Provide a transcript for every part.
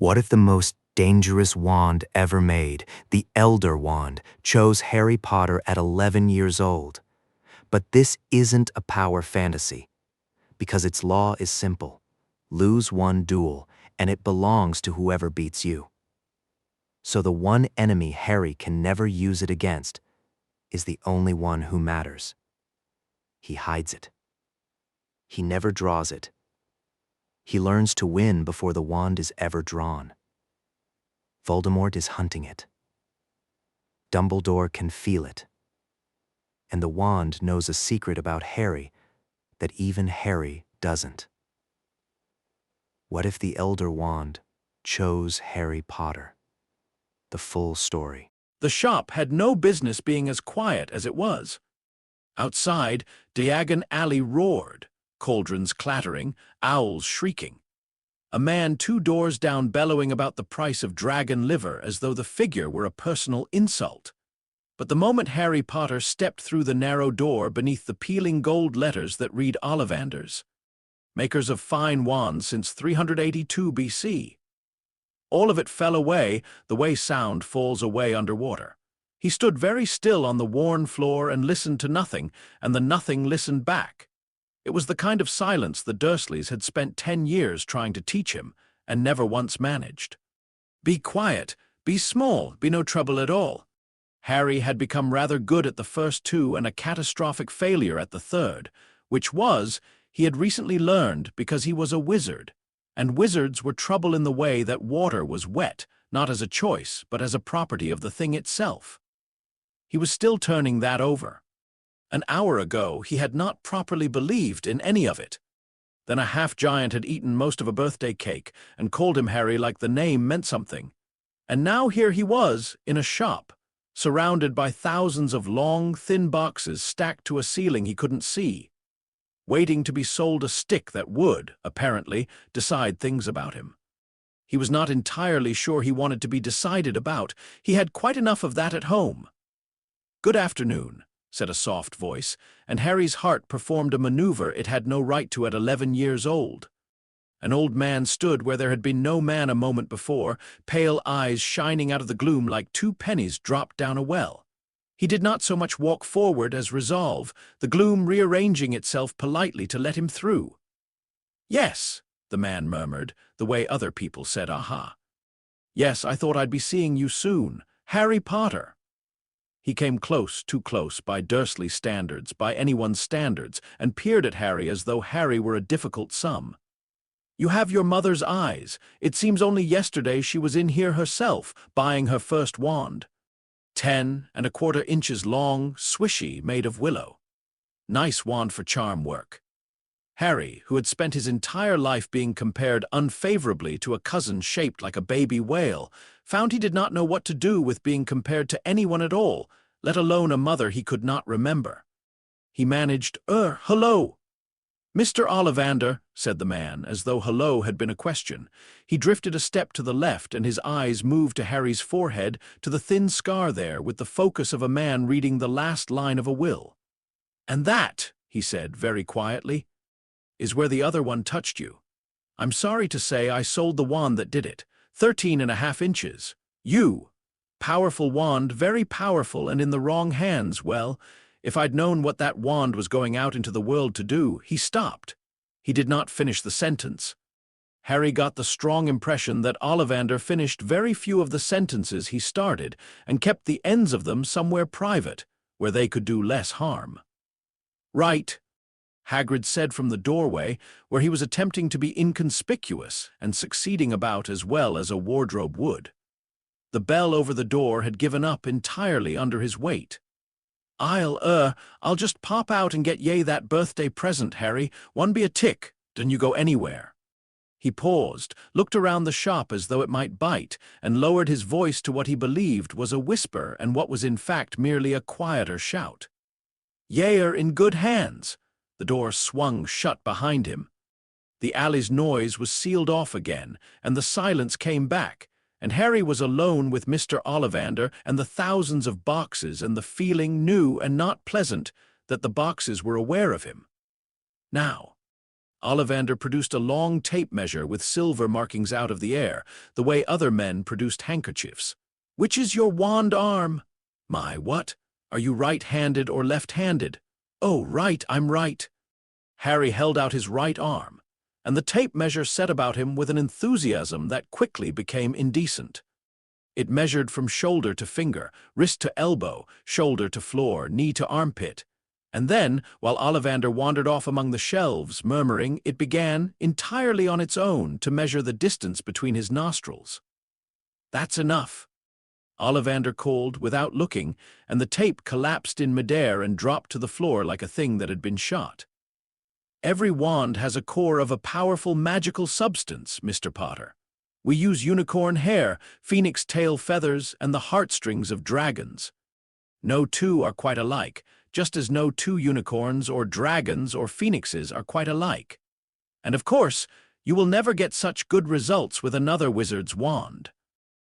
What if the most dangerous wand ever made, the Elder Wand, chose Harry Potter at 11 years old? But this isn't a power fantasy, because its law is simple. Lose one duel, and it belongs to whoever beats you. So the one enemy Harry can never use it against is the only one who matters. He hides it. He never draws it. He learns to win before the wand is ever drawn. Voldemort is hunting it. Dumbledore can feel it. And the wand knows a secret about Harry that even Harry doesn't. What if the Elder Wand chose Harry Potter? The full story. The shop had no business being as quiet as it was. Outside, Diagon Alley roared, cauldrons clattering, owls shrieking. A man 2 doors down bellowing about the price of dragon liver as though the figure were a personal insult. But the moment Harry Potter stepped through the narrow door beneath the peeling gold letters that read Ollivanders, makers of fine wands since 382 BC, all of it fell away the way sound falls away underwater. He stood very still on the worn floor and listened to nothing, and the nothing listened back. It was the kind of silence the Dursleys had spent 10 years trying to teach him, and never once managed. Be quiet, be small, be no trouble at all. Harry had become rather good at the first 2 and a catastrophic failure at the third, which was, he had recently learned because he was a wizard, and wizards were trouble in the way that water was wet, not as a choice, but as a property of the thing itself. He was still turning that over. An hour ago, he had not properly believed in any of it. Then a half-giant had eaten most of a birthday cake and called him Harry like the name meant something. And now here he was, in a shop, surrounded by thousands of long, thin boxes stacked to a ceiling he couldn't see, waiting to be sold a stick that would, apparently, decide things about him. He was not entirely sure he wanted to be decided about. He had quite enough of that at home. "Good afternoon," said a soft voice, and Harry's heart performed a maneuver it had no right to at 11 years old. An old man stood where there had been no man a moment before, pale eyes shining out of the gloom like 2 pennies dropped down a well. He did not so much walk forward as resolve, the gloom rearranging itself politely to let him through. "Yes," the man murmured, the way other people said aha. "Yes, I thought I'd be seeing you soon. Harry Potter." He came close, too close, by Dursley standards, by anyone's standards, and peered at Harry as though Harry were a difficult sum. "You have your mother's eyes. It seems only yesterday she was in here herself, buying her first wand. 10¼ inches long, swishy, made of willow. Nice wand for charm work." Harry, who had spent his entire life being compared unfavorably to a cousin shaped like a baby whale, found he did not know what to do with being compared to anyone at all, let alone a mother he could not remember. He managed, hello." "Mr. Ollivander," said the man, as though hello had been a question. He drifted a step to the left, and his eyes moved to Harry's forehead, to the thin scar there, with the focus of a man reading the last line of a will. "And that," he said very quietly, "is where the other one touched you. I'm sorry to say I sold the wand that did it. 13½ inches. You. Powerful wand, very powerful, and in the wrong hands. Well, if I'd known what that wand was going out into the world to do." He stopped. He did not finish the sentence. Harry got the strong impression that Ollivander finished very few of the sentences he started and kept the ends of them somewhere private, where they could do less harm. "Right," Hagrid said from the doorway, where he was attempting to be inconspicuous and succeeding about as well as a wardrobe would. The bell over the door had given up entirely under his weight. I'll just pop out and get ye that birthday present, Harry. One be a tick, don't you go anywhere." He paused, looked around the shop as though it might bite, and lowered his voice to what he believed was a whisper and what was in fact merely a quieter shout. "Ye are in good hands." The door swung shut behind him. The alley's noise was sealed off again, and the silence came back, and Harry was alone with Mr. Ollivander and the thousands of boxes and the feeling, new and not pleasant, that the boxes were aware of him. Now, Ollivander produced a long tape measure with silver markings out of the air, the way other men produced handkerchiefs. "Which is your wand arm?" "My, what? Are you right-handed or left-handed?" "Oh, right, I'm right." Harry held out his right arm, and the tape measure set about him with an enthusiasm that quickly became indecent. It measured from shoulder to finger, wrist to elbow, shoulder to floor, knee to armpit. And then, while Ollivander wandered off among the shelves, murmuring, it began, entirely on its own, to measure the distance between his nostrils. "That's enough," Ollivander called, without looking, and the tape collapsed in midair and dropped to the floor like a thing that had been shot. "Every wand has a core of a powerful magical substance, Mr. Potter. We use unicorn hair, phoenix tail feathers, and the heartstrings of dragons. No two are quite alike, just as no two unicorns or dragons or phoenixes are quite alike. And of course, you will never get such good results with another wizard's wand."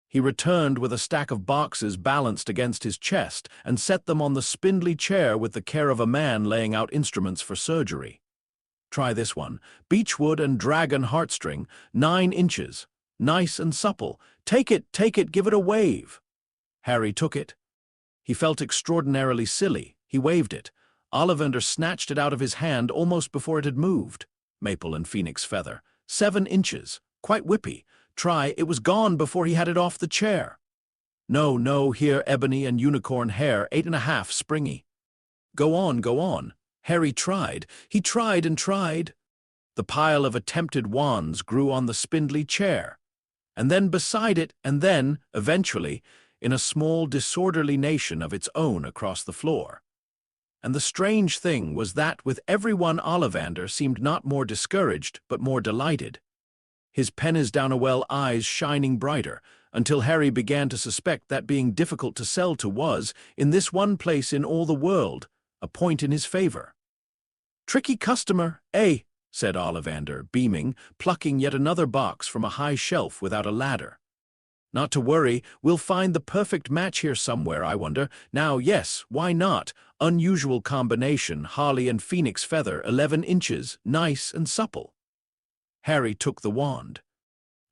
He returned with a stack of boxes balanced against his chest and set them on the spindly chair with the care of a man laying out instruments for surgery. "Try this one. Beechwood and dragon heartstring, 9 inches. Nice and supple. Take it, give it a wave." Harry took it. He felt extraordinarily silly. He waved it. Ollivander snatched it out of his hand almost before it had moved. Maple and phoenix feather. 7 inches. Quite whippy. Try, it was gone before he had it off the chair. "No, no, here ebony and unicorn hair, 8.5 springy." Go on. Harry tried. He tried and tried. The pile of attempted wands grew on the spindly chair, and then beside it, and then, eventually, in a small disorderly nation of its own across the floor. And the strange thing was that with every one Ollivander seemed not more discouraged, but more delighted. His Pennis-down-a-well eyes shining brighter, until Harry began to suspect that being difficult to sell to was, in this one place in all the world, a point in his favor. "Tricky customer, eh?" said Ollivander, beaming, plucking yet another box from a high shelf without a ladder. "Not to worry, we'll find the perfect match here somewhere, I wonder. Now, yes, why not? Unusual combination, holly and phoenix feather, 11 inches, nice and supple." Harry took the wand.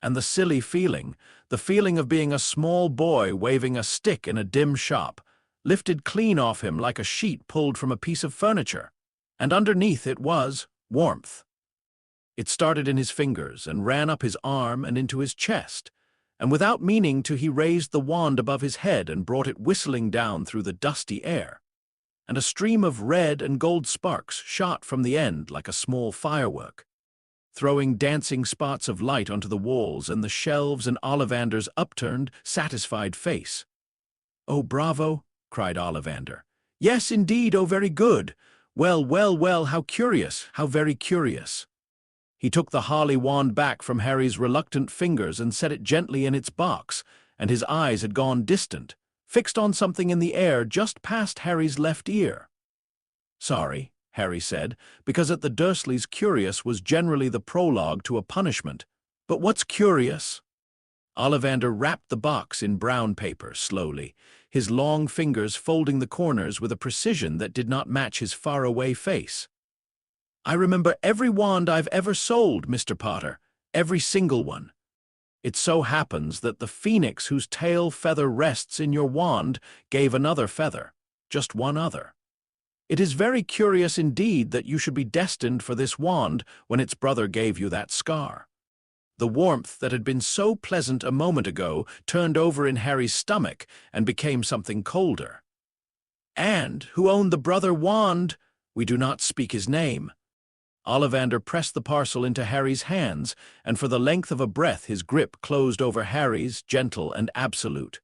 And the silly feeling, the feeling of being a small boy waving a stick in a dim shop, lifted clean off him like a sheet pulled from a piece of furniture. And underneath it was warmth. It started in his fingers and ran up his arm and into his chest, and without meaning to he raised the wand above his head and brought it whistling down through the dusty air. And a stream of red and gold sparks shot from the end like a small firework, throwing dancing spots of light onto the walls and the shelves and Ollivander's upturned, satisfied face. "Oh, bravo!" cried Ollivander. "Yes, indeed, oh, very good. Well, how curious, how very curious." He took the holly wand back from Harry's reluctant fingers and set it gently in its box, and his eyes had gone distant, fixed on something in the air just past Harry's left ear. "Sorry," Harry said, because at the Dursleys curious was generally the prologue to a punishment. "But what's curious?" Ollivander wrapped the box in brown paper slowly, his long fingers folding the corners with a precision that did not match his faraway face. "I remember every wand I've ever sold, Mr. Potter, every single one. It so happens that the phoenix whose tail feather rests in your wand gave another feather, just one other. It is very curious indeed that you should be destined for this wand when its brother gave you that scar." The warmth that had been so pleasant a moment ago turned over in Harry's stomach and became something colder. "And who owned the brother wand? We do not speak his name." Ollivander pressed the parcel into Harry's hands, and for the length of a breath his grip closed over Harry's, gentle and absolute.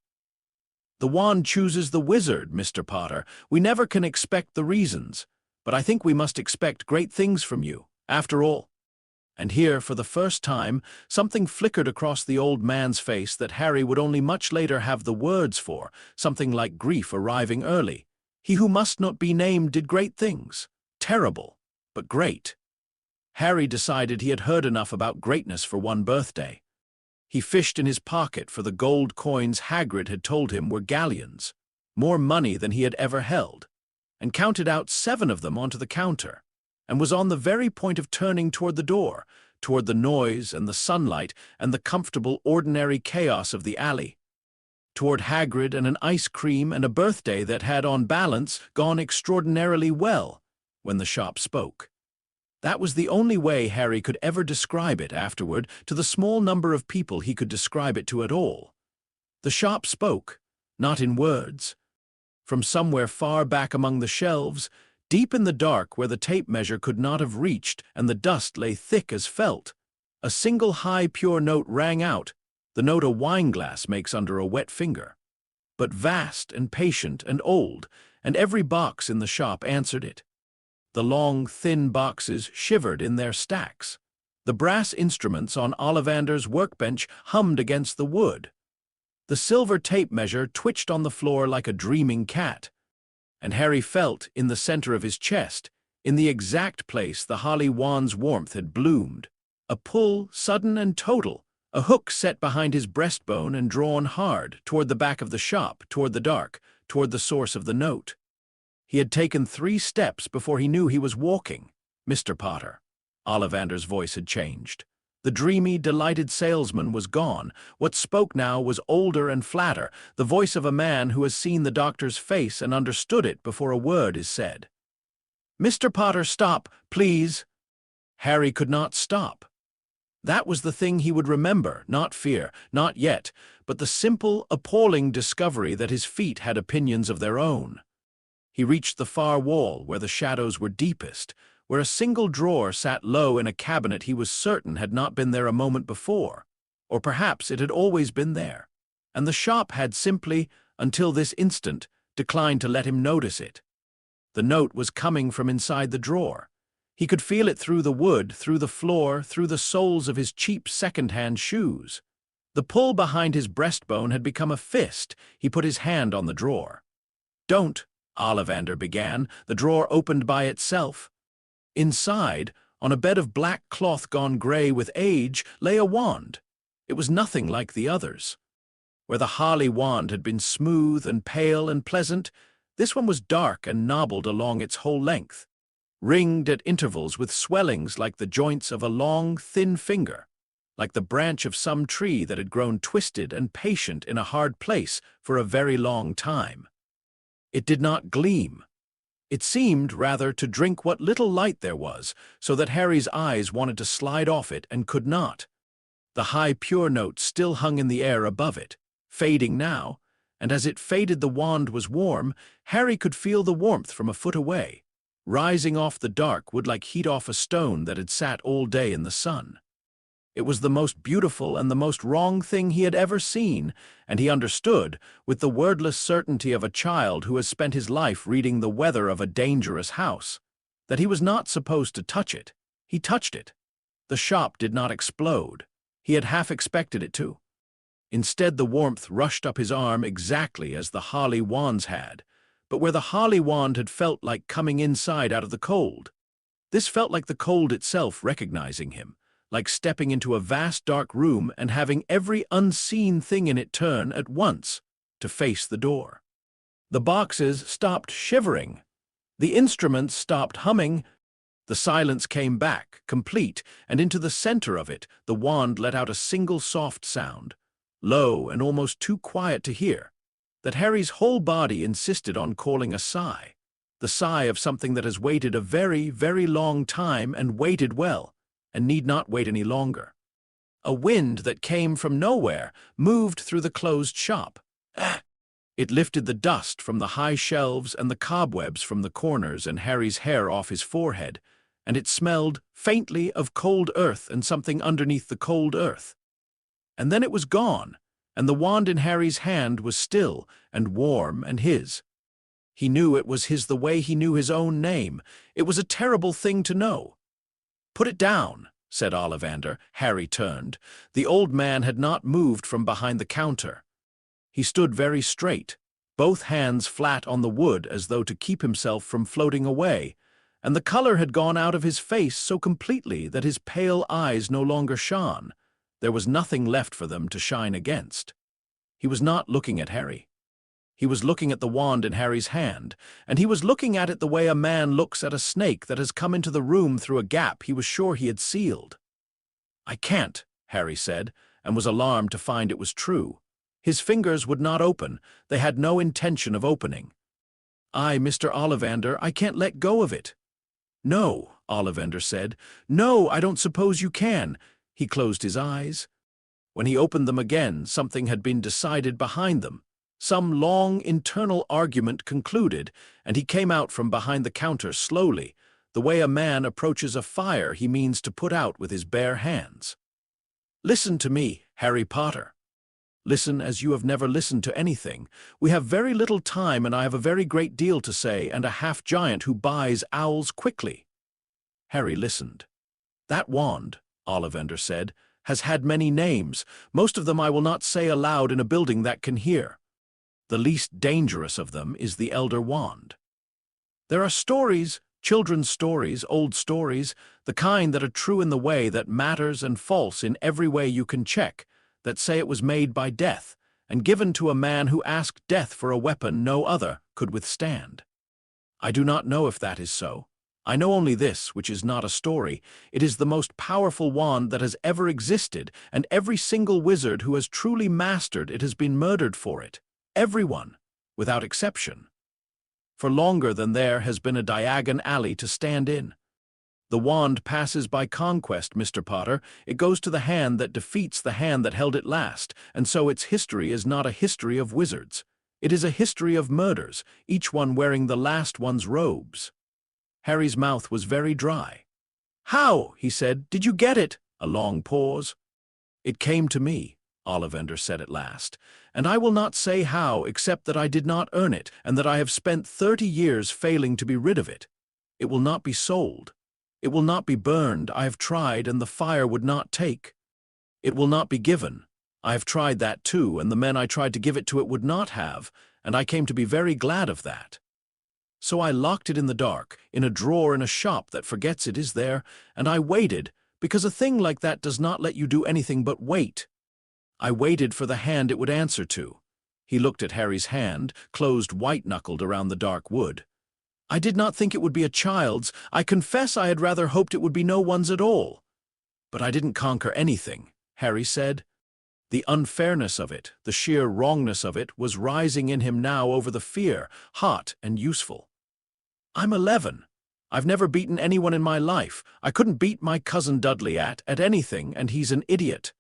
"The wand chooses the wizard, Mr. Potter. We never can expect the reasons, but I think we must expect great things from you, after all." And here, for the first time, something flickered across the old man's face that Harry would only much later have the words for, something like grief arriving early. He who must not be named did great things. Terrible, but great. Harry decided he had heard enough about greatness for one birthday. He fished in his pocket for the gold coins Hagrid had told him were galleons, more money than he had ever held, and counted out 7 of them onto the counter. and was on the very point of turning toward the door, toward the noise and the sunlight and the comfortable, ordinary chaos of the alley, toward Hagrid and an ice cream and a birthday that had, on balance, gone extraordinarily well, when the shop spoke. That was the only way Harry could ever describe it afterward to the small number of people he could describe it to at all. The shop spoke, not in words. From somewhere far back among the shelves, deep in the dark where the tape measure could not have reached and the dust lay thick as felt, a single high pure note rang out, the note a wineglass makes under a wet finger. But vast and patient and old, and every box in the shop answered it. The long, thin boxes shivered in their stacks. The brass instruments on Ollivanders' workbench hummed against the wood. The silver tape measure twitched on the floor like a dreaming cat. And Harry felt, in the center of his chest, in the exact place the holly wand's warmth had bloomed, a pull sudden and total, a hook set behind his breastbone and drawn hard, toward the back of the shop, toward the dark, toward the source of the note. He had taken 3 steps before he knew he was walking. Mr. Potter. Ollivander's voice had changed. The dreamy, delighted salesman was gone. What spoke now was older and flatter, the voice of a man who has seen the doctor's face and understood it before a word is said. "Mr. Potter, stop, please." Harry could not stop. That was the thing he would remember, not fear, not yet, but the simple, appalling discovery that his feet had opinions of their own. He reached the far wall where the shadows were deepest, where a single drawer sat low in a cabinet he was certain had not been there a moment before, or perhaps it had always been there, and the shop had simply, until this instant, declined to let him notice it. The note was coming from inside the drawer. He could feel it through the wood, through the floor, through the soles of his cheap second-hand shoes. The pull behind his breastbone had become a fist. He put his hand on the drawer. "Don't," Ollivander began. The drawer opened by itself. Inside, on a bed of black cloth gone gray with age, lay a wand. It was nothing like the others. Where the holly wand had been smooth and pale and pleasant, this one was dark and knobbled along its whole length, ringed at intervals with swellings like the joints of a long, thin finger, like the branch of some tree that had grown twisted and patient in a hard place for a very long time. It did not gleam. It seemed, rather, to drink what little light there was, so that Harry's eyes wanted to slide off it and could not. The high pure note still hung in the air above it, fading now, and as it faded the wand was warm. Harry could feel the warmth from a foot away, rising off the dark wood like heat off a stone that had sat all day in the sun. It was the most beautiful and the most wrong thing he had ever seen, and he understood, with the wordless certainty of a child who has spent his life reading the weather of a dangerous house, that he was not supposed to touch it. He touched it. The shop did not explode. He had half expected it to. Instead, the warmth rushed up his arm exactly as the holly wand's had, but where the holly wand had felt like coming inside out of the cold. This felt like the cold itself recognizing him, like stepping into a vast dark room and having every unseen thing in it turn at once to face the door. The boxes stopped shivering. The instruments stopped humming. The silence came back, complete, and into the center of it the wand let out a single soft sound, low and almost too quiet to hear, that Harry's whole body insisted on calling a sigh, the sigh of something that has waited a very, very long time and waited well, and need not wait any longer. A wind that came from nowhere moved through the closed shop. It lifted the dust from the high shelves and the cobwebs from the corners and Harry's hair off his forehead, and it smelled faintly of cold earth and something underneath the cold earth. And then it was gone, and the wand in Harry's hand was still and warm and his. He knew it was his the way he knew his own name. It was a terrible thing to know. "Put it down," said Ollivander. Harry turned. The old man had not moved from behind the counter. He stood very straight, both hands flat on the wood as though to keep himself from floating away, and the color had gone out of his face so completely that his pale eyes no longer shone. There was nothing left for them to shine against. He was not looking at Harry. He was looking at the wand in Harry's hand, and he was looking at it the way a man looks at a snake that has come into the room through a gap he was sure he had sealed. "I can't," Harry said, and was alarmed to find it was true. His fingers would not open. They had no intention of opening. Mr. Ollivander, I can't let go of it." "No," Ollivander said. "No, I don't suppose you can." He closed his eyes. When he opened them again, something had been decided behind them. Some long internal argument concluded, and he came out from behind the counter slowly, the way a man approaches a fire he means to put out with his bare hands. "Listen to me, Harry Potter. Listen as you have never listened to anything. We have very little time, and I have a very great deal to say, and a half-giant who buys owls quickly." Harry listened. "That wand," Ollivander said, "has had many names. Most of them I will not say aloud in a building that can hear. The least dangerous of them is the Elder Wand. There are stories, children's stories, old stories, the kind that are true in the way that matters and false in every way you can check, that say it was made by death, and given to a man who asked death for a weapon no other could withstand. I do not know if that is so. I know only this, which is not a story. It is the most powerful wand that has ever existed, and every single wizard who has truly mastered it has been murdered for it. Everyone, without exception. For longer than there has been a Diagon Alley to stand in. The wand passes by conquest, Mr. Potter. It goes to the hand that defeats the hand that held it last, and so its history is not a history of wizards. It is a history of murders, each one wearing the last one's robes." Harry's mouth was very dry. "How?" he said. "Did you get it?" A long pause. "It came to me," Ollivander said at last, "and I will not say how, except that I did not earn it, and that I have spent 30 years failing to be rid of it. It will not be sold. It will not be burned. I have tried, and the fire would not take. It will not be given. I have tried that too, and the men I tried to give it to it would not have, and I came to be very glad of that. So I locked it in the dark, in a drawer in a shop that forgets it is there, and I waited, because a thing like that does not let you do anything but wait. I waited for the hand it would answer to." He looked at Harry's hand, closed white-knuckled around the dark wood. "I did not think it would be a child's. I confess I had rather hoped it would be no one's at all. But I didn't conquer anything," Harry said. The unfairness of it, the sheer wrongness of it, was rising in him now over the fear, hot and useful. "I'm 11. I've never beaten anyone in my life. I couldn't beat my cousin Dudley at anything, and he's an idiot.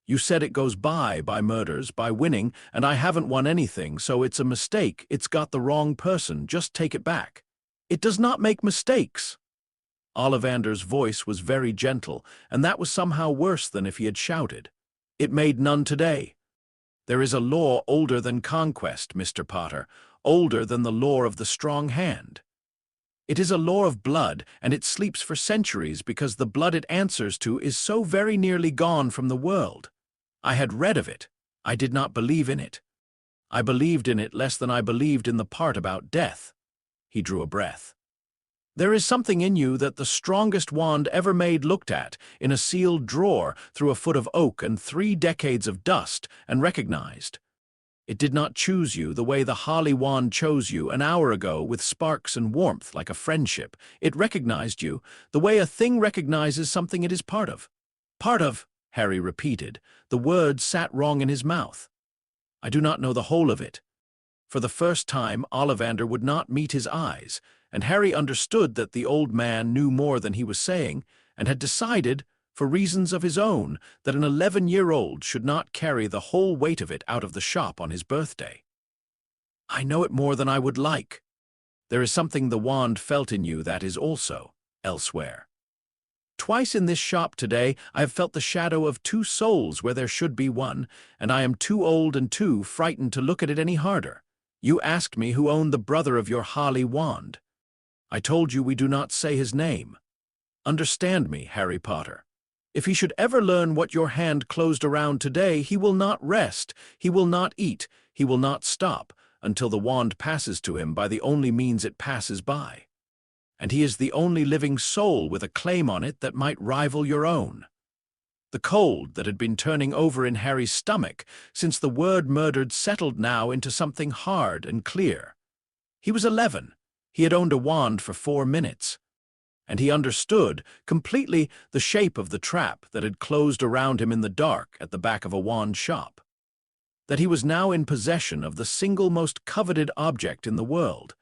You said it goes by murders, by winning, and I haven't won anything, so it's a mistake. It's got the wrong person. Just take it back. It does not make mistakes." Ollivander's voice was very gentle, and that was somehow worse than if he had shouted. "It made none today. There is a law older than conquest, Mr. Potter, older than the law of the strong hand. It is a law of blood, and it sleeps for centuries because the blood it answers to is so very nearly gone from the world. I had read of it. I did not believe in it. I believed in it less than I believed in the part about death." He drew a breath. "There is something in you that the strongest wand ever made looked at, in a sealed drawer, through a foot of oak and 3 decades of dust, and recognized. It did not choose you the way the holly wand chose you an hour ago with sparks and warmth like a friendship. It recognized you the way a thing recognizes something it is part of." "Part of," Harry repeated. The words sat wrong in his mouth. "I do not know the whole of it." For the first time, Ollivander would not meet his eyes, and Harry understood that the old man knew more than he was saying, and had decided, for reasons of his own, that an 11-year-old should not carry the whole weight of it out of the shop on his birthday. "I know it more than I would like. There is something the wand felt in you that is also elsewhere. Twice in this shop today I have felt the shadow of 2 souls where there should be one, and I am too old and too frightened to look at it any harder. You asked me who owned the brother of your holly wand. I told you we do not say his name. Understand me, Harry Potter. If he should ever learn what your hand closed around today, he will not rest, he will not eat, he will not stop, until the wand passes to him by the only means it passes by. And he is the only living soul with a claim on it that might rival your own. The cold that had been turning over in Harry's stomach since the word murdered settled now into something hard and clear. He was 11. He had owned a wand for 4 minutes. And he understood completely the shape of the trap that had closed around him in the dark at the back of a wand shop. That he was now in possession of the single most coveted object in the world,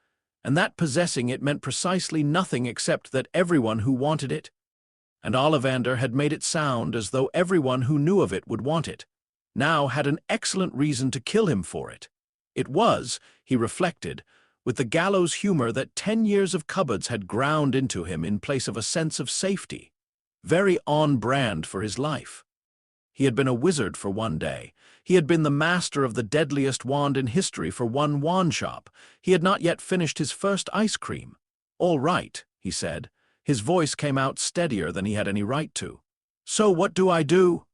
and that possessing it meant precisely nothing except that everyone who wanted it, and Ollivander had made it sound as though everyone who knew of it would want it, now had an excellent reason to kill him for it. It was, he reflected, with the gallows humor that 10 years of cupboards had ground into him in place of a sense of safety, very on brand for his life. He had been a wizard for one day. He had been the master of the deadliest wand in history for one wand shop. He had not yet finished his first ice cream. "All right," he said. His voice came out steadier than he had any right to. "So what do I do?"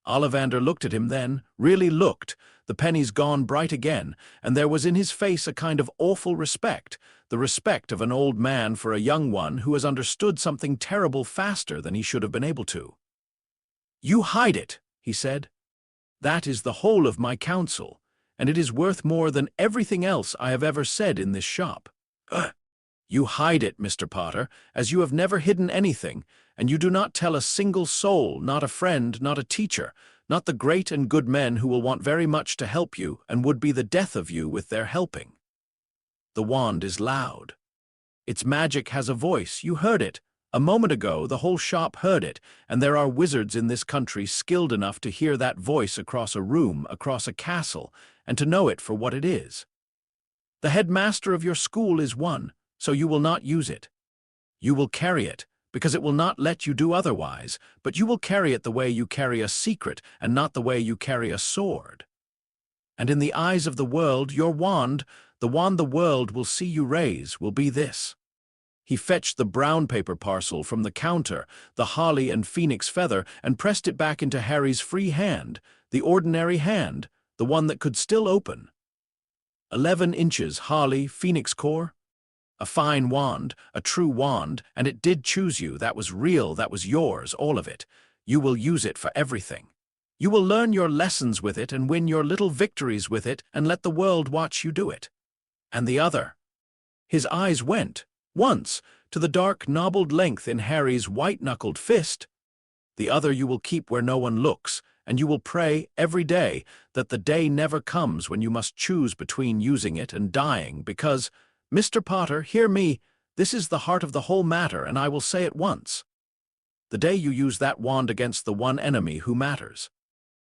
Ollivander looked at him then, really looked, the pennies gone bright again, and there was in his face a kind of awful respect, the respect of an old man for a young one who has understood something terrible faster than he should have been able to. "You hide it," he said. "That is the whole of my counsel, and it is worth more than everything else I have ever said in this shop. You hide it, Mr. Potter, as you have never hidden anything, and you do not tell a single soul, not a friend, not a teacher, not the great and good men who will want very much to help you and would be the death of you with their helping. The wand is loud. Its magic has a voice, you heard it. A moment ago, the whole shop heard it, and there are wizards in this country skilled enough to hear that voice across a room, across a castle, and to know it for what it is. The headmaster of your school is one, so you will not use it. You will carry it, because it will not let you do otherwise, but you will carry it the way you carry a secret and not the way you carry a sword. And in the eyes of the world, your wand, the wand the world will see you raise, will be this." He fetched the brown paper parcel from the counter, the holly and phoenix feather, and pressed it back into Harry's free hand, the ordinary hand, the one that could still open. 11 inches holly, phoenix core. A fine wand, a true wand, and it did choose you. That was real, that was yours, all of it. You will use it for everything. You will learn your lessons with it and win your little victories with it and let the world watch you do it. And the other. His eyes went, once, to the dark knobbled length in Harry's white-knuckled fist. The other you will keep where no one looks, and you will pray every day that the day never comes when you must choose between using it and dying, because, Mr. Potter, hear me, this is the heart of the whole matter, and I will say it once. The day you use that wand against the one enemy who matters,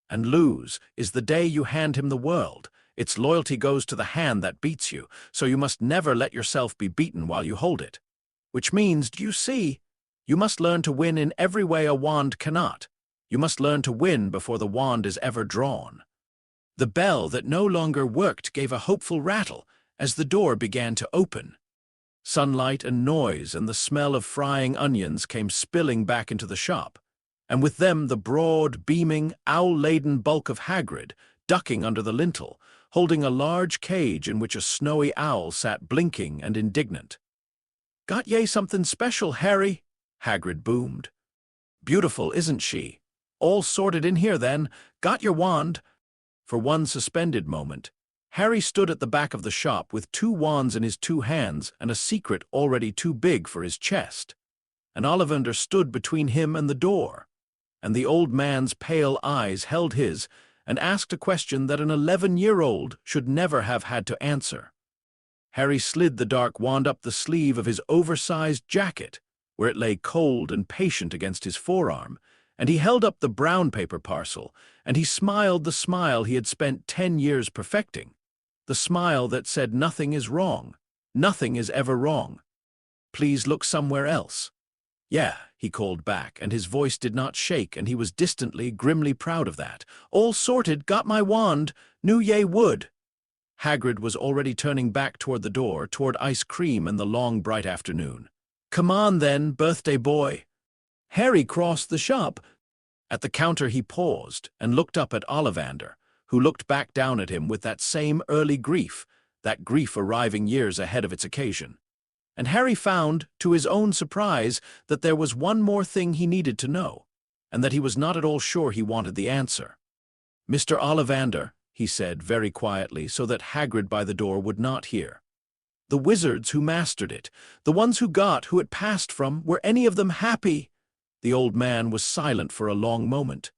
and lose, is the day you hand him the world. Its loyalty goes to the hand that beats you, so you must never let yourself be beaten while you hold it. Which means, do you see, you must learn to win in every way a wand cannot. You must learn to win before the wand is ever drawn. The bell that no longer worked gave a hopeful rattle as the door began to open. Sunlight and noise and the smell of frying onions came spilling back into the shop, and with them the broad, beaming, owl-laden bulk of Hagrid, ducking under the lintel, holding a large cage in which a snowy owl sat blinking and indignant. "Got ye something special, Harry?" Hagrid boomed. "Beautiful, isn't she? All sorted in here, then. Got your wand?" For one suspended moment, Harry stood at the back of the shop with 2 wands in his 2 hands and a secret already too big for his chest. And Ollivander stood between him and the door, and the old man's pale eyes held his and asked a question that an 11-year-old should never have had to answer. Harry slid the dark wand up the sleeve of his oversized jacket, where it lay cold and patient against his forearm, and he held up the brown paper parcel, and he smiled the smile he had spent 10 years perfecting. The smile that said nothing is wrong. Nothing is ever wrong. Please look somewhere else. Yeah, he called back, and his voice did not shake, and he was distantly, grimly proud of that. All sorted, got my wand, knew ye would. Hagrid was already turning back toward the door, toward ice cream and the long, bright afternoon. Come on, then, birthday boy. Harry crossed the shop. At the counter he paused and looked up at Ollivander, who looked back down at him with that same early grief, that grief arriving years ahead of its occasion. And Harry found, to his own surprise, that there was one more thing he needed to know, and that he was not at all sure he wanted the answer. "Mr. Ollivander," he said very quietly so that Hagrid by the door would not hear. "The wizards who mastered it, the ones who it passed from, were any of them happy?" The old man was silent for a long moment.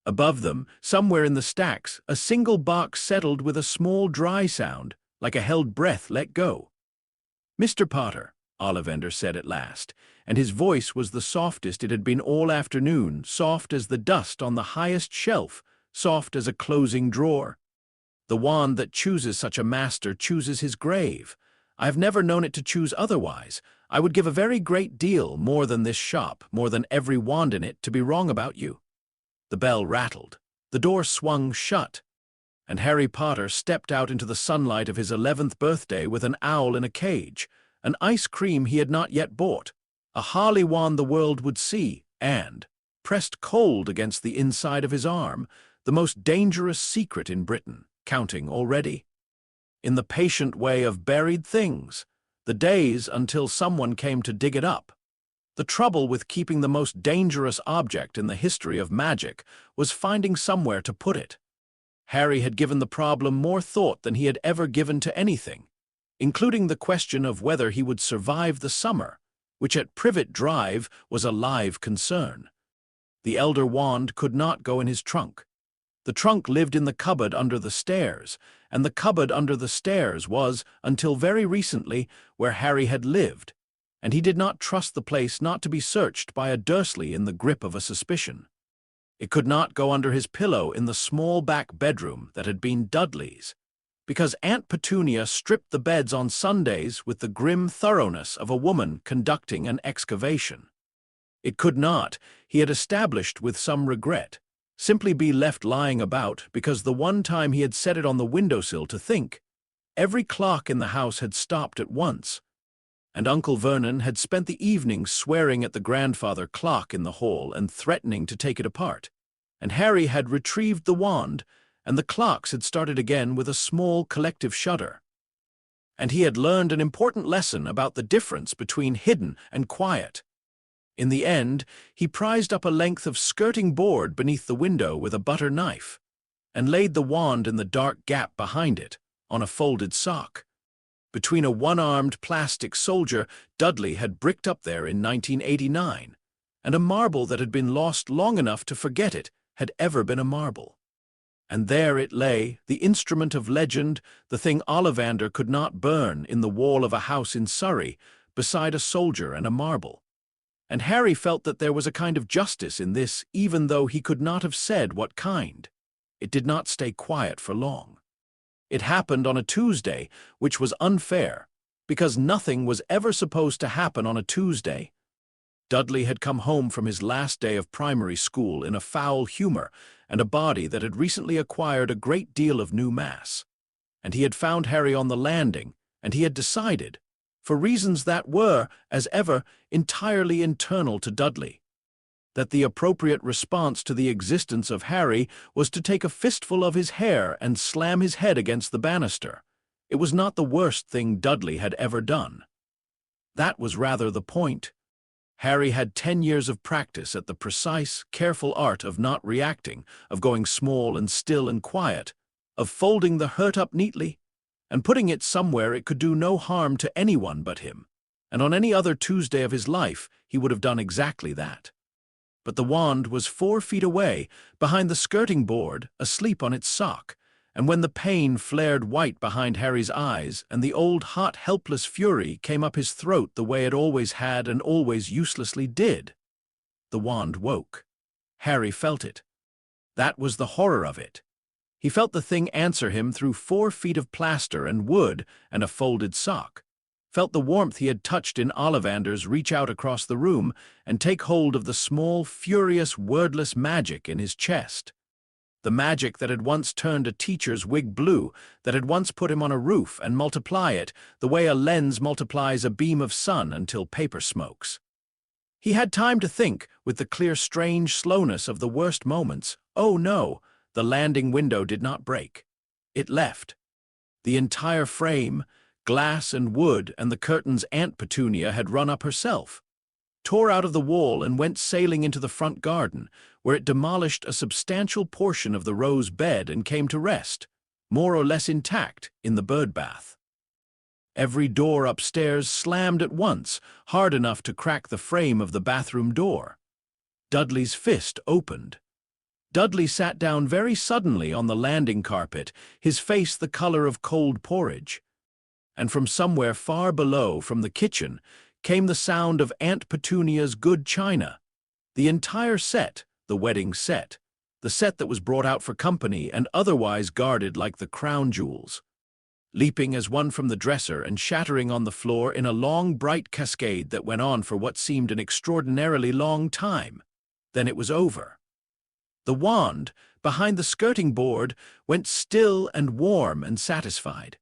Above them, somewhere in the stacks, a single box settled with a small dry sound, like a held breath let go. "Mr. Potter," Ollivander said at last, and his voice was the softest it had been all afternoon, soft as the dust on the highest shelf, soft as a closing drawer. "The wand that chooses such a master chooses his grave. I have never known it to choose otherwise. I would give a very great deal, more than this shop, more than every wand in it, to be wrong about you." The bell rattled. The door swung shut, and Harry Potter stepped out into the sunlight of his 11th birthday with an owl in a cage, an ice cream he had not yet bought, a Harley wand the world would see, and, pressed cold against the inside of his arm, the most dangerous secret in Britain, counting already. In the patient way of buried things, the days until someone came to dig it up. The trouble with keeping the most dangerous object in the history of magic was finding somewhere to put it. Harry had given the problem more thought than he had ever given to anything, including the question of whether he would survive the summer, which at Privet Drive was a live concern. The elder wand could not go in his trunk. The trunk lived in the cupboard under the stairs, and the cupboard under the stairs was, until very recently, where Harry had lived, and he did not trust the place not to be searched by a Dursley in the grip of a suspicion. It could not go under his pillow in the small back bedroom that had been Dudley's, because Aunt Petunia stripped the beds on Sundays with the grim thoroughness of a woman conducting an excavation. It could not, he had established with some regret, simply be left lying about because the one time he had set it on the windowsill to think, every clock in the house had stopped at once, and Uncle Vernon had spent the evening swearing at the grandfather clock in the hall and threatening to take it apart, and Harry had retrieved the wand, and the clocks had started again with a small collective shudder. And he had learned an important lesson about the difference between hidden and quiet. In the end, he prized up a length of skirting board beneath the window with a butter knife, and laid the wand in the dark gap behind it, on a folded sock. Between a one-armed plastic soldier Dudley had bricked up there in 1989, and a marble that had been lost long enough to forget it had ever been a marble. And there it lay, the instrument of legend, the thing Ollivander could not burn, in the wall of a house in Surrey, beside a soldier and a marble. And Harry felt that there was a kind of justice in this, even though he could not have said what kind. It did not stay quiet for long. It happened on a Tuesday, which was unfair, because nothing was ever supposed to happen on a Tuesday. Dudley had come home from his last day of primary school in a foul humor and a body that had recently acquired a great deal of new mass. And he had found Harry on the landing, and he had decided, for reasons that were, as ever, entirely internal to Dudley, that the appropriate response to the existence of Harry was to take a fistful of his hair and slam his head against the banister. It was not the worst thing Dudley had ever done. That was rather the point. Harry had 10 years of practice at the precise, careful art of not reacting, of going small and still and quiet, of folding the hurt up neatly, and putting it somewhere it could do no harm to anyone but him, and on any other Tuesday of his life he would have done exactly that. But the wand was 4 feet away, behind the skirting board, asleep on its sock, and when the pain flared white behind Harry's eyes and the old hot helpless fury came up his throat the way it always had and always uselessly did, the wand woke. Harry felt it. That was the horror of it. He felt the thing answer him through 4 feet of plaster and wood and a folded sock, felt the warmth he had touched in Ollivanders reach out across the room and take hold of the small, furious, wordless magic in his chest. The magic that had once turned a teacher's wig blue, that had once put him on a roof and multiply it the way a lens multiplies a beam of sun until paper smokes. He had time to think, with the clear, strange slowness of the worst moments. Oh no, the landing window did not break. It left. The entire frame, glass and wood and the curtains Aunt Petunia had run up herself. tore out of the wall and went sailing into the front garden, where it demolished a substantial portion of the rose bed and came to rest, more or less intact, in the bird bath. Every door upstairs slammed at once, hard enough to crack the frame of the bathroom door. Dudley's fist opened. Dudley sat down very suddenly on the landing carpet, his face the color of cold porridge. And from somewhere far below, from the kitchen, came the sound of Aunt Petunia's good china. The entire set, the wedding set, the set that was brought out for company and otherwise guarded like the crown jewels, leaping as one from the dresser and shattering on the floor in a long, bright cascade that went on for what seemed an extraordinarily long time. Then it was over. The wand, behind the skirting board, went still and warm and satisfied.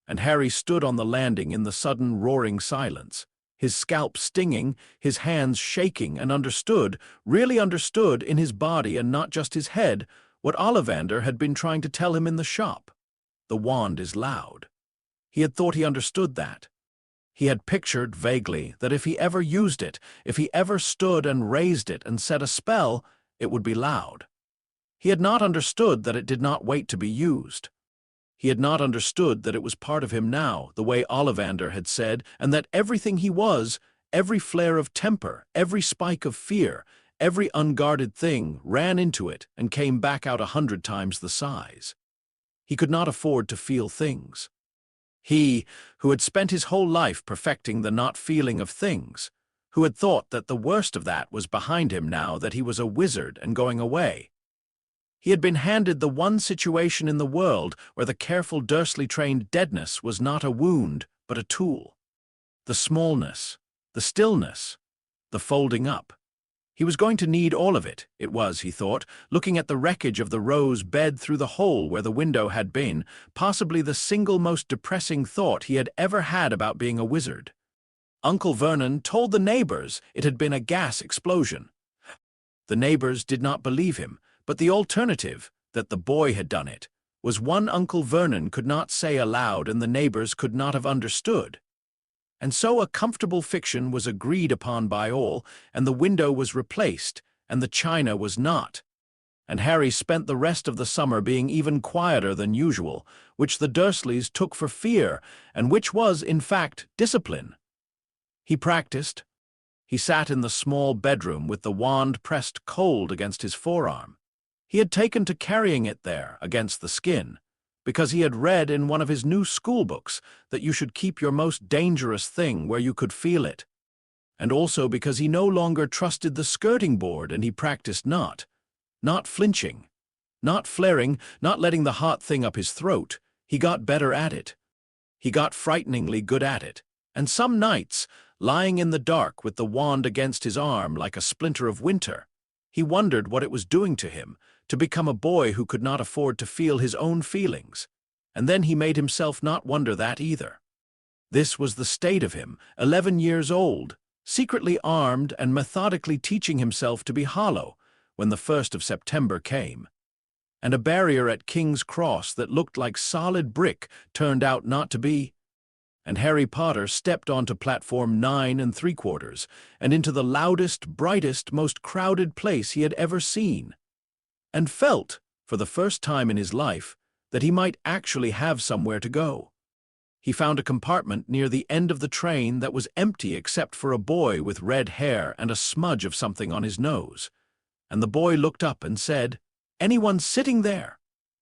And Harry stood on the landing in the sudden roaring silence, his scalp stinging, his hands shaking, and understood, really understood in his body and not just his head, what Ollivander had been trying to tell him in the shop. The wand is loud. He had thought he understood that. He had pictured vaguely that if he ever used it, if he ever stood and raised it and said a spell, it would be loud. He had not understood that it did not wait to be used. He had not understood that it was part of him now, the way Ollivander had said, and that everything he was, every flare of temper, every spike of fear, every unguarded thing ran into it and came back out 100 times the size. He could not afford to feel things. He, who had spent his whole life perfecting the not feeling of things, who had thought that the worst of that was behind him now that he was a wizard and going away. He had been handed the one situation in the world where the careful Dursley-trained deadness was not a wound, but a tool. The smallness, the stillness, the folding up. He was going to need all of it, it was, he thought, looking at the wreckage of the rose bed through the hole where the window had been, possibly the single most depressing thought he had ever had about being a wizard. Uncle Vernon told the neighbors it had been a gas explosion. The neighbors did not believe him, but the alternative, that the boy had done it, was one Uncle Vernon could not say aloud and the neighbors could not have understood. And so a comfortable fiction was agreed upon by all, and the window was replaced, and the china was not. And Harry spent the rest of the summer being even quieter than usual, which the Dursleys took for fear, and which was, in fact, discipline. He practiced. He sat in the small bedroom with the wand pressed cold against his forearm. He had taken to carrying it there, against the skin, because he had read in one of his new schoolbooks that you should keep your most dangerous thing where you could feel it, and also because he no longer trusted the skirting board and he practiced not flinching, not flaring, not letting the hot thing up his throat. He got better at it. He got frighteningly good at it, and some nights, lying in the dark with the wand against his arm like a splinter of winter, he wondered what it was doing to him, to become a boy who could not afford to feel his own feelings, and then he made himself not wonder that either. This was the state of him, 11 years old, secretly armed and methodically teaching himself to be hollow, when the 1st of September came. And a barrier at King's Cross that looked like solid brick turned out not to be, and Harry Potter stepped onto platform 9 3/4 and into the loudest, brightest, most crowded place he had ever seen, and felt, for the first time in his life, that he might actually have somewhere to go. He found a compartment near the end of the train that was empty except for a boy with red hair and a smudge of something on his nose, and the boy looked up and said, "Anyone sitting there?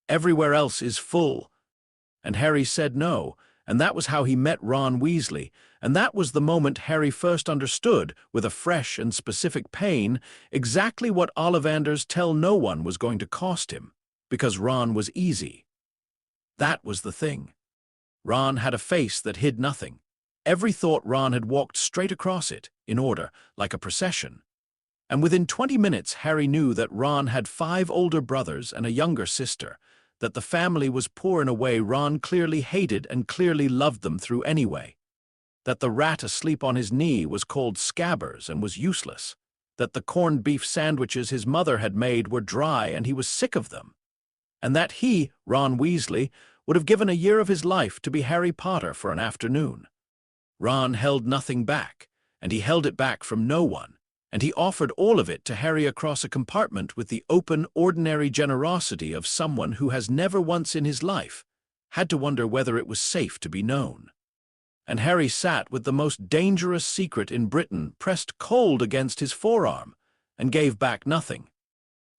Everywhere else is full." And Harry said no, and that was how he met Ron Weasley, and that was the moment Harry first understood, with a fresh and specific pain, exactly what Ollivanders tell no one was going to cost him, because Ron was easy. That was the thing. Ron had a face that hid nothing. Every thought Ron had walked straight across it, in order, like a procession. And within 20 minutes Harry knew that Ron had 5 older brothers and a younger sister, that the family was poor in a way Ron clearly hated and clearly loved them through anyway, that the rat asleep on his knee was called Scabbers and was useless, that the corned beef sandwiches his mother had made were dry and he was sick of them, and that he, Ron Weasley, would have given a year of his life to be Harry Potter for an afternoon. Ron held nothing back, and he held it back from no one, and he offered all of it to Harry across a compartment with the open, ordinary generosity of someone who has never once in his life had to wonder whether it was safe to be known. And Harry sat with the most dangerous secret in Britain pressed cold against his forearm, and gave back nothing.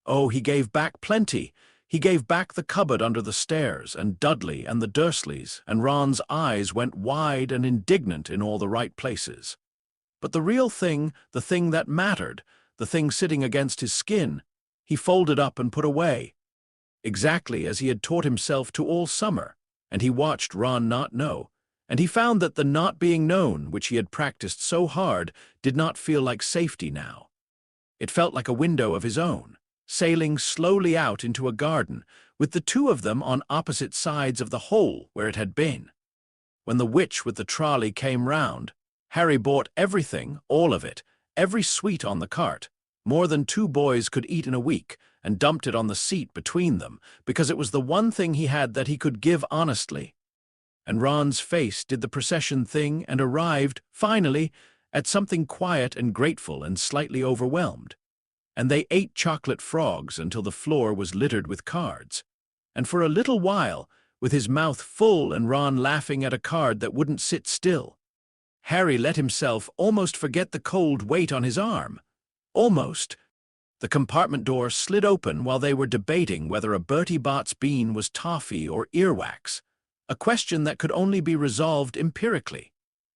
Oh, he gave back plenty. He gave back the cupboard under the stairs, and Dudley and the Dursleys, and Ron's eyes went wide and indignant in all the right places. But the real thing, the thing that mattered, the thing sitting against his skin, he folded up and put away, exactly as he had taught himself to all summer, and he watched Ron not know, and he found that the not being known, which he had practiced so hard, did not feel like safety now. It felt like a window of his own, sailing slowly out into a garden, with the two of them on opposite sides of the hole where it had been. When the witch with the trolley came round, Harry bought everything, all of it, every sweet on the cart, more than two boys could eat in a week, and dumped it on the seat between them, because it was the one thing he had that he could give honestly. And Ron's face did the procession thing and arrived, finally, at something quiet and grateful and slightly overwhelmed. And they ate chocolate frogs until the floor was littered with cards. And for a little while, with his mouth full and Ron laughing at a card that wouldn't sit still, Harry let himself almost forget the cold weight on his arm. Almost. The compartment door slid open while they were debating whether a Bertie Bott's bean was toffee or earwax, a question that could only be resolved empirically,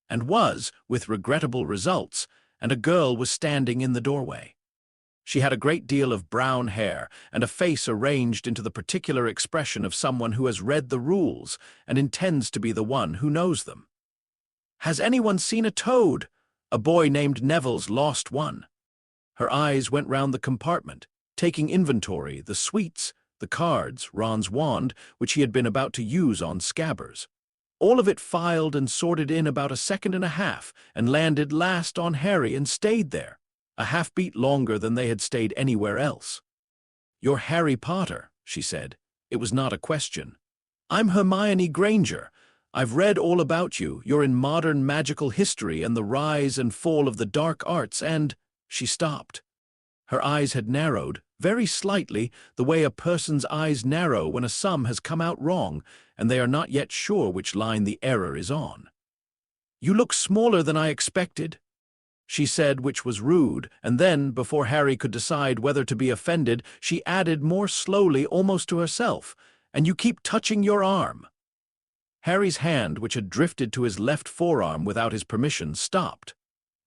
and was, with regrettable results, and a girl was standing in the doorway. She had a great deal of brown hair and a face arranged into the particular expression of someone who has read the rules and intends to be the one who knows them. "Has anyone seen a toad? A boy named Neville's lost one." Her eyes went round the compartment, taking inventory, the sweets, the cards, Ron's wand, which he had been about to use on Scabbers. All of it filed and sorted in about a second and a half, and landed last on Harry and stayed there, a half-beat longer than they had stayed anywhere else. "You're Harry Potter," she said. It was not a question. "I'm Hermione Granger. I've read all about you. You're in modern magical history and the rise and fall of the dark arts and—" She stopped. Her eyes had narrowed, very slightly, the way a person's eyes narrow when a sum has come out wrong and they are not yet sure which line the error is on. "You look smaller than I expected," she said, which was rude, and then, before Harry could decide whether to be offended, she added more slowly, almost to herself, "And you keep touching your arm." Harry's hand, which had drifted to his left forearm without his permission, stopped.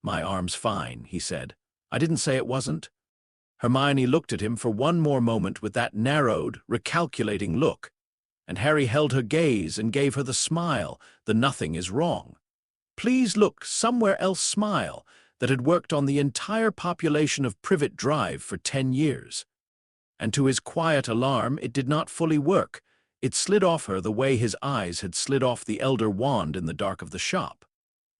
"My arm's fine," he said. "I didn't say it wasn't." Hermione looked at him for one more moment with that narrowed, recalculating look, and Harry held her gaze and gave her the smile, the "nothing is wrong. Please look somewhere else" smile that had worked on the entire population of Privet Drive for 10 years. And to his quiet alarm, it did not fully work. It slid off her the way his eyes had slid off the elder wand in the dark of the shop.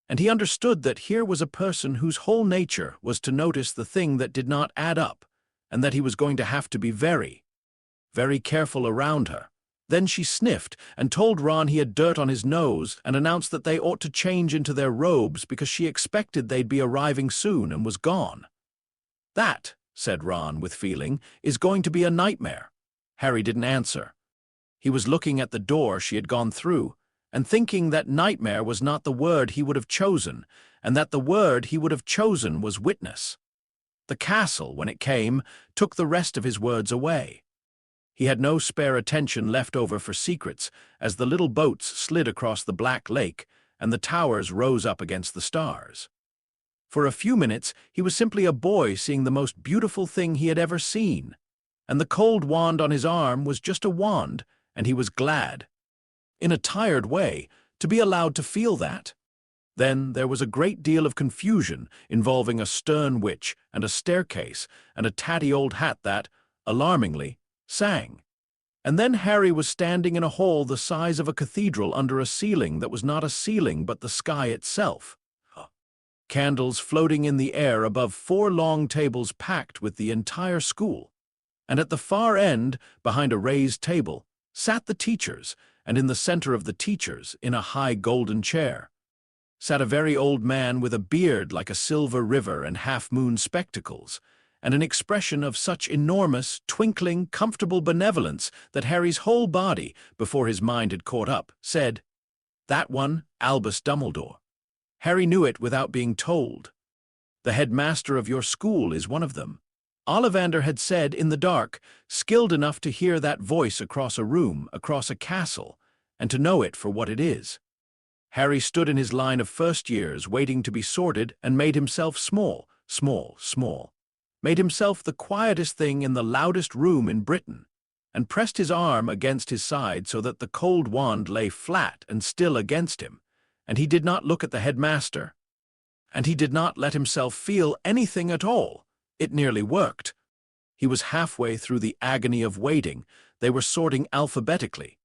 And he understood that here was a person whose whole nature was to notice the thing that did not add up, and that he was going to have to be very, very careful around her. Then she sniffed and told Ron he had dirt on his nose and announced that they ought to change into their robes because she expected they'd be arriving soon and was gone. "That," said Ron with feeling, "is going to be a nightmare." Harry didn't answer. He was looking at the door she had gone through and thinking that nightmare was not the word he would have chosen, and that the word he would have chosen was witness. The castle, when it came, took the rest of his words away. He had no spare attention left over for secrets as the little boats slid across the black lake and the towers rose up against the stars. For a few minutes he was simply a boy seeing the most beautiful thing he had ever seen, and the cold wand on his arm was just a wand, and he was glad, in a tired way, to be allowed to feel that. Then there was a great deal of confusion involving a stern witch and a staircase and a tatty old hat that, alarmingly, sang. And then Harry was standing in a hall the size of a cathedral under a ceiling that was not a ceiling but the sky itself. Candles floating in the air above 4 long tables packed with the entire school. And at the far end, behind a raised table, sat the teachers, and in the center of the teachers, in a high golden chair, sat a very old man with a beard like a silver river and half-moon spectacles, and an expression of such enormous, twinkling, comfortable benevolence that Harry's whole body, before his mind had caught up, said, "That one, Albus Dumbledore." Harry knew it without being told. "The headmaster of your school is one of them," Ollivander had said in the dark, skilled enough to hear that voice across a room, across a castle, and to know it for what it is. Harry stood in his line of first years, waiting to be sorted, and made himself small, small, small. Made himself the quietest thing in the loudest room in Britain, and pressed his arm against his side so that the cold wand lay flat and still against him, and he did not look at the headmaster, and he did not let himself feel anything at all. It nearly worked. He was halfway through the agony of waiting. They were sorting alphabetically,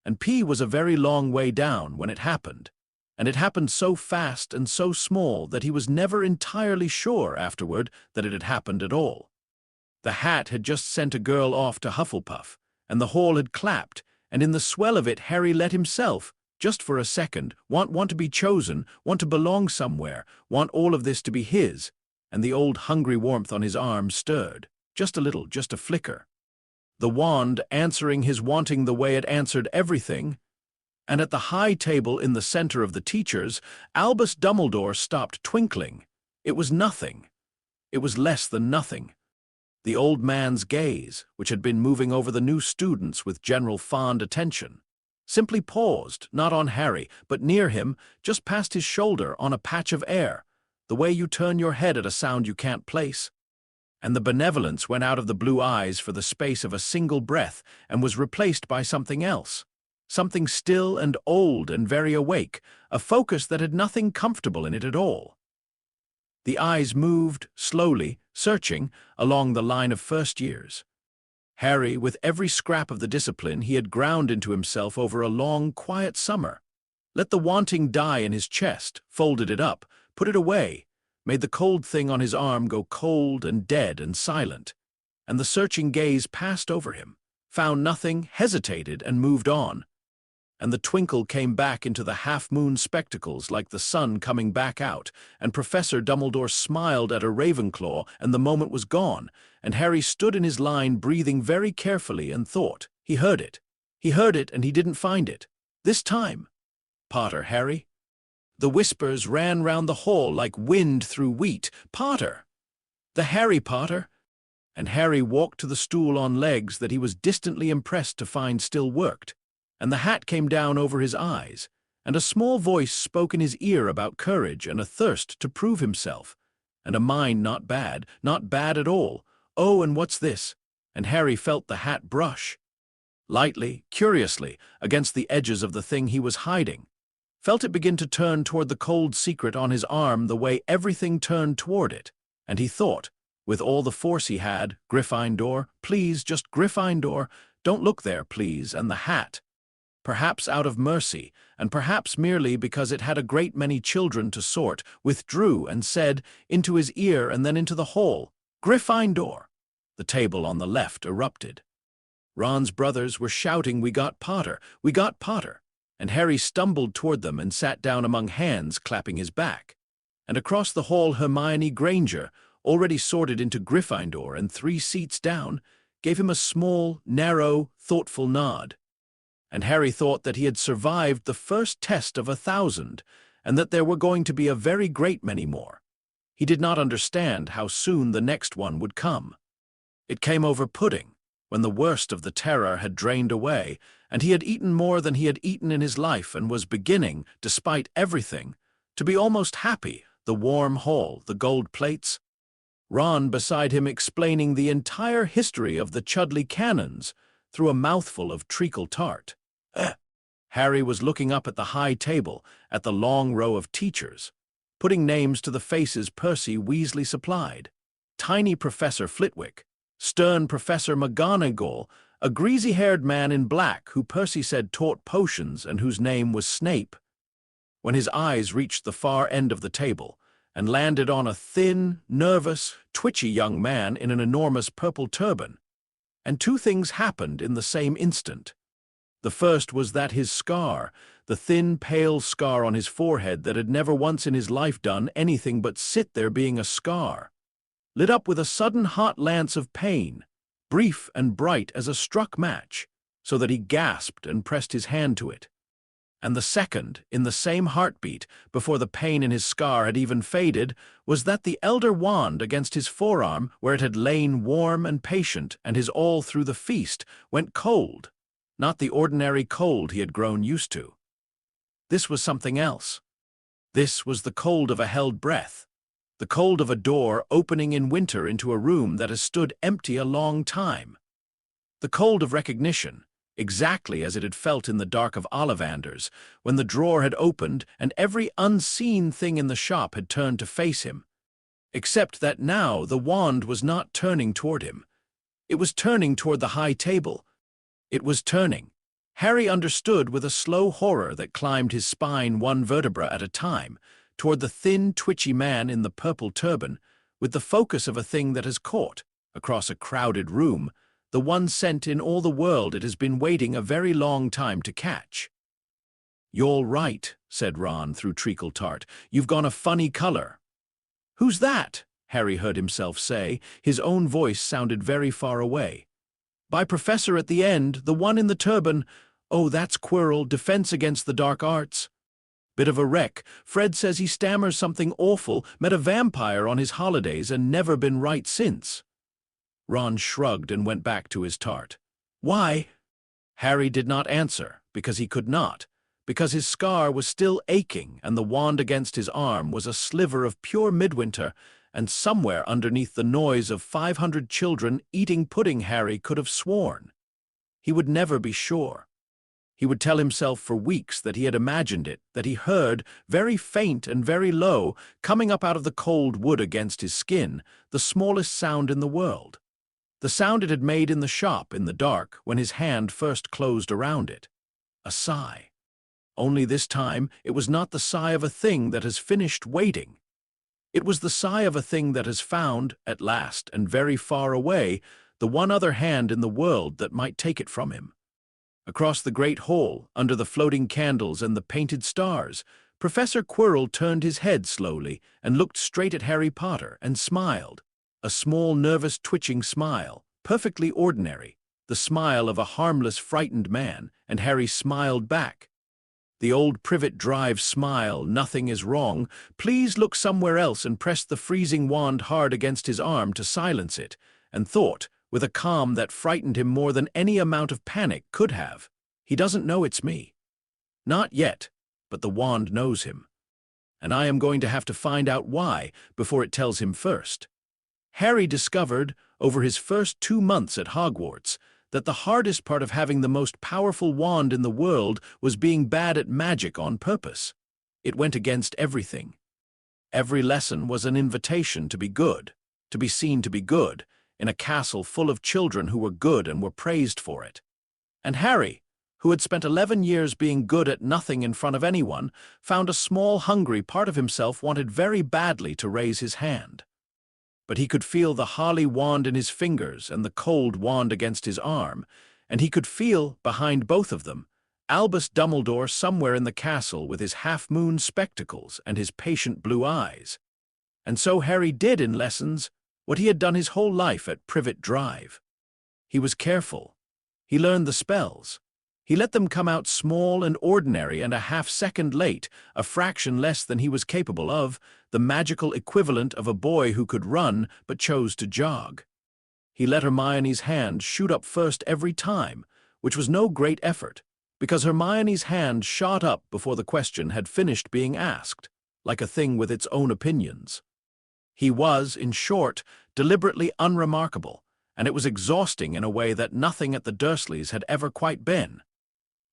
and P was a very long way down when it happened, and it happened so fast and so small that he was never entirely sure afterward that it had happened at all. The hat had just sent a girl off to Hufflepuff, and the hall had clapped, and in the swell of it Harry let himself, just for a second, want to be chosen, want to belong somewhere, want all of this to be his, and the old hungry warmth on his arm stirred, just a little, just a flicker. The wand answering his wanting the way it answered everything, and at the high table in the center of the teachers, Albus Dumbledore stopped twinkling. It was nothing. It was less than nothing. The old man's gaze, which had been moving over the new students with general fond attention, simply paused, not on Harry, but near him, just past his shoulder on a patch of air, the way you turn your head at a sound you can't place. And the benevolence went out of the blue eyes for the space of a single breath and was replaced by something else, something still and old and very awake, a focus that had nothing comfortable in it at all. The eyes moved, slowly, searching, along the line of first years. Harry, with every scrap of the discipline he had ground into himself over a long, quiet summer, let the wanting die in his chest, folded it up, put it away, made the cold thing on his arm go cold and dead and silent, and the searching gaze passed over him, found nothing, hesitated, and moved on. And the twinkle came back into the half-moon spectacles like the sun coming back out, and Professor Dumbledore smiled at a Ravenclaw, and the moment was gone, and Harry stood in his line breathing very carefully and thought. He heard it. He heard it, and he didn't find it. This time. "Potter, Harry?" The whispers ran round the hall like wind through wheat. "Potter! The Harry Potter!" And Harry walked to the stool on legs that he was distantly impressed to find still worked, and the hat came down over his eyes, and a small voice spoke in his ear about courage and a thirst to prove himself, and a mind not bad at all. "Oh, and what's this?" And Harry felt the hat brush, lightly, curiously, against the edges of the thing he was hiding, felt it begin to turn toward the cold secret on his arm the way everything turned toward it, and he thought, with all the force he had, "Gryffindor, please, just Gryffindor, don't look there, please," and the hat, perhaps out of mercy, and perhaps merely because it had a great many children to sort, withdrew and said, into his ear and then into the hall, "Gryffindor!" The table on the left erupted. Ron's brothers were shouting, "We got Potter! We got Potter!" And Harry stumbled toward them and sat down among hands, clapping his back. And across the hall Hermione Granger, already sorted into Gryffindor and 3 seats down, gave him a small, narrow, thoughtful nod. And Harry thought that he had survived the first test of 1,000, and that there were going to be a very great many more. He did not understand how soon the next one would come. It came over pudding, when the worst of the terror had drained away, and he had eaten more than he had eaten in his life and was beginning, despite everything, to be almost happy, the warm hall, the gold plates. Ron beside him explaining the entire history of the Chudley cannons through a mouthful of treacle tart. Harry was looking up at the high table, at the long row of teachers, putting names to the faces Percy Weasley supplied. Tiny Professor Flitwick, stern Professor McGonagall, a greasy-haired man in black who Percy said taught potions and whose name was Snape. When his eyes reached the far end of the table and landed on a thin, nervous, twitchy young man in an enormous purple turban, and 2 things happened in the same instant. The first was that his scar, the thin, pale scar on his forehead that had never once in his life done anything but sit there being a scar, lit up with a sudden hot lance of pain, brief and bright as a struck match, so that he gasped and pressed his hand to it. And the second, in the same heartbeat, before the pain in his scar had even faded, was that the elder wand against his forearm, where it had lain warm and patient and his all through the feast, went cold, not the ordinary cold he had grown used to. This was something else. This was the cold of a held breath, the cold of a door opening in winter into a room that has stood empty a long time. The cold of recognition, exactly as it had felt in the dark of Ollivanders, when the drawer had opened and every unseen thing in the shop had turned to face him. Except that now the wand was not turning toward him. It was turning toward the high table. It was turning. Harry understood with a slow horror that climbed his spine one vertebra at a time, toward the thin, twitchy man in the purple turban, with the focus of a thing that has caught, across a crowded room, the one scent in all the world it has been waiting a very long time to catch. "You're right," said Ron through treacle tart. "You've gone a funny color." "Who's that?" Harry heard himself say. His own voice sounded very far away. "By Professor at the end, the one in the turban. Oh, that's Quirrell, Defense Against the Dark Arts. Bit of a wreck. Fred says he stammers something awful, met a vampire on his holidays and never been right since." Ron shrugged and went back to his tart. "Why?" Harry did not answer, because he could not, because his scar was still aching and the wand against his arm was a sliver of pure midwinter, and somewhere underneath the noise of 500 children eating pudding Harry could have sworn. He would never be sure. He would tell himself for weeks that he had imagined it, that he heard, very faint and very low, coming up out of the cold wood against his skin, the smallest sound in the world. The sound it had made in the shop in the dark when his hand first closed around it. A sigh. Only this time it was not the sigh of a thing that has finished waiting. It was the sigh of a thing that has found, at last and very far away, the one other hand in the world that might take it from him. Across the great hall, under the floating candles and the painted stars, Professor Quirrell turned his head slowly and looked straight at Harry Potter and smiled. A small, nervous, twitching smile, perfectly ordinary, the smile of a harmless, frightened man, and Harry smiled back. The old Privet Drive smile, nothing is wrong, please look somewhere else, and pressed the freezing wand hard against his arm to silence it, and thought, with a calm that frightened him more than any amount of panic could have, "He doesn't know it's me. Not yet, but the wand knows him. And I am going to have to find out why before it tells him first." Harry discovered, over his first 2 months at Hogwarts, that the hardest part of having the most powerful wand in the world was being bad at magic on purpose. It went against everything. Every lesson was an invitation to be good, to be seen to be good, in a castle full of children who were good and were praised for it. And Harry, who had spent 11 years being good at nothing in front of anyone, found a small, hungry part of himself wanted very badly to raise his hand. But he could feel the holly wand in his fingers and the cold wand against his arm, and he could feel, behind both of them, Albus Dumbledore somewhere in the castle with his half-moon spectacles and his patient blue eyes. And so Harry did in lessons what he had done his whole life at Privet Drive. He was careful. He learned the spells. He let them come out small and ordinary and a half-second late, a fraction less than he was capable of, the magical equivalent of a boy who could run but chose to jog. He let Hermione's hand shoot up first every time, which was no great effort, because Hermione's hand shot up before the question had finished being asked, like a thing with its own opinions. He was, in short, deliberately unremarkable, and it was exhausting in a way that nothing at the Dursleys had ever quite been.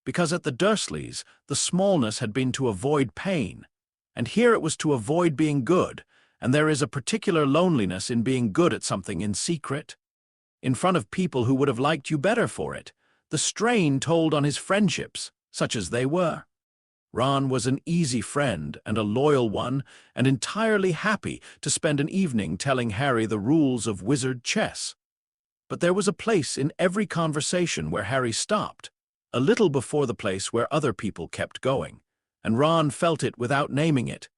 Because at the Dursleys, the smallness had been to avoid pain, and here it was to avoid being good, and there is a particular loneliness in being good at something in secret, in front of people who would have liked you better for it. The strain told on his friendships, such as they were. Ron was an easy friend and a loyal one, and entirely happy to spend an evening telling Harry the rules of wizard chess. But there was a place in every conversation where Harry stopped, a little before the place where other people kept going, and Ron felt it without naming it.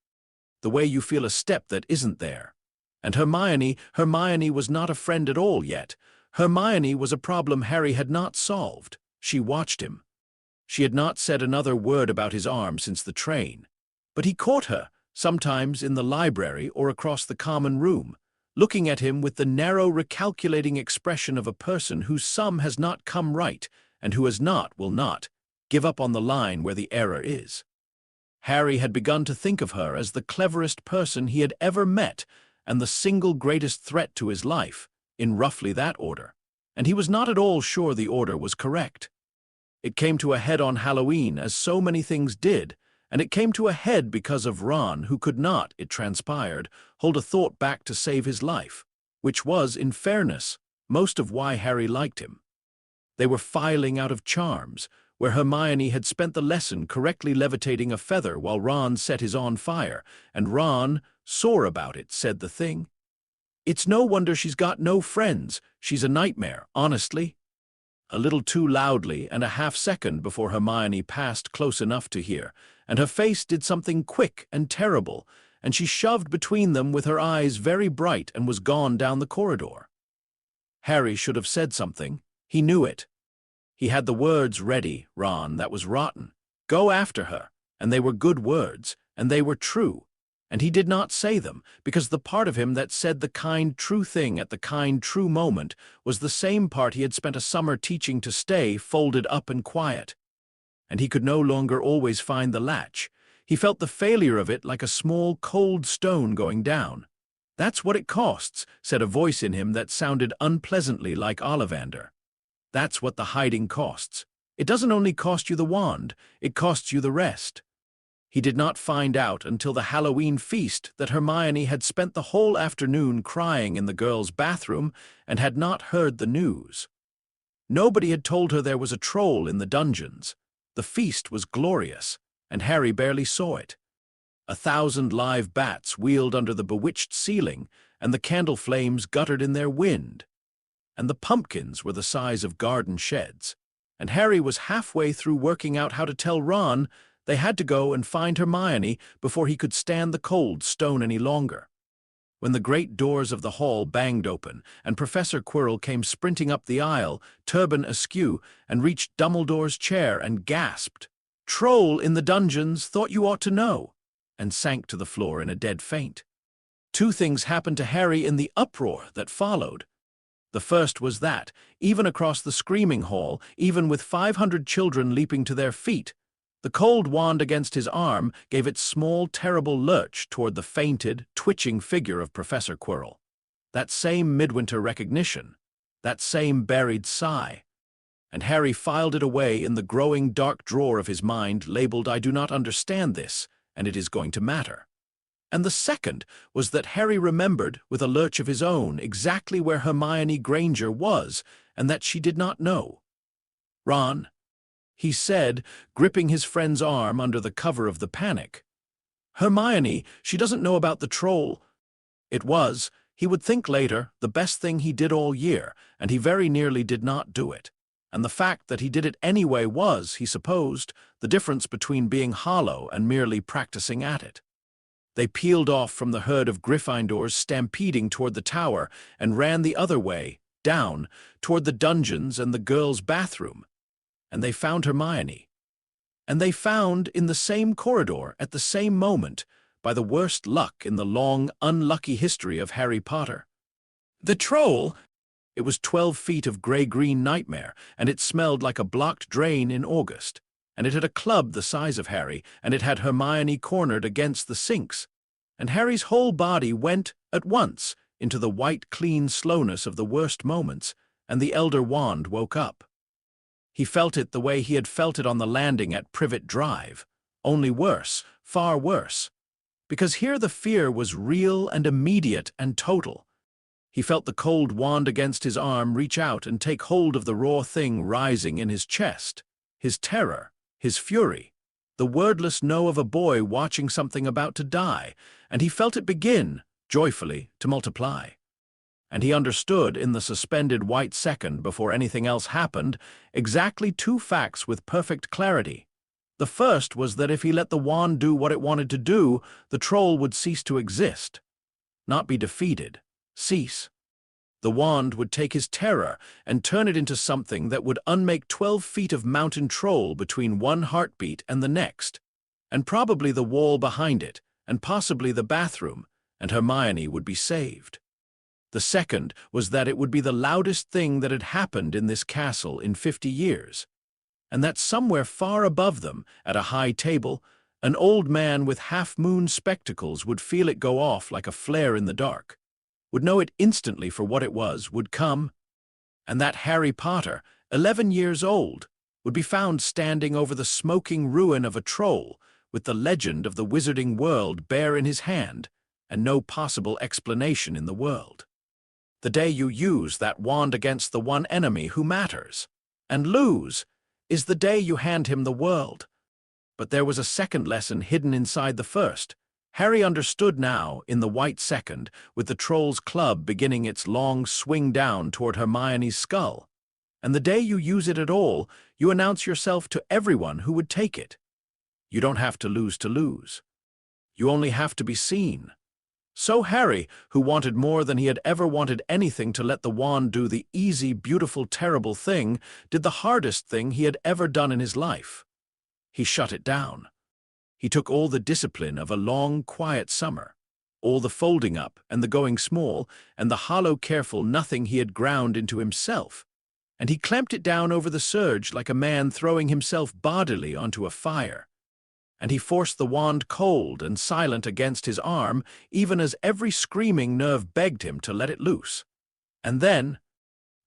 The way you feel a step that isn't there. And Hermione was not a friend at all yet. Hermione was a problem Harry had not solved. She watched him. She had not said another word about his arm since the train. But he caught her, sometimes in the library or across the common room, looking at him with the narrow, recalculating expression of a person whose sum has not come right, and who will not, give up on the line where the error is. Harry had begun to think of her as the cleverest person he had ever met, and the single greatest threat to his life, in roughly that order, and he was not at all sure the order was correct. It came to a head on Halloween, as so many things did, and it came to a head because of Ron, who could not, it transpired, hold a thought back to save his life, which was, in fairness, most of why Harry liked him. They were filing out of Charms, where Hermione had spent the lesson correctly levitating a feather while Ron set his on fire, and Ron, sore about it, said the thing. "It's no wonder she's got no friends. She's a nightmare, honestly." A little too loudly, and a half-second before Hermione passed close enough to hear, and her face did something quick and terrible, and she shoved between them with her eyes very bright and was gone down the corridor. Harry should have said something. He knew it. He had the words ready, Ron, that was rotten. Go after her, and they were good words, and they were true. And he did not say them, because the part of him that said the kind, true thing at the kind, true moment was the same part he had spent a summer teaching to stay folded up and quiet. And he could no longer always find the latch. He felt the failure of it like a small, cold stone going down. "That's what it costs," said a voice in him that sounded unpleasantly like Ollivander. "That's what the hiding costs. It doesn't only cost you the wand, it costs you the rest." He did not find out until the Halloween feast that Hermione had spent the whole afternoon crying in the girls' bathroom and had not heard the news. Nobody had told her there was a troll in the dungeons. The feast was glorious, and Harry barely saw it. 1,000 live bats wheeled under the bewitched ceiling, and the candle flames guttered in their wind. And the pumpkins were the size of garden sheds. And Harry was halfway through working out how to tell Ron they had to go and find Hermione before he could stand the cold stone any longer, when the great doors of the hall banged open, and Professor Quirrell came sprinting up the aisle, turban askew, and reached Dumbledore's chair and gasped, "Troll in the dungeons, thought you ought to know," and sank to the floor in a dead faint. Two things happened to Harry in the uproar that followed. The first was that, even across the screaming hall, even with 500 children leaping to their feet, the cold wand against his arm gave its small, terrible lurch toward the fainted, twitching figure of Professor Quirrell. That same midwinter recognition, that same buried sigh. And Harry filed it away in the growing dark drawer of his mind, labeled "I do not understand this, and it is going to matter." And the second was that Harry remembered, with a lurch of his own, exactly where Hermione Granger was, and that she did not know. "Ron," he said, gripping his friend's arm under the cover of the panic. "Hermione, she doesn't know about the troll." It was, he would think later, the best thing he did all year, and he very nearly did not do it. And the fact that he did it anyway was, he supposed, the difference between being hollow and merely practicing at it. They peeled off from the herd of Gryffindors stampeding toward the tower and ran the other way, down, toward the dungeons and the girls' bathroom. And they found Hermione. And they found, in the same corridor, at the same moment, by the worst luck in the long, unlucky history of Harry Potter. The troll! It was 12 feet of gray-green nightmare, and it smelled like a blocked drain in August. And it had a club the size of Harry, and it had Hermione cornered against the sinks. And Harry's whole body went, at once, into the white, clean slowness of the worst moments, and the Elder Wand woke up. He felt it the way he had felt it on the landing at Privet Drive, only worse, far worse. Because here the fear was real and immediate and total. He felt the cold wand against his arm reach out and take hold of the raw thing rising in his chest, his terror, his fury, the wordless no of a boy watching something about to die, and he felt it begin, joyfully, to multiply. and he understood in the suspended white second before anything else happened exactly two facts with perfect clarity. The first was that if he let the wand do what it wanted to do, the troll would cease to exist. Not be defeated. Cease. The wand would take his terror and turn it into something that would unmake 12 feet of mountain troll between one heartbeat and the next, and probably the wall behind it, and possibly the bathroom, and Hermione would be saved. The second was that it would be the loudest thing that had happened in this castle in 50 years, and that somewhere far above them, at a high table, an old man with half-moon spectacles would feel it go off like a flare in the dark, would know it instantly for what it was, would come, and that Harry Potter, 11 years old, would be found standing over the smoking ruin of a troll with the legend of the wizarding world bare in his hand and no possible explanation in the world. The day you use that wand against the one enemy who matters, and lose, is the day you hand him the world. But there was a second lesson hidden inside the first. Harry understood now, in the white second, with the troll's club beginning its long swing down toward Hermione's skull. And the day you use it at all, you announce yourself to everyone who would take it. You don't have to lose. You only have to be seen. So Harry, who wanted more than he had ever wanted anything to let the wand do the easy, beautiful, terrible thing, did the hardest thing he had ever done in his life. He shut it down. He took all the discipline of a long, quiet summer, all the folding up and the going small and the hollow, careful nothing he had ground into himself, and he clamped it down over the surge like a man throwing himself bodily onto a fire. And he forced the wand cold and silent against his arm, even as every screaming nerve begged him to let it loose. And then,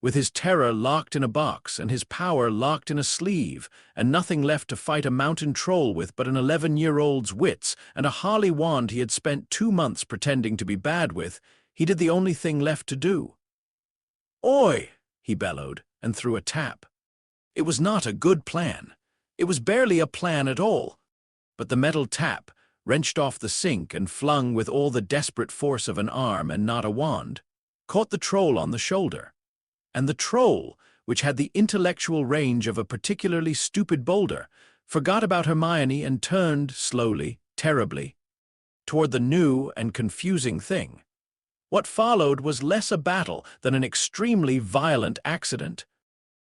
with his terror locked in a box and his power locked in a sleeve, and nothing left to fight a mountain troll with but an 11-year-old's wits and a holly wand he had spent 2 months pretending to be bad with, he did the only thing left to do. "Oi!" he bellowed, and threw a tap. It was not a good plan. It was barely a plan at all. But the metal tap, wrenched off the sink and flung with all the desperate force of an arm and not a wand, caught the troll on the shoulder. And the troll, which had the intellectual range of a particularly stupid boulder, forgot about Hermione and turned slowly, terribly, toward the new and confusing thing. What followed was less a battle than an extremely violent accident.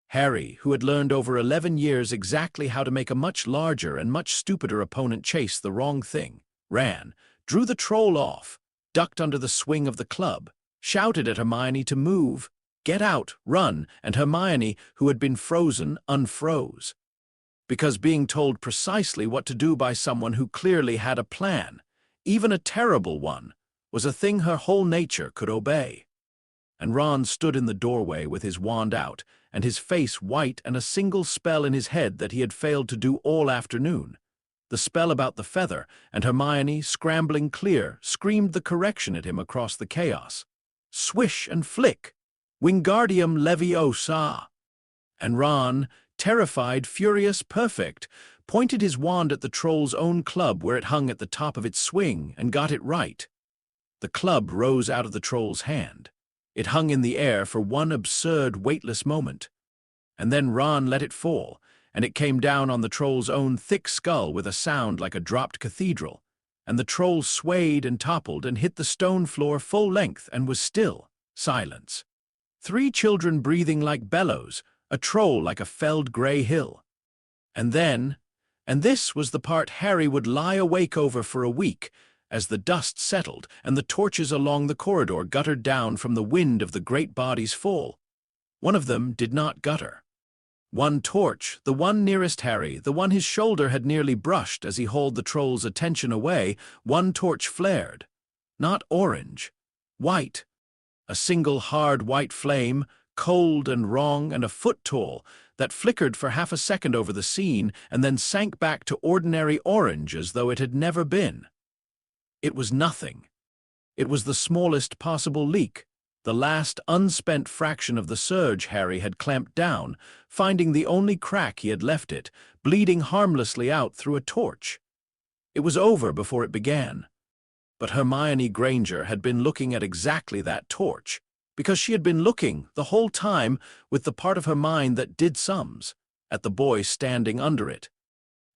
Harry, who had learned over 11 years exactly how to make a much larger and much stupider opponent chase the wrong thing, ran, drew the troll off, ducked under the swing of the club, shouted at Hermione to move, get out, run, and Hermione, who had been frozen, unfroze. Because being told precisely what to do by someone who clearly had a plan, even a terrible one, was a thing her whole nature could obey. And Ron stood in the doorway with his wand out, and his face white and a single spell in his head that he had failed to do all afternoon. The spell about the feather, and Hermione, scrambling clear, screamed the correction at him across the chaos. Swish and flick! Wingardium Leviosa! And Ron, terrified, furious, perfect, pointed his wand at the troll's own club where it hung at the top of its swing and got it right. The club rose out of the troll's hand. It hung in the air for one absurd, weightless moment. And then Ron let it fall, and it came down on the troll's own thick skull with a sound like a dropped cathedral, and the troll swayed and toppled and hit the stone floor full length and was still. Silence. 3 children breathing like bellows, a troll like a felled grey hill. And then, and this was the part Harry would lie awake over for a week, as the dust settled and the torches along the corridor guttered down from the wind of the great body's fall. One of them did not gutter. One torch, the one nearest Harry, the one his shoulder had nearly brushed as he hauled the troll's attention away, one torch flared. Not orange. White. A single hard white flame, cold and wrong and a foot tall, that flickered for half a second over the scene and then sank back to ordinary orange as though it had never been. It was nothing. It was the smallest possible leak, the last unspent fraction of the surge Harry had clamped down, finding the only crack he had left it, bleeding harmlessly out through a torch. It was over before it began. But Hermione Granger had been looking at exactly that torch, because she had been looking the whole time with the part of her mind that did sums, at the boy standing under it,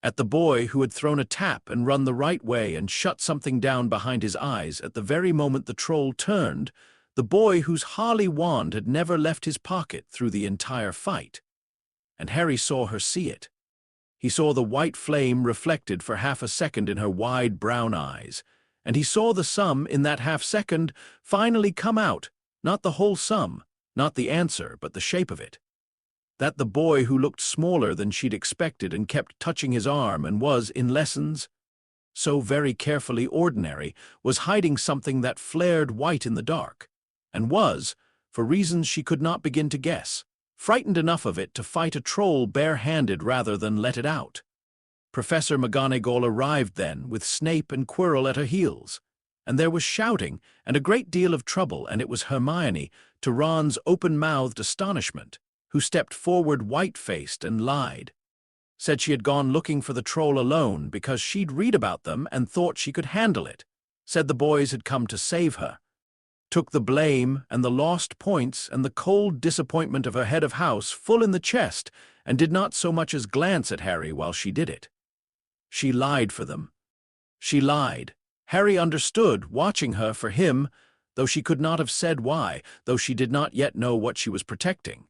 at the boy who had thrown a tap and run the right way and shut something down behind his eyes at the very moment the troll turned, the boy whose Harley wand had never left his pocket through the entire fight. And Harry saw her see it. He saw the white flame reflected for half a second in her wide brown eyes, and he saw the sum in that half-second finally come out, not the whole sum, not the answer, but the shape of it. That the boy who looked smaller than she'd expected and kept touching his arm and was, in lessons, so very carefully ordinary, was hiding something that flared white in the dark, and was, for reasons she could not begin to guess, frightened enough of it to fight a troll bare-handed rather than let it out. Professor McGonagall arrived then, with Snape and Quirrell at her heels, and there was shouting and a great deal of trouble, and it was Hermione, to Ron's open-mouthed astonishment, who stepped forward white-faced and lied. Said she had gone looking for the troll alone because she'd read about them and thought she could handle it. Said the boys had come to save her. Took the blame and the lost points and the cold disappointment of her head of house full in the chest and did not so much as glance at Harry while she did it. She lied for them. She lied. Harry understood, watching her for him, though she could not have said why, though she did not yet know what she was protecting.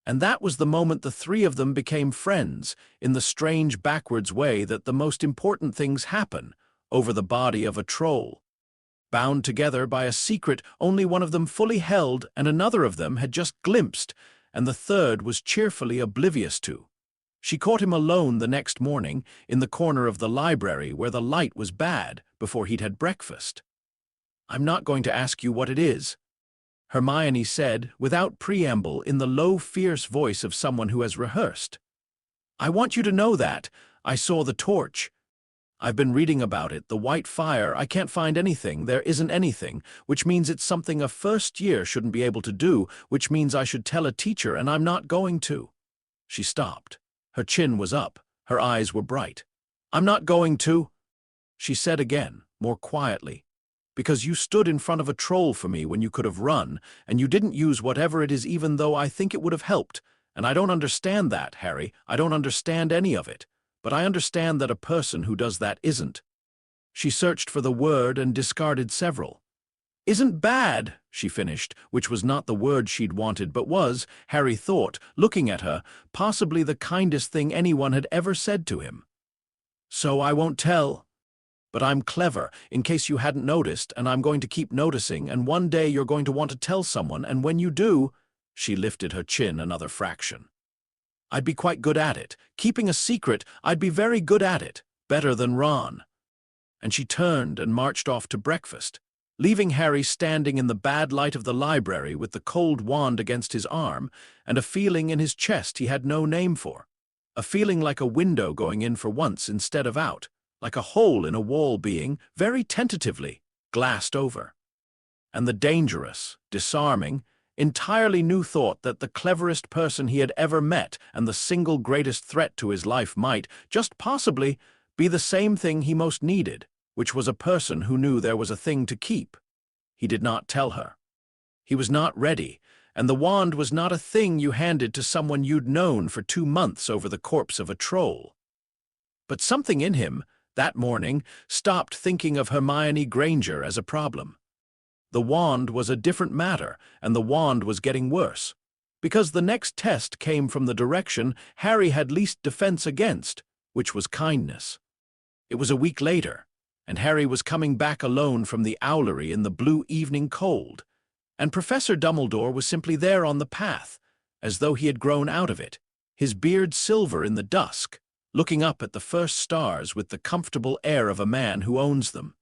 And that was the moment the three of them became friends, in the strange backwards way that the most important things happen, over the body of a troll. Bound together by a secret only one of them fully held and another of them had just glimpsed, and the third was cheerfully oblivious to. She caught him alone the next morning, in the corner of the library where the light was bad, before he'd had breakfast. "I'm not going to ask you what it is," Hermione said, without preamble, in the low, fierce voice of someone who has rehearsed. "I want you to know that. I saw the torch. I've been reading about it, the white fire. I can't find anything. There isn't anything, which means it's something a first year shouldn't be able to do, which means I should tell a teacher, and I'm not going to." She stopped. Her chin was up. Her eyes were bright. "I'm not going to," she said again, more quietly, "because you stood in front of a troll for me when you could have run, and you didn't use whatever it is even though I think it would have helped. And I don't understand that, Harry. I don't understand any of it. But I understand that a person who does that isn't." She searched for the word and discarded several. "Isn't bad," she finished, which was not the word she'd wanted, but was, Harry thought, looking at her, possibly the kindest thing anyone had ever said to him. "So I won't tell. But I'm clever, in case you hadn't noticed, and I'm going to keep noticing, and one day you're going to want to tell someone, and when you do—" She lifted her chin another fraction. "I'd be quite good at it. Keeping a secret, I'd be very good at it. Better than Ron." And she turned and marched off to breakfast, leaving Harry standing in the bad light of the library with the cold wand against his arm and a feeling in his chest he had no name for. A feeling like a window going in for once instead of out, like a hole in a wall being, very tentatively, glassed over. And the dangerous, disarming, entirely new thought that the cleverest person he had ever met and the single greatest threat to his life might, just possibly, be the same thing he most needed, which was a person who knew there was a thing to keep. He did not tell her. He was not ready, and the wand was not a thing you handed to someone you'd known for 2 months over the corpse of a troll. But something in him, that morning, stopped thinking of Hermione Granger as a problem. The wand was a different matter, and the wand was getting worse, because the next test came from the direction Harry had least defense against, which was kindness. It was a week later, and Harry was coming back alone from the owlery in the blue evening cold, and Professor Dumbledore was simply there on the path, as though he had grown out of it, his beard silver in the dusk, looking up at the first stars with the comfortable air of a man who owns them.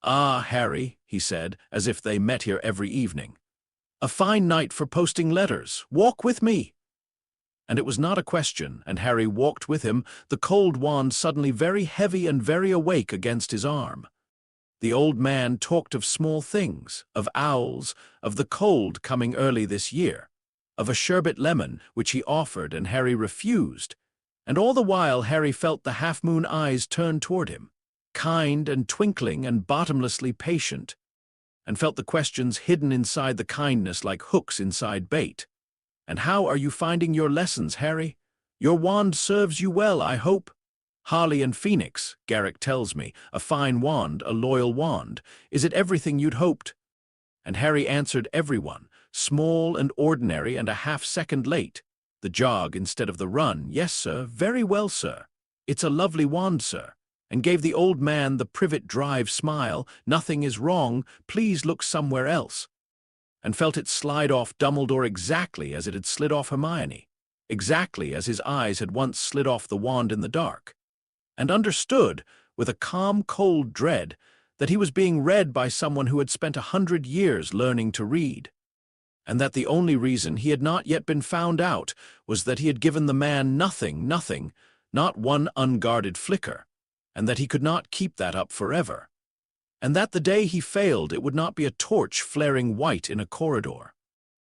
"Ah, Harry," he said, as if they met here every evening. "A fine night for posting letters. Walk with me." And it was not a question, and Harry walked with him, the cold wand suddenly very heavy and very awake against his arm. The old man talked of small things, of owls, of the cold coming early this year, of a sherbet lemon which he offered and Harry refused, and all the while Harry felt the half-moon eyes turn toward him, kind and twinkling and bottomlessly patient. and felt the questions hidden inside the kindness like hooks inside bait. "And how are you finding your lessons, Harry? Your wand serves you well, I hope." "Harley and Phoenix," Garrick tells me, "a fine wand, a loyal wand. Is it everything you'd hoped?" And Harry answered everyone, small and ordinary and a half-second late. The jog instead of the run. "Yes, sir, very well, sir. It's a lovely wand, sir." And gave the old man the privet drive smile. "Nothing is wrong, please look somewhere else." And felt it slide off Dumbledore exactly as it had slid off Hermione, exactly as his eyes had once slid off the wand in the dark, and understood, with a calm, cold dread, that he was being read by someone who had spent 100 years learning to read, and that the only reason he had not yet been found out was that he had given the man nothing, not one unguarded flicker, and that he could not keep that up forever, and that the day he failed it would not be a torch flaring white in a corridor.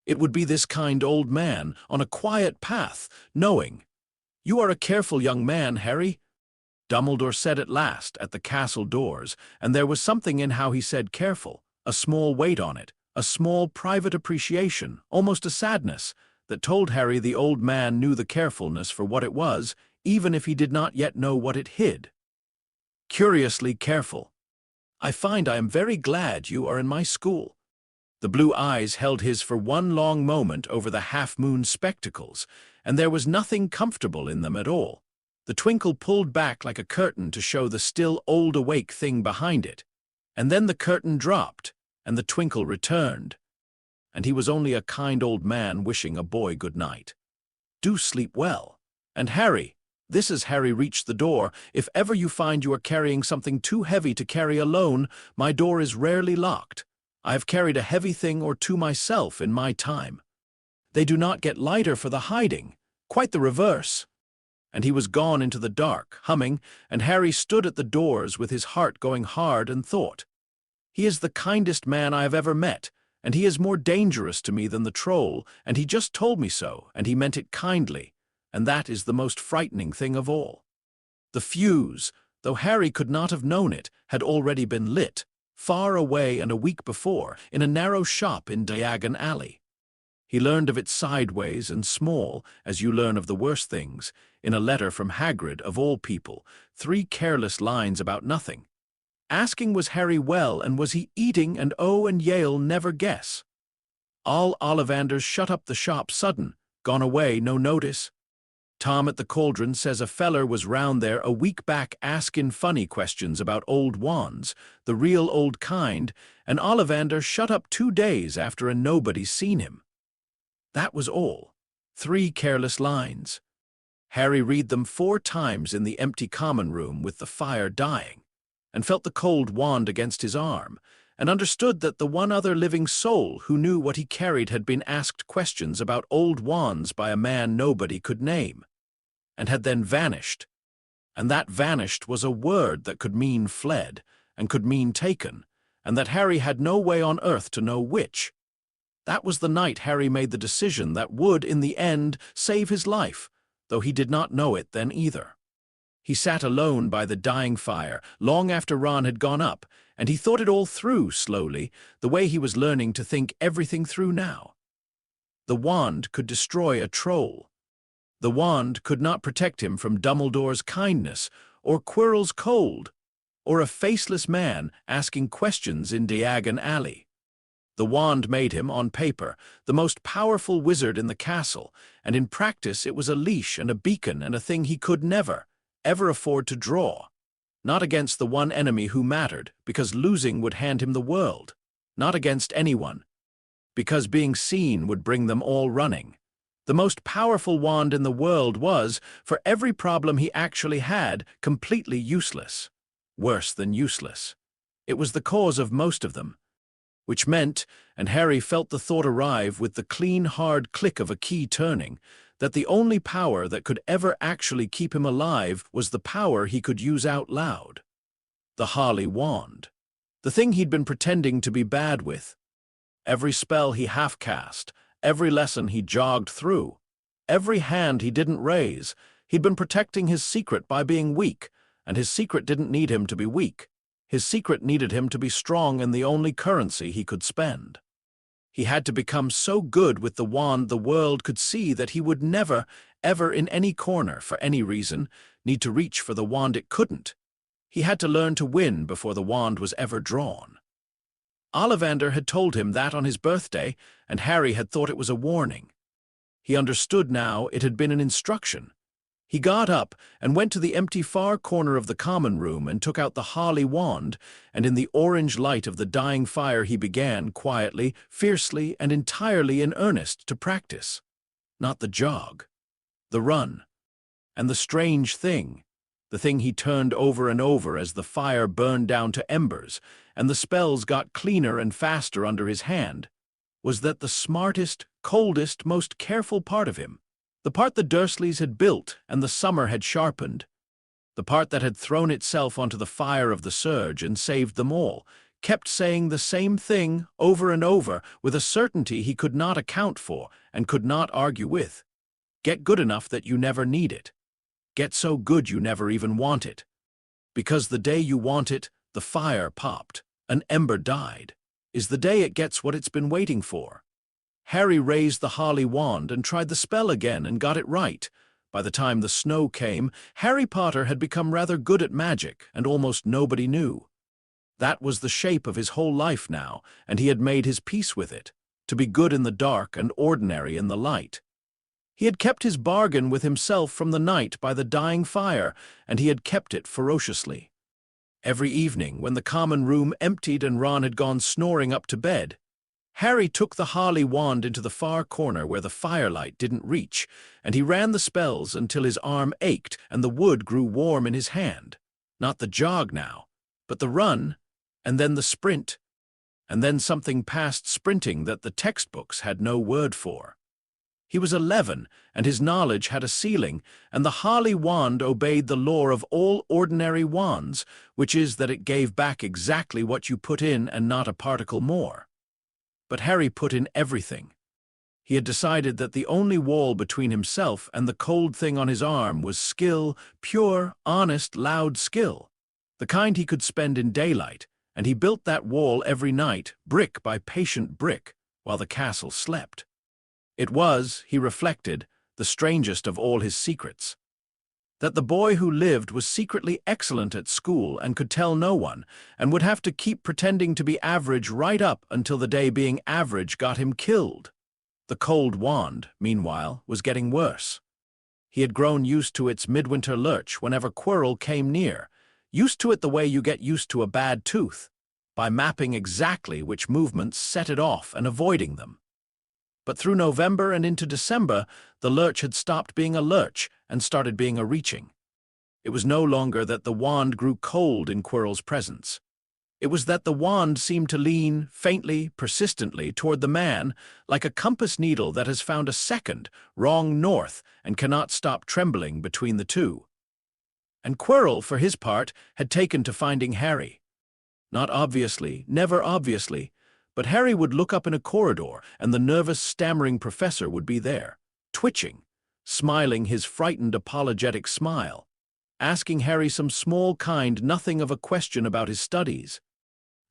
It would be this kind old man on a quiet path, knowing, "You are a careful young man, Harry," Dumbledore said at last at the castle doors, and there was something in how he said careful, a small weight on it, a small private appreciation, almost a sadness, that told Harry the old man knew the carefulness for what it was, even if he did not yet know what it hid. Curiously careful. "I find I am very glad you are in my school." The blue eyes held his for one long moment over the half-moon spectacles, and there was nothing comfortable in them at all. The twinkle pulled back like a curtain to show the still old-awake thing behind it, and then the curtain dropped, and the twinkle returned, and he was only a kind old man wishing a boy good night. "Do sleep well. And Harry," this as Harry reached the door, "if ever you find you are carrying something too heavy to carry alone, my door is rarely locked. I have carried a heavy thing or two myself in my time. They do not get lighter for the hiding, quite the reverse." And he was gone into the dark, humming, and Harry stood at the doors with his heart going hard and thought, "He is the kindest man I have ever met, and he is more dangerous to me than the troll, and he just told me so, and he meant it kindly, and that is the most frightening thing of all." The fuse, though Harry could not have known it, had already been lit, far away and a week before, in a narrow shop in Diagon Alley. He learned of it sideways and small, as you learn of the worst things, in a letter from Hagrid, of all people, 3 careless lines about nothing. Asking was Harry well, and was he eating, and oh, and Yale never guess. All Ollivanders shut up the shop sudden, gone away, no notice. Tom at the Cauldron says a feller was round there a week back askin' funny questions about old wands, the real old kind, and Ollivander shut up 2 days after a nobody seen him. That was all. 3 careless lines. Harry read them 4 times in the empty common room with the fire dying, and felt the cold wand against his arm, and understood that the one other living soul who knew what he carried had been asked questions about old wands by a man nobody could name, and had then vanished. And that vanished was a word that could mean fled, and could mean taken, and that Harry had no way on earth to know which. That was the night Harry made the decision that would, in the end, save his life, though he did not know it then either. He sat alone by the dying fire, long after Ron had gone up, and he thought it all through slowly, the way he was learning to think everything through now. The wand could destroy a troll. The wand could not protect him from Dumbledore's kindness, or Quirrell's cold, or a faceless man asking questions in Diagon Alley. The wand made him, on paper, the most powerful wizard in the castle, and in practice it was a leash and a beacon and a thing he could never, ever afford to draw. Not against the one enemy who mattered, because losing would hand him the world. Not against anyone, because being seen would bring them all running. The most powerful wand in the world was, for every problem he actually had, completely useless. Worse than useless. It was the cause of most of them. Which meant, and Harry felt the thought arrive with the clean, hard click of a key turning, that the only power that could ever actually keep him alive was the power he could use out loud. The Harley wand. The thing he'd been pretending to be bad with. Every spell he half-cast, every lesson he jogged through, every hand he didn't raise, he'd been protecting his secret by being weak, and his secret didn't need him to be weak. His secret needed him to be strong and the only currency he could spend. He had to become so good with the wand the world could see that he would never, ever in any corner, for any reason, need to reach for the wand it couldn't. He had to learn to win before the wand was ever drawn. Ollivander had told him that on his birthday, and Harry had thought it was a warning. He understood now it had been an instruction. He got up and went to the empty far corner of the common room and took out the holly wand, and in the orange light of the dying fire he began, quietly, fiercely, and entirely in earnest, to practice. Not the jog, the run, and the strange thing, the thing he turned over and over as the fire burned down to embers, and the spells got cleaner and faster under his hand, was that the smartest, coldest, most careful part of him, the part the Dursleys had built and the summer had sharpened, the part that had thrown itself onto the fire of the surge and saved them all, kept saying the same thing over and over with a certainty he could not account for and could not argue with. Get good enough that you never need it. Get so good you never even want it. Because the day you want it, the fire popped, an ember died, is the day it gets what it's been waiting for. Harry raised the holly wand and tried the spell again and got it right. By the time the snow came, Harry Potter had become rather good at magic, and almost nobody knew. That was the shape of his whole life now, and he had made his peace with it, to be good in the dark and ordinary in the light. He had kept his bargain with himself from the night by the dying fire, and he had kept it ferociously. Every evening, when the common room emptied and Ron had gone snoring up to bed, Harry took the holly wand into the far corner where the firelight didn't reach, and he ran the spells until his arm ached and the wood grew warm in his hand. Not the jog now, but the run, and then the sprint, and then something past sprinting that the textbooks had no word for. He was 11, and his knowledge had a ceiling, and the holly wand obeyed the law of all ordinary wands, which is that it gave back exactly what you put in and not a particle more. But Harry put in everything. He had decided that the only wall between himself and the cold thing on his arm was skill, pure, honest, loud skill, the kind he could spend in daylight, and he built that wall every night, brick by patient brick, while the castle slept. It was, he reflected, the strangest of all his secrets. That the boy who lived was secretly excellent at school and could tell no one, and would have to keep pretending to be average right up until the day being average got him killed. The cold wand, meanwhile, was getting worse. He had grown used to its midwinter lurch whenever Quirrell came near, used to it the way you get used to a bad tooth, by mapping exactly which movements set it off and avoiding them. But through November and into December, the lurch had stopped being a lurch and started being a reaching. It was no longer that the wand grew cold in Quirrell's presence. It was that the wand seemed to lean, faintly, persistently, toward the man, like a compass needle that has found a second, wrong north and cannot stop trembling between the two. And Quirrell, for his part, had taken to finding Harry. Not obviously, never obviously, but Harry would look up in a corridor, and the nervous, stammering professor would be there, twitching, smiling his frightened, apologetic smile, asking Harry some small, kind nothing of a question about his studies.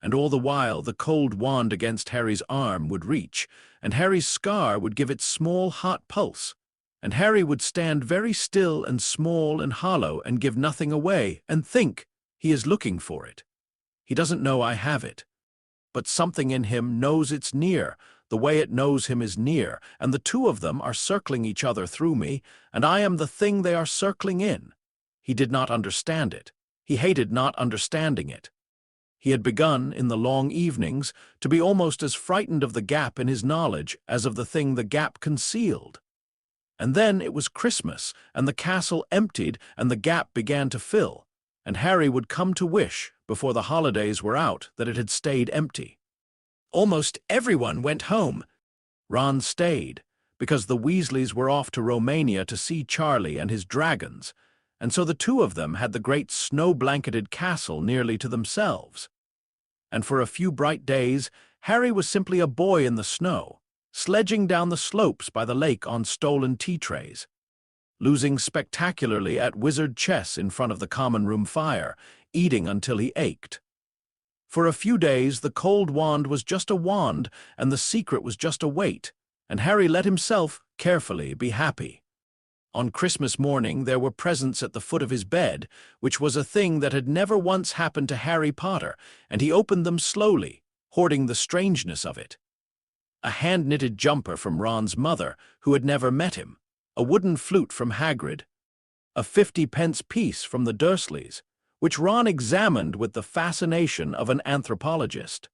And all the while the cold wand against Harry's arm would reach, and Harry's scar would give its small, hot pulse, and Harry would stand very still and small and hollow and give nothing away, and think, he is looking for it. He doesn't know I have it. But something in him knows it's near, the way it knows him is near, and the two of them are circling each other through me, and I am the thing they are circling in. He did not understand it. He hated not understanding it. He had begun, in the long evenings, to be almost as frightened of the gap in his knowledge as of the thing the gap concealed. And then it was Christmas, and the castle emptied, and the gap began to fill, and Harry would come to wish, before the holidays were out, that it had stayed empty. Almost everyone went home. Ron stayed, because the Weasleys were off to Romania to see Charlie and his dragons, and so the two of them had the great snow-blanketed castle nearly to themselves. And for a few bright days, Harry was simply a boy in the snow, sledging down the slopes by the lake on stolen tea trays, losing spectacularly at wizard chess in front of the common room fire, eating until he ached. For a few days, the cold wand was just a wand, and the secret was just a weight, and Harry let himself, carefully, be happy. On Christmas morning, there were presents at the foot of his bed, which was a thing that had never once happened to Harry Potter, and he opened them slowly, hoarding the strangeness of it. A hand-knitted jumper from Ron's mother, who had never met him, a wooden flute from Hagrid, a 50-pence piece from the Dursleys, which Ron examined with the fascination of an anthropologist.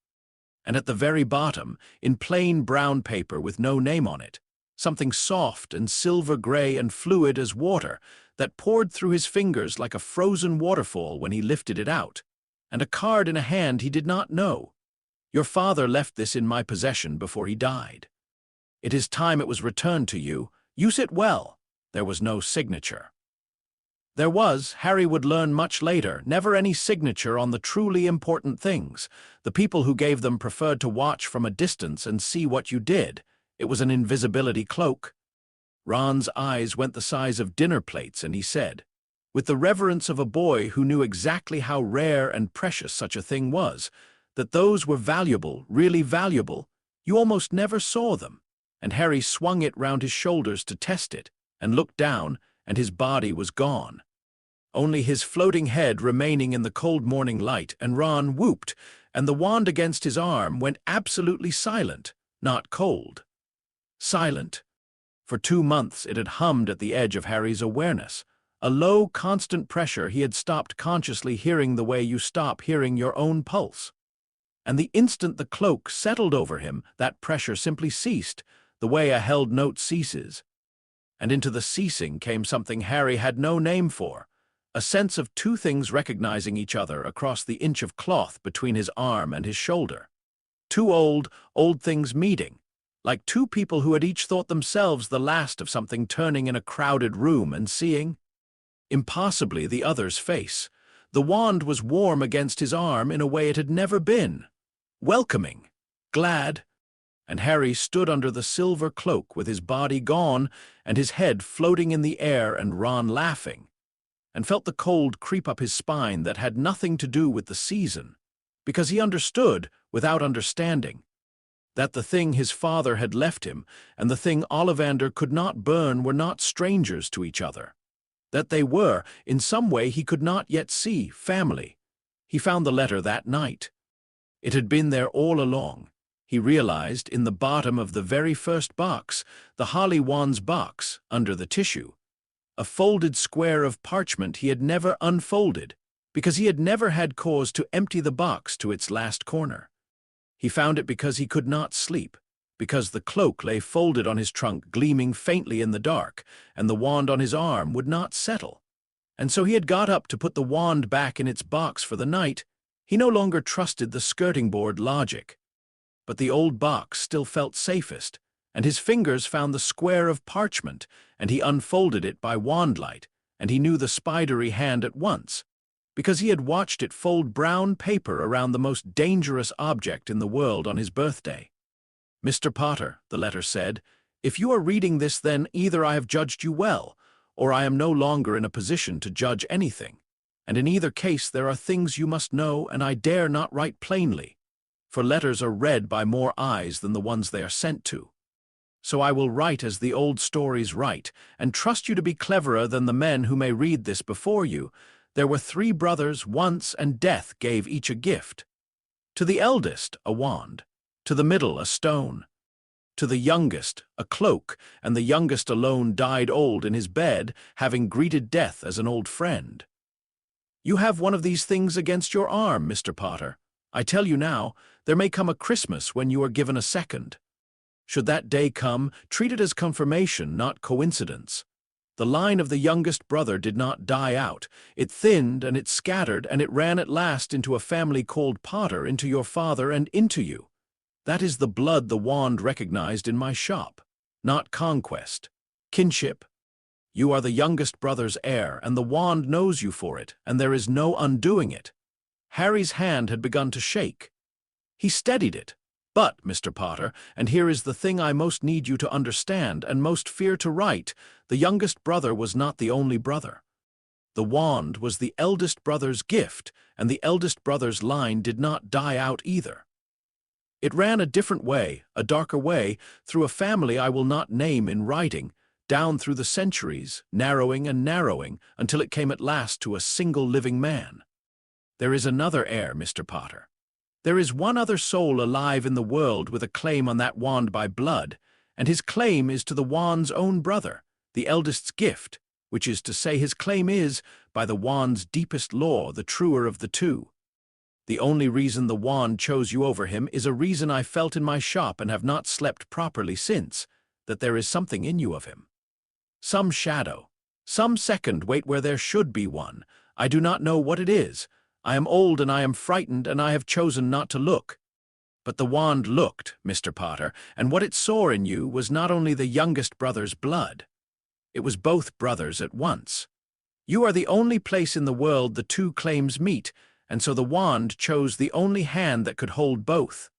And at the very bottom, in plain brown paper with no name on it, something soft and silver-gray and fluid as water that poured through his fingers like a frozen waterfall when he lifted it out, and a card in a hand he did not know. Your father left this in my possession before he died. It is time it was returned to you. Use it well. There was no signature. There was, Harry would learn much later, never any signature on the truly important things. The people who gave them preferred to watch from a distance and see what you did. It was an invisibility cloak. Ron's eyes went the size of dinner plates, and he said, with the reverence of a boy who knew exactly how rare and precious such a thing was, that those were valuable, really valuable. You almost never saw them. And Harry swung it round his shoulders to test it, and looked down, and his body was gone. Only his floating head remaining in the cold morning light, and Ron whooped, and the wand against his arm went absolutely silent, not cold. Silent. For 2 months it had hummed at the edge of Harry's awareness, a low, constant pressure he had stopped consciously hearing the way you stop hearing your own pulse. And the instant the cloak settled over him, that pressure simply ceased, the way a held note ceases. And into the ceasing came something Harry had no name for, a sense of two things recognizing each other across the inch of cloth between his arm and his shoulder. Two old things meeting, like two people who had each thought themselves the last of something turning in a crowded room and seeing, impossibly, the other's face. The wand was warm against his arm in a way it had never been. Welcoming. Glad. And Harry stood under the silver cloak with his body gone and his head floating in the air and Ron laughing, and felt the cold creep up his spine that had nothing to do with the season, because he understood, without understanding, that the thing his father had left him and the thing Ollivander could not burn were not strangers to each other, that they were, in some way he could not yet see, family. He found the letter that night. It had been there all along. He realized, in the bottom of the very first box, the Holly Wand's box, under the tissue, a folded square of parchment he had never unfolded, because he had never had cause to empty the box to its last corner. He found it because he could not sleep, because the cloak lay folded on his trunk, gleaming faintly in the dark, and the wand on his arm would not settle. And so he had got up to put the wand back in its box for the night. He no longer trusted the skirting board logic. But the old box still felt safest, and his fingers found the square of parchment, and he unfolded it by wandlight, and he knew the spidery hand at once, because he had watched it fold brown paper around the most dangerous object in the world on his birthday. Mr. Potter, the letter said, if you are reading this, then either I have judged you well, or I am no longer in a position to judge anything, and in either case there are things you must know, and I dare not write plainly, for letters are read by more eyes than the ones they are sent to. So I will write as the old stories write, and trust you to be cleverer than the men who may read this before you. There were 3 brothers once, and death gave each a gift. To the eldest, a wand. To the middle, a stone. To the youngest, a cloak, and the youngest alone died old in his bed, having greeted death as an old friend. You have one of these things against your arm, Mr. Potter. I tell you now, there may come a Christmas when you are given a second. Should that day come, treat it as confirmation, not coincidence. The line of the youngest brother did not die out. It thinned and it scattered, and it ran at last into a family called Potter, into your father and into you. That is the blood the wand recognized in my shop. Not conquest. Kinship. You are the youngest brother's heir, and the wand knows you for it, and there is no undoing it. Harry's hand had begun to shake. He steadied it. But, Mr. Potter, and here is the thing I most need you to understand and most fear to write, the youngest brother was not the only brother. The wand was the eldest brother's gift, and the eldest brother's line did not die out either. It ran a different way, a darker way, through a family I will not name in writing, down through the centuries, narrowing and narrowing, until it came at last to a single living man. There is another heir, Mr. Potter. There is one other soul alive in the world with a claim on that wand by blood, and his claim is to the wand's own brother, the eldest's gift, which is to say his claim is, by the wand's deepest law, the truer of the two. The only reason the wand chose you over him is a reason I felt in my shop and have not slept properly since, that there is something in you of him. Some shadow, some second wait where there should be one. I do not know what it is. I am old and I am frightened and I have chosen not to look. But the wand looked, Mr. Potter, and what it saw in you was not only the youngest brother's blood. It was both brothers at once. You are the only place in the world the two claims meet, and so the wand chose the only hand that could hold both.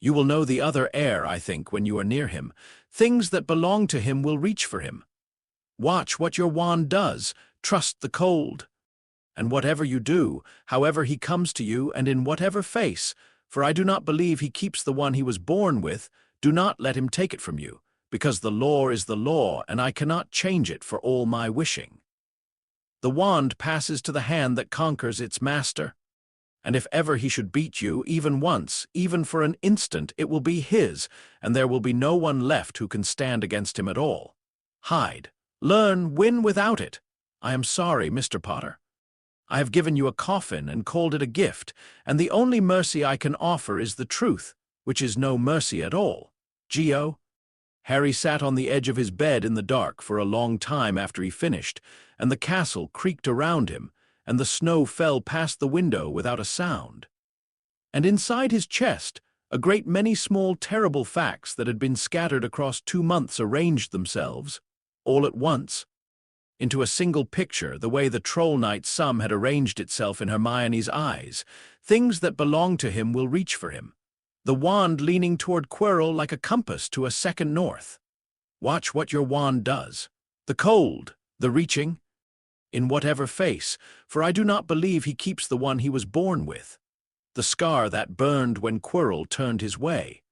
You will know the other heir, I think, when you are near him. Things that belong to him will reach for him. Watch what your wand does. Trust the cold. And whatever you do, however he comes to you, and in whatever face, for I do not believe he keeps the one he was born with, do not let him take it from you, because the law is the law, and I cannot change it for all my wishing. The wand passes to the hand that conquers its master, and if ever he should beat you, even once, even for an instant, it will be his, and there will be no one left who can stand against him at all. Hide, learn, win without it. I am sorry, Mr. Potter. I have given you a coffin and called it a gift, and the only mercy I can offer is the truth, which is no mercy at all. Geo? Harry sat on the edge of his bed in the dark for a long time after he finished, and the castle creaked around him, and the snow fell past the window without a sound. And inside his chest, a great many small terrible facts that had been scattered across 2 months arranged themselves, all at once, into a single picture, the way the troll knight's sum had arranged itself in Hermione's eyes. Things that belong to him will reach for him. The wand leaning toward Quirrell like a compass to a second north. Watch what your wand does. The cold, the reaching, in whatever face, for I do not believe he keeps the one he was born with. The scar that burned when Quirrell turned his way.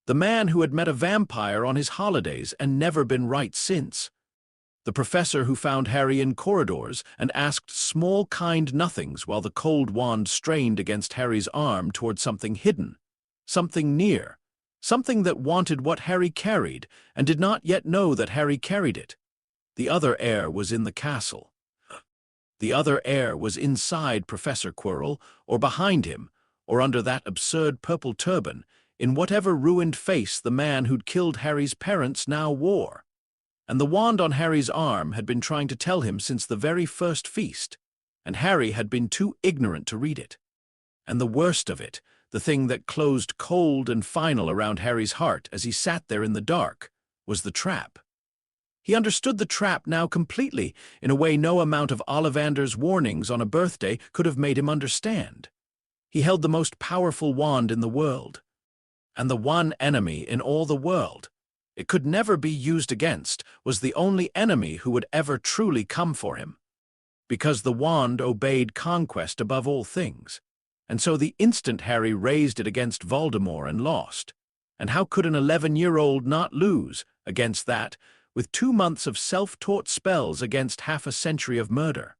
The man who had met a vampire on his holidays and never been right since. The professor who found Harry in corridors and asked small kind nothings while the cold wand strained against Harry's arm toward something hidden, something near, something that wanted what Harry carried and did not yet know that Harry carried it. The other heir was in the castle. The other heir was inside Professor Quirrell, or behind him, or under that absurd purple turban, in whatever ruined face the man who'd killed Harry's parents now wore. And the wand on Harry's arm had been trying to tell him since the very first feast, and Harry had been too ignorant to read it. And the worst of it, the thing that closed cold and final around Harry's heart as he sat there in the dark, was the trap. He understood the trap now completely, in a way no amount of Ollivanders' warnings on a birthday could have made him understand. He held the most powerful wand in the world, and the one enemy in all the world it could never be used against, was the only enemy who would ever truly come for him. Because the wand obeyed conquest above all things. And so the instant Harry raised it against Voldemort and lost. And how could an 11-year-old not lose against that, with 2 months of self-taught spells against half a century of murder?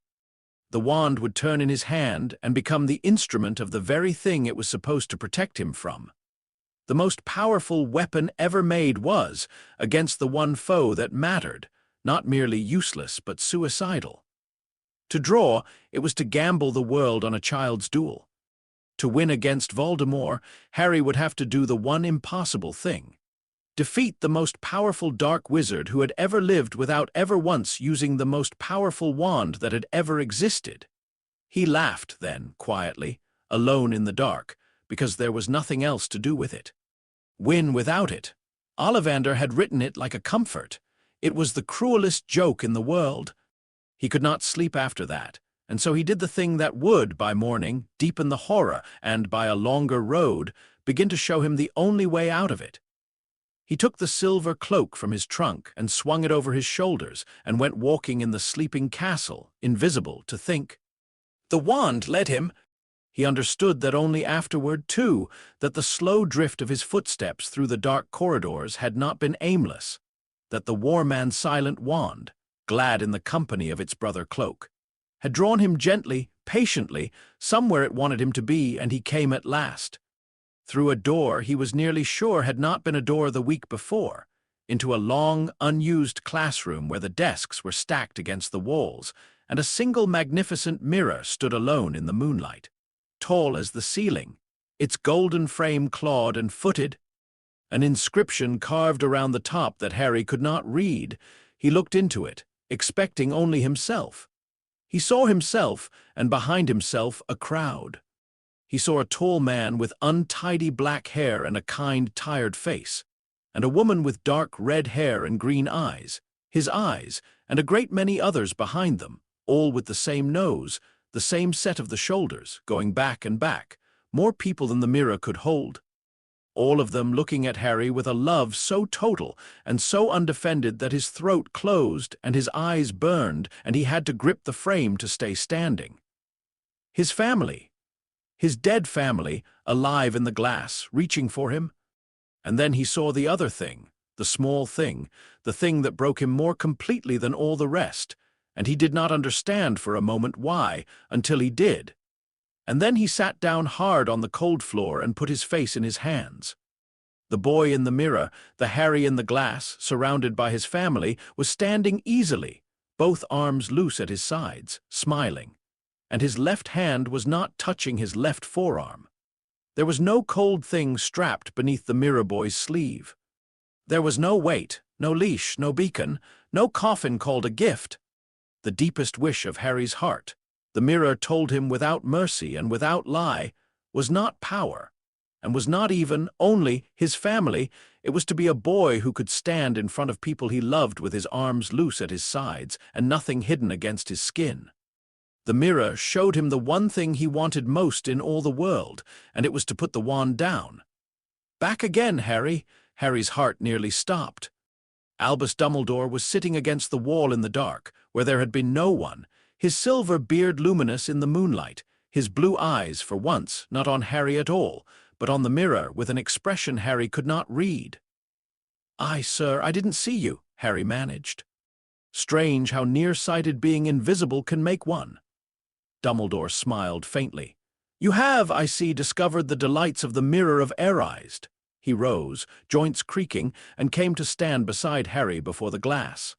The wand would turn in his hand and become the instrument of the very thing it was supposed to protect him from. The most powerful weapon ever made was, against the one foe that mattered, not merely useless but suicidal. To draw, it was to gamble the world on a child's duel. To win against Voldemort, Harry would have to do the one impossible thing. Defeat the most powerful dark wizard who had ever lived without ever once using the most powerful wand that had ever existed. He laughed then, quietly, alone in the dark, because there was nothing else to do with it. Win without it. Ollivander had written it like a comfort. It was the cruelest joke in the world. He could not sleep after that, and so he did the thing that would, by morning, deepen the horror and, by a longer road, begin to show him the only way out of it. He took the silver cloak from his trunk and swung it over his shoulders and went walking in the sleeping castle, invisible to think. The wand led him. He understood that only afterward, too, that the slow drift of his footsteps through the dark corridors had not been aimless, that the war man's silent wand, glad in the company of its brother cloak, had drawn him gently, patiently, somewhere it wanted him to be, and he came at last. Through a door he was nearly sure had not been a door the week before, into a long, unused classroom where the desks were stacked against the walls, and a single magnificent mirror stood alone in the moonlight, tall as the ceiling, its golden frame clawed and footed, an inscription carved around the top that Harry could not read. He looked into it, expecting only himself. He saw himself, and behind himself a crowd. He saw a tall man with untidy black hair and a kind, tired face, and a woman with dark red hair and green eyes, his eyes, and a great many others behind them, all with the same nose, the same set of the shoulders, going back and back, more people than the mirror could hold. All of them looking at Harry with a love so total and so undefended that his throat closed and his eyes burned, and he had to grip the frame to stay standing. His family, his dead family, alive in the glass, reaching for him. And then he saw the other thing, the small thing, the thing that broke him more completely than all the rest, and he did not understand for a moment why, until he did. And then he sat down hard on the cold floor and put his face in his hands. The boy in the mirror, the Harry in the glass, surrounded by his family, was standing easily, both arms loose at his sides, smiling, and his left hand was not touching his left forearm. There was no cold thing strapped beneath the mirror boy's sleeve. There was no weight, no leash, no beacon, no coffin called a gift. The deepest wish of Harry's heart, the mirror told him without mercy and without lie, was not power, and was not even, only, his family. It was to be a boy who could stand in front of people he loved with his arms loose at his sides and nothing hidden against his skin. The mirror showed him the one thing he wanted most in all the world, and it was to put the wand down. Back again, Harry. Harry's heart nearly stopped. Albus Dumbledore was sitting against the wall in the dark, where there had been no one, his silver beard luminous in the moonlight, his blue eyes, for once, not on Harry at all, but on the mirror with an expression Harry could not read. Sir, I didn't see you," Harry managed. Strange how near-sighted being invisible can make one. Dumbledore smiled faintly. "You have, I see, discovered the delights of the Mirror of Erised." He rose, joints creaking, and came to stand beside Harry before the glass.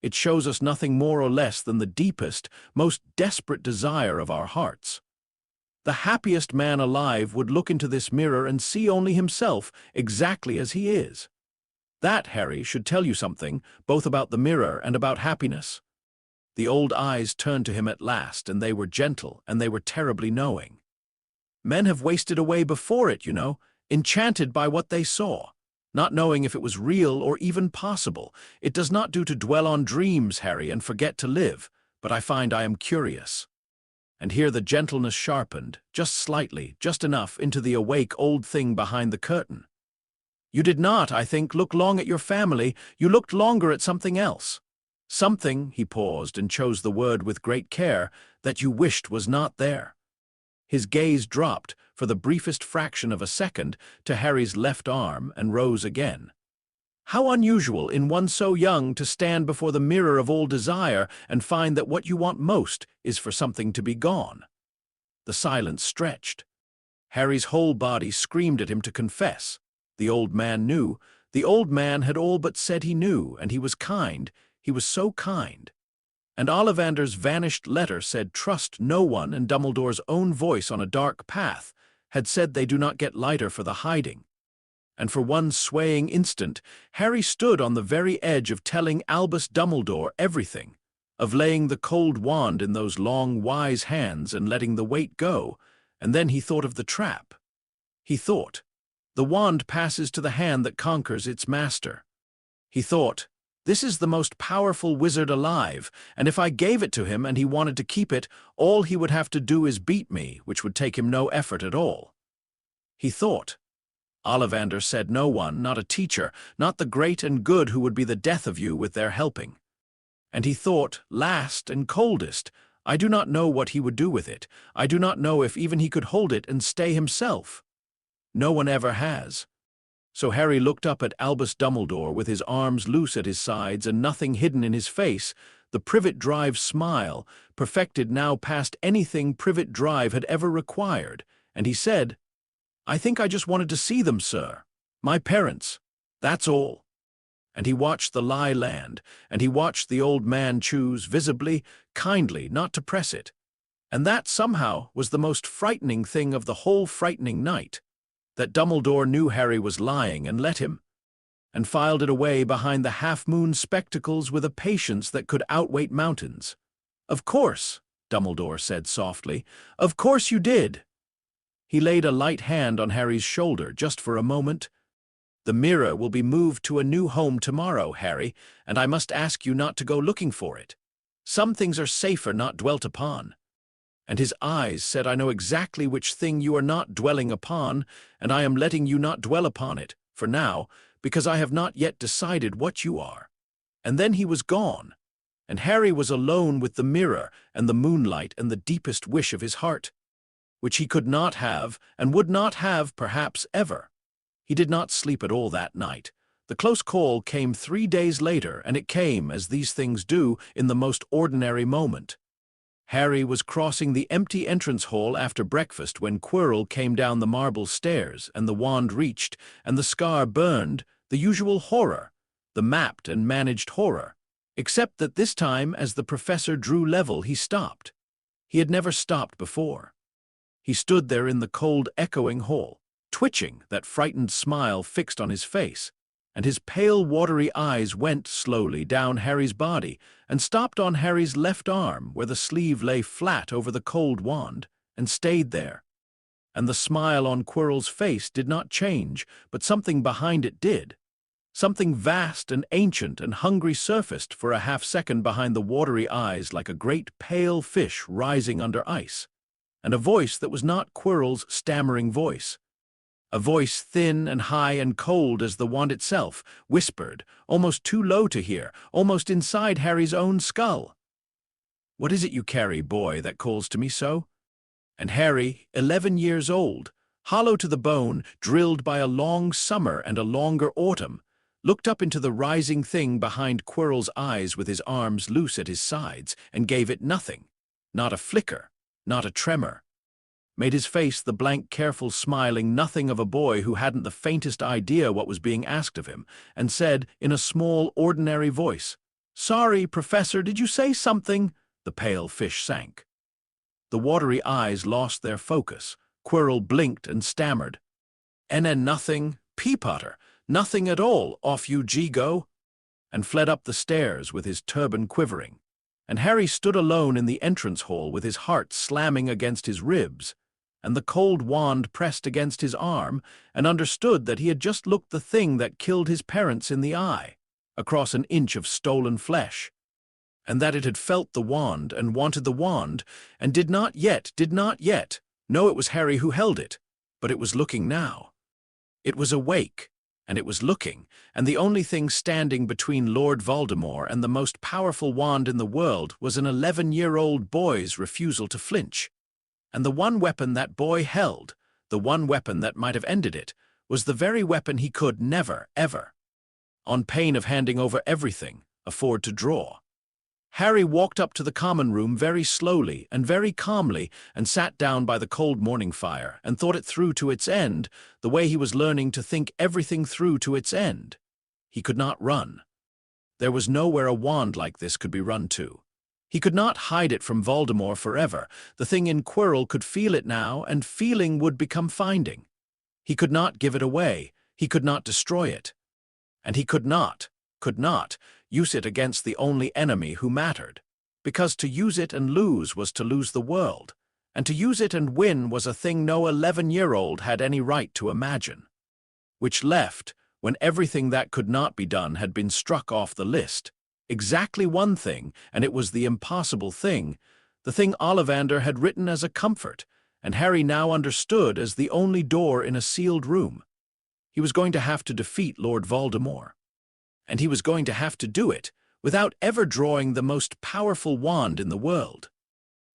"It shows us nothing more or less than the deepest, most desperate desire of our hearts. The happiest man alive would look into this mirror and see only himself exactly as he is. That, Harry, should tell you something, both about the mirror and about happiness." The old eyes turned to him at last, and they were gentle, and they were terribly knowing. "Men have wasted away before it, you know, enchanted by what they saw, not knowing if it was real or even possible. It does not do to dwell on dreams, Harry, and forget to live, but I find I am curious." And here the gentleness sharpened, just slightly, just enough, into the awake old thing behind the curtain. "You did not, I think, look long at your family. You looked longer at something else. Something," he paused and chose the word with great care, "that you wished was not there." His gaze dropped, for the briefest fraction of a second, to Harry's left arm and rose again. "How unusual in one so young to stand before the mirror of all desire and find that what you want most is for something to be gone." The silence stretched. Harry's whole body screamed at him to confess. The old man knew. The old man had all but said he knew, and he was kind. He was so kind. And Ollivanders' vanished letter said trust no one, and Dumbledore's own voice on a dark path had said they do not get lighter for the hiding. And for one swaying instant, Harry stood on the very edge of telling Albus Dumbledore everything, of laying the cold wand in those long, wise hands and letting the weight go, and then he thought of the trap. He thought, the wand passes to the hand that conquers its master. He thought, this is the most powerful wizard alive, and if I gave it to him and he wanted to keep it, all he would have to do is beat me, which would take him no effort at all. He thought, Ollivander said no one, not a teacher, not the great and good who would be the death of you with their helping. And he thought, last and coldest, I do not know what he would do with it. I do not know if even he could hold it and stay himself. No one ever has. So Harry looked up at Albus Dumbledore with his arms loose at his sides and nothing hidden in his face, the Privet Drive smile, perfected now past anything Privet Drive had ever required, and he said, I think I just wanted to see them, sir. My parents. That's all. And he watched the lie land, and he watched the old man choose, visibly, kindly, not to press it. And that, somehow, was the most frightening thing of the whole frightening night, that Dumbledore knew Harry was lying and let him, and filed it away behind the half-moon spectacles with a patience that could outweigh mountains. Of course, Dumbledore said softly, of course you did. He laid a light hand on Harry's shoulder just for a moment. The mirror will be moved to a new home tomorrow, Harry, and I must ask you not to go looking for it. Some things are safer not dwelt upon. And his eyes said, I know exactly which thing you are not dwelling upon, and I am letting you not dwell upon it, for now, because I have not yet decided what you are. And then he was gone, and Harry was alone with the mirror and the moonlight and the deepest wish of his heart, which he could not have and would not have, perhaps, ever. He did not sleep at all that night. The close call came 3 days later, and it came, as these things do, in the most ordinary moment. Harry was crossing the empty entrance hall after breakfast when Quirrell came down the marble stairs, and the wand reached, and the scar burned, the usual horror, the mapped and managed horror, except that this time, as the professor drew level, he stopped. He had never stopped before. He stood there in the cold, echoing hall, twitching, that frightened smile fixed on his face, and his pale, watery eyes went slowly down Harry's body and stopped on Harry's left arm where the sleeve lay flat over the cold wand, and stayed there. And the smile on Quirrell's face did not change, but something behind it did. Something vast and ancient and hungry surfaced for a half-second behind the watery eyes like a great pale fish rising under ice, and a voice that was not Quirrell's stammering voice. A voice thin and high and cold as the wand itself, whispered, almost too low to hear, almost inside Harry's own skull. What is it you carry, boy, that calls to me so? And Harry, 11 years old, hollow to the bone, drilled by a long summer and a longer autumn, looked up into the rising thing behind Quirrell's eyes with his arms loose at his sides, and gave it nothing, not a flicker, not a tremor. Made his face the blank, careful, smiling nothing of a boy who hadn't the faintest idea what was being asked of him, and said, in a small, ordinary voice, Sorry, Professor, did you say something? The pale fish sank. The watery eyes lost their focus. Quirrell blinked and stammered, nothing, Peapotter, nothing at all, off you go, and fled up the stairs with his turban quivering. And Harry stood alone in the entrance hall with his heart slamming against his ribs, and the cold wand pressed against his arm, and understood that he had just looked the thing that killed his parents in the eye, across an inch of stolen flesh, and that it had felt the wand and wanted the wand, and did not yet know it was Harry who held it, but it was looking now. It was awake, and it was looking, and the only thing standing between Lord Voldemort and the most powerful wand in the world was an 11-year-old boy's refusal to flinch. And the one weapon that boy held, the one weapon that might have ended it, was the very weapon he could never, ever, on pain of handing over everything, afford to draw. Harry walked up to the common room very slowly and very calmly and sat down by the cold morning fire and thought it through to its end, the way he was learning to think everything through to its end. He could not run. There was nowhere a wand like this could be run to. He could not hide it from Voldemort forever. The thing in Quirrell could feel it now, and feeling would become finding. He could not give it away. He could not destroy it. And he could not use it against the only enemy who mattered, because to use it and lose was to lose the world, and to use it and win was a thing no 11-year-old had any right to imagine. Which left, when everything that could not be done had been struck off the list, exactly one thing, and it was the impossible thing, the thing Ollivander had written as a comfort, and Harry now understood as the only door in a sealed room. He was going to have to defeat Lord Voldemort. And he was going to have to do it without ever drawing the most powerful wand in the world.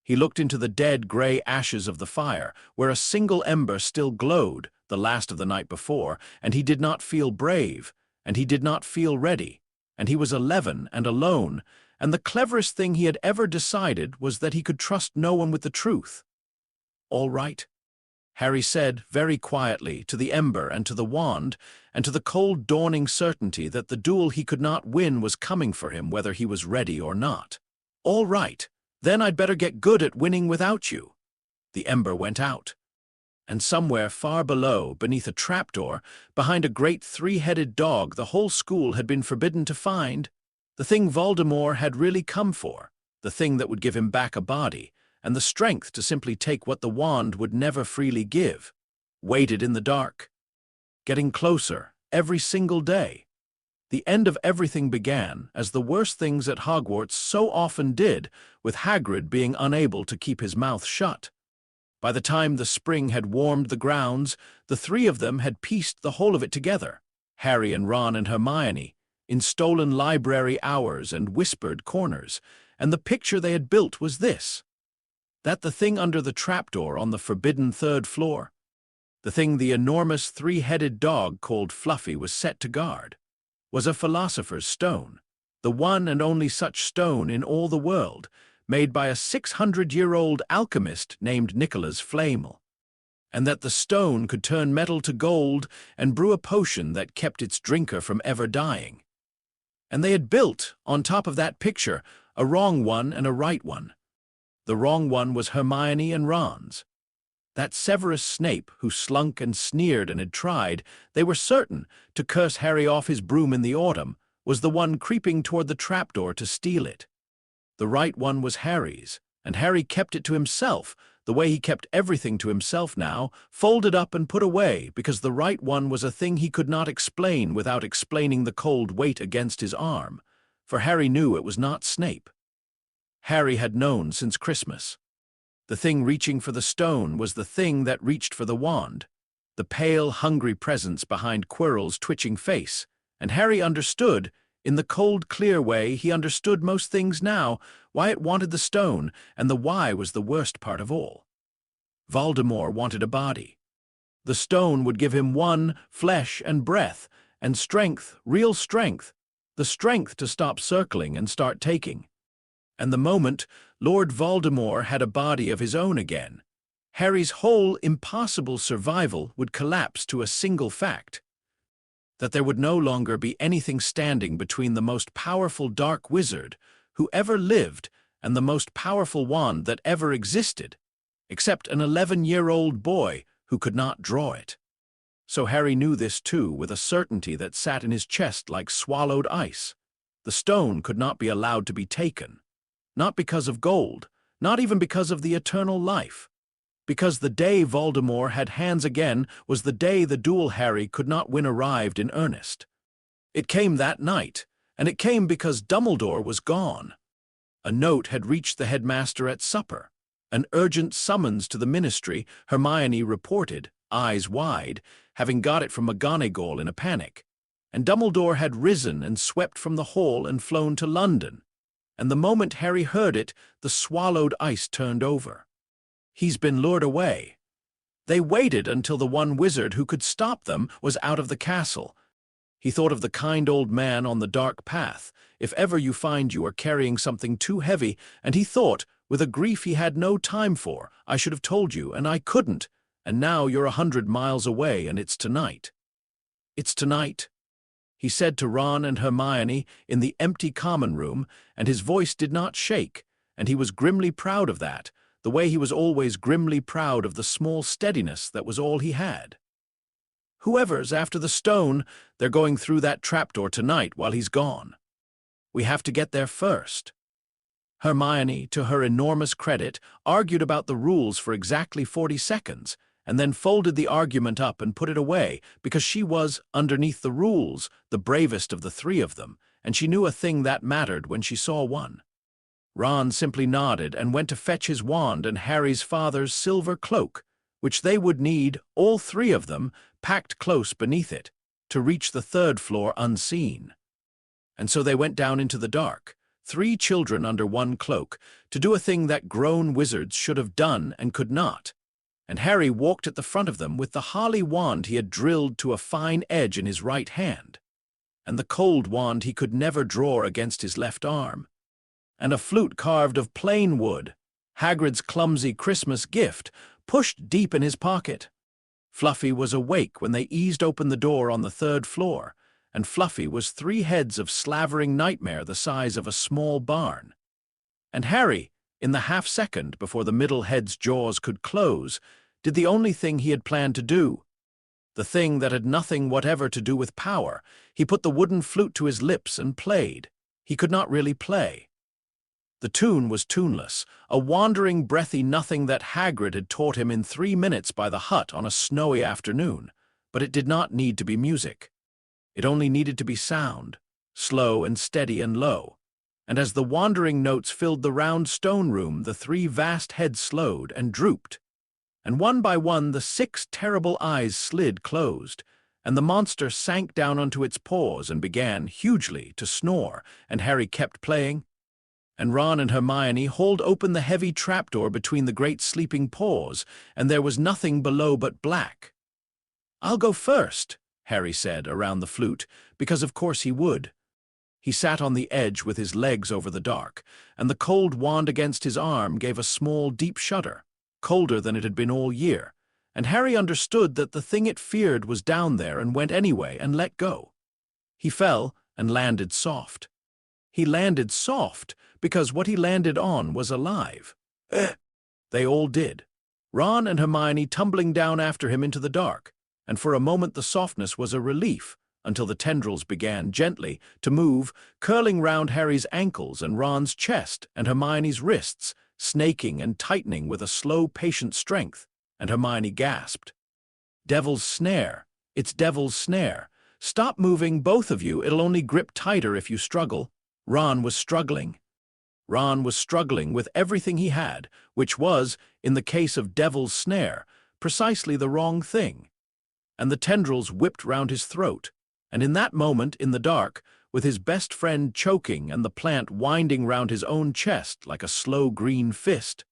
He looked into the dead gray ashes of the fire, where a single ember still glowed, the last of the night before, and he did not feel brave, and he did not feel ready, and he was 11 and alone, and the cleverest thing he had ever decided was that he could trust no one with the truth. "All right," Harry said very quietly to the ember and to the wand, and to the cold dawning certainty that the duel he could not win was coming for him whether he was ready or not. "All right. Then I'd better get good at winning without you." The ember went out. And somewhere far below, beneath a trapdoor, behind a great three-headed dog the whole school had been forbidden to find, the thing Voldemort had really come for, the thing that would give him back a body, and the strength to simply take what the wand would never freely give, waited in the dark, getting closer every single day. The end of everything began, as the worst things at Hogwarts so often did, with Hagrid being unable to keep his mouth shut. By the time the spring had warmed the grounds, the three of them had pieced the whole of it together, Harry and Ron and Hermione, in stolen library hours and whispered corners, and the picture they had built was this: that the thing under the trapdoor on the forbidden third floor, the thing the enormous three-headed dog called Fluffy was set to guard, was a philosopher's stone, the one and only such stone in all the world, made by a 600-year-old alchemist named Nicholas Flamel, and that the stone could turn metal to gold and brew a potion that kept its drinker from ever dying. And they had built, on top of that picture, a wrong one and a right one. The wrong one was Hermione and Ron's. That Severus Snape, who slunk and sneered and had tried, they were certain, to curse Harry off his broom in the autumn, was the one creeping toward the trapdoor to steal it. The right one was Harry's, and Harry kept it to himself, the way he kept everything to himself now, folded up and put away, because the right one was a thing he could not explain without explaining the cold weight against his arm, for Harry knew it was not Snape. Harry had known since Christmas. The thing reaching for the stone was the thing that reached for the wand, the pale, hungry presence behind Quirrell's twitching face, and Harry understood, in the cold, clear way he understood most things now, why it wanted the stone, and the why was the worst part of all. Voldemort wanted a body. The stone would give him one, flesh and breath, and strength, real strength, the strength to stop circling and start taking. And the moment Lord Voldemort had a body of his own again, Harry's whole impossible survival would collapse to a single fact: that there would no longer be anything standing between the most powerful dark wizard who ever lived and the most powerful wand that ever existed, except an 11-year-old boy who could not draw it. So Harry knew this too, with a certainty that sat in his chest like swallowed ice. The stone could not be allowed to be taken. Not because of gold, not even because of the eternal life. Because the day Voldemort had hands again was the day the duel Harry could not win arrived in earnest. It came that night, and it came because Dumbledore was gone. A note had reached the headmaster at supper. An urgent summons to the ministry, Hermione reported, eyes wide, having got it from McGonagall in a panic. And Dumbledore had risen and swept from the hall and flown to London. And the moment Harry heard it, the swallowed ice turned over. He's been lured away. They waited until the one wizard who could stop them was out of the castle. He thought of the kind old man on the dark path. If ever you find you are carrying something too heavy, and he thought, with a grief he had no time for, I should have told you, and I couldn't, and now you're 100 miles away, and it's tonight. It's tonight, he said to Ron and Hermione in the empty common room, and his voice did not shake, and he was grimly proud of that, the way he was always grimly proud of the small steadiness that was all he had. Whoever's after the stone, they're going through that trapdoor tonight while he's gone. We have to get there first. Hermione, to her enormous credit, argued about the rules for exactly 40 seconds, and then folded the argument up and put it away, because she was, underneath the rules, the bravest of the three of them, and she knew a thing that mattered when she saw one. Ron simply nodded and went to fetch his wand and Harry's father's silver cloak, which they would need, all three of them, packed close beneath it, to reach the third floor unseen. And so they went down into the dark, three children under one cloak, to do a thing that grown wizards should have done and could not. And Harry walked at the front of them with the holly wand he had drilled to a fine edge in his right hand, and the cold wand he could never draw against his left arm, and a flute carved of plain wood, Hagrid's clumsy Christmas gift, pushed deep in his pocket. Fluffy was awake when they eased open the door on the third floor, and Fluffy was 3 heads of slavering nightmare the size of a small barn. And Harry, in the half-second before the middle head's jaws could close, did the only thing he had planned to do. The thing that had nothing whatever to do with power. He put the wooden flute to his lips and played. He could not really play. The tune was tuneless, a wandering, breathy nothing that Hagrid had taught him in 3 minutes by the hut on a snowy afternoon, but it did not need to be music. It only needed to be sound, slow and steady and low. And as the wandering notes filled the round stone room, the 3 vast heads slowed and drooped. And one by one the 6 terrible eyes slid closed, and the monster sank down onto its paws and began, hugely, to snore, and Harry kept playing. And Ron and Hermione hauled open the heavy trapdoor between the great sleeping paws, and there was nothing below but black. "I'll go first," Harry said around the flute, because of course he would. He sat on the edge with his legs over the dark, and the cold wand against his arm gave a small, deep shudder, colder than it had been all year, and Harry understood that the thing it feared was down there and went anyway and let go. He fell and landed soft. He landed soft because what he landed on was alive. They all did, Ron and Hermione tumbling down after him into the dark, and for a moment the softness was a relief, until the tendrils began gently to move, curling round Harry's ankles and Ron's chest and Hermione's wrists, snaking and tightening with a slow, patient strength, and Hermione gasped. "Devil's snare! It's Devil's snare! Stop moving, both of you, it'll only grip tighter if you struggle." Ron was struggling. Ron was struggling with everything he had, which was, in the case of Devil's snare, precisely the wrong thing. And the tendrils whipped round his throat, and in that moment, in the dark, with his best friend choking and the plant winding round his own chest like a slow green fist,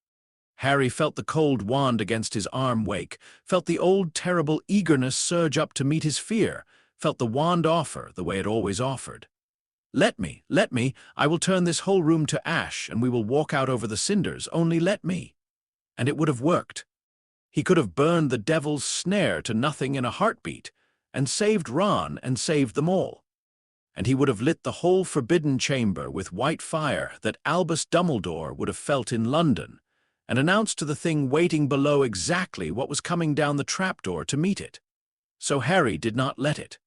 Harry felt the cold wand against his arm wake, felt the old terrible eagerness surge up to meet his fear, felt the wand offer the way it always offered. Let me, I will turn this whole room to ash and we will walk out over the cinders, only let me." And it would have worked. He could have burned the Devil's snare to nothing in a heartbeat, and saved Ron and saved them all. And he would have lit the whole forbidden chamber with white fire that Albus Dumbledore would have felt in London, and announced to the thing waiting below exactly what was coming down the trapdoor to meet it. So Harry did not let it.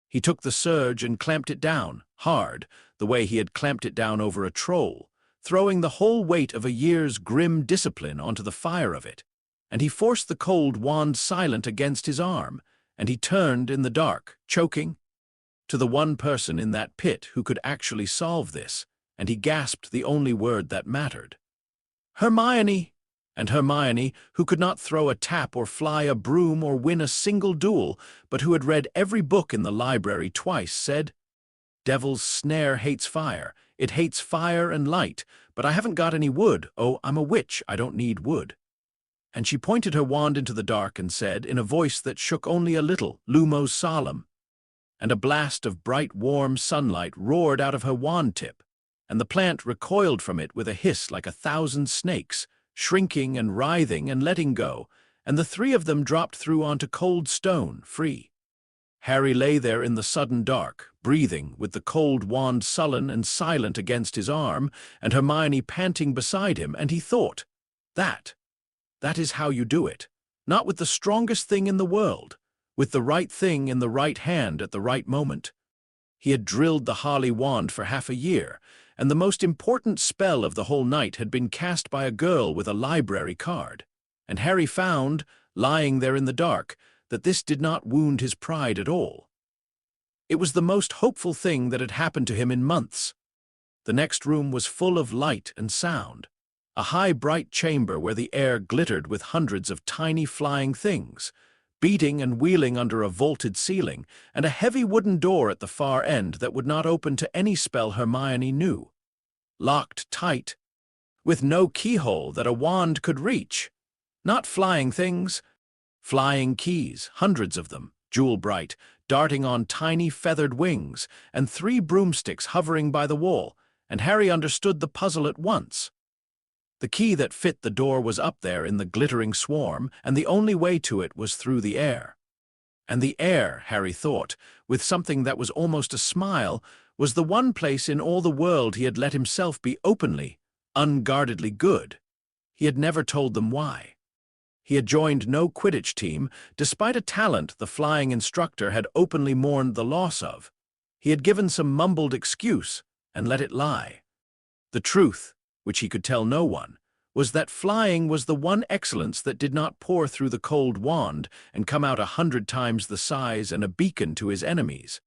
He took the surge and clamped it down, hard, the way he had clamped it down over a troll, throwing the whole weight of a year's grim discipline onto the fire of it. And he forced the cold wand silent against his arm, and he turned in the dark, choking, to the one person in that pit who could actually solve this, and he gasped the only word that mattered. "Hermione!" And Hermione, who could not throw a tap or fly a broom or win a single duel, but who had read every book in the library twice, said, "Devil's snare hates fire. It hates fire and light, but I haven't got any wood. Oh, I'm a witch, I don't need wood." And she pointed her wand into the dark and said, in a voice that shook only a little, "Lumos Solemn." And a blast of bright, warm sunlight roared out of her wand tip, and the plant recoiled from it with a hiss like 1,000 snakes, shrinking and writhing and letting go, and the 3 of them dropped through onto cold stone, free. Harry lay there in the sudden dark, breathing, with the cold wand sullen and silent against his arm, and Hermione panting beside him, and he thought, that is how you do it, not with the strongest thing in the world, with the right thing in the right hand at the right moment. He had drilled the holly wand for half a year, and the most important spell of the whole night had been cast by a girl with a library card, and Harry found, lying there in the dark, that this did not wound his pride at all. It was the most hopeful thing that had happened to him in months. The next room was full of light and sound. a high, bright chamber where the air glittered with hundreds of tiny flying things, beating and wheeling under a vaulted ceiling, and a heavy wooden door at the far end that would not open to any spell Hermione knew. Locked tight, with no keyhole that a wand could reach. Not flying things, flying keys, hundreds of them, jewel-bright, darting on tiny feathered wings, and 3 broomsticks hovering by the wall, and Harry understood the puzzle at once. The key that fit the door was up there in the glittering swarm, and the only way to it was through the air. And the air, Harry thought, with something that was almost a smile, was the one place in all the world he had let himself be openly, unguardedly good. He had never told them why. He had joined no Quidditch team, despite a talent the flying instructor had openly mourned the loss of. He had given some mumbled excuse and let it lie. The truth, which he could tell no one, was that flying was the one excellence that did not pour through the cold wand and come out 100 times the size and a beacon to his enemies.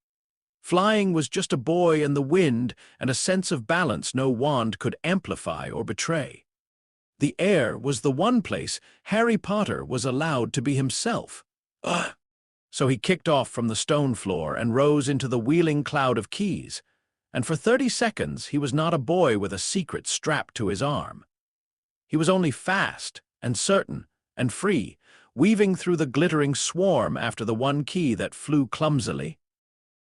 Flying was just a boy in the wind and a sense of balance no wand could amplify or betray. The air was the one place Harry Potter was allowed to be himself. Ugh! So he kicked off from the stone floor and rose into the wheeling cloud of keys, and for 30 seconds he was not a boy with a secret strapped to his arm. He was only fast and certain and free, weaving through the glittering swarm after the one key that flew clumsily.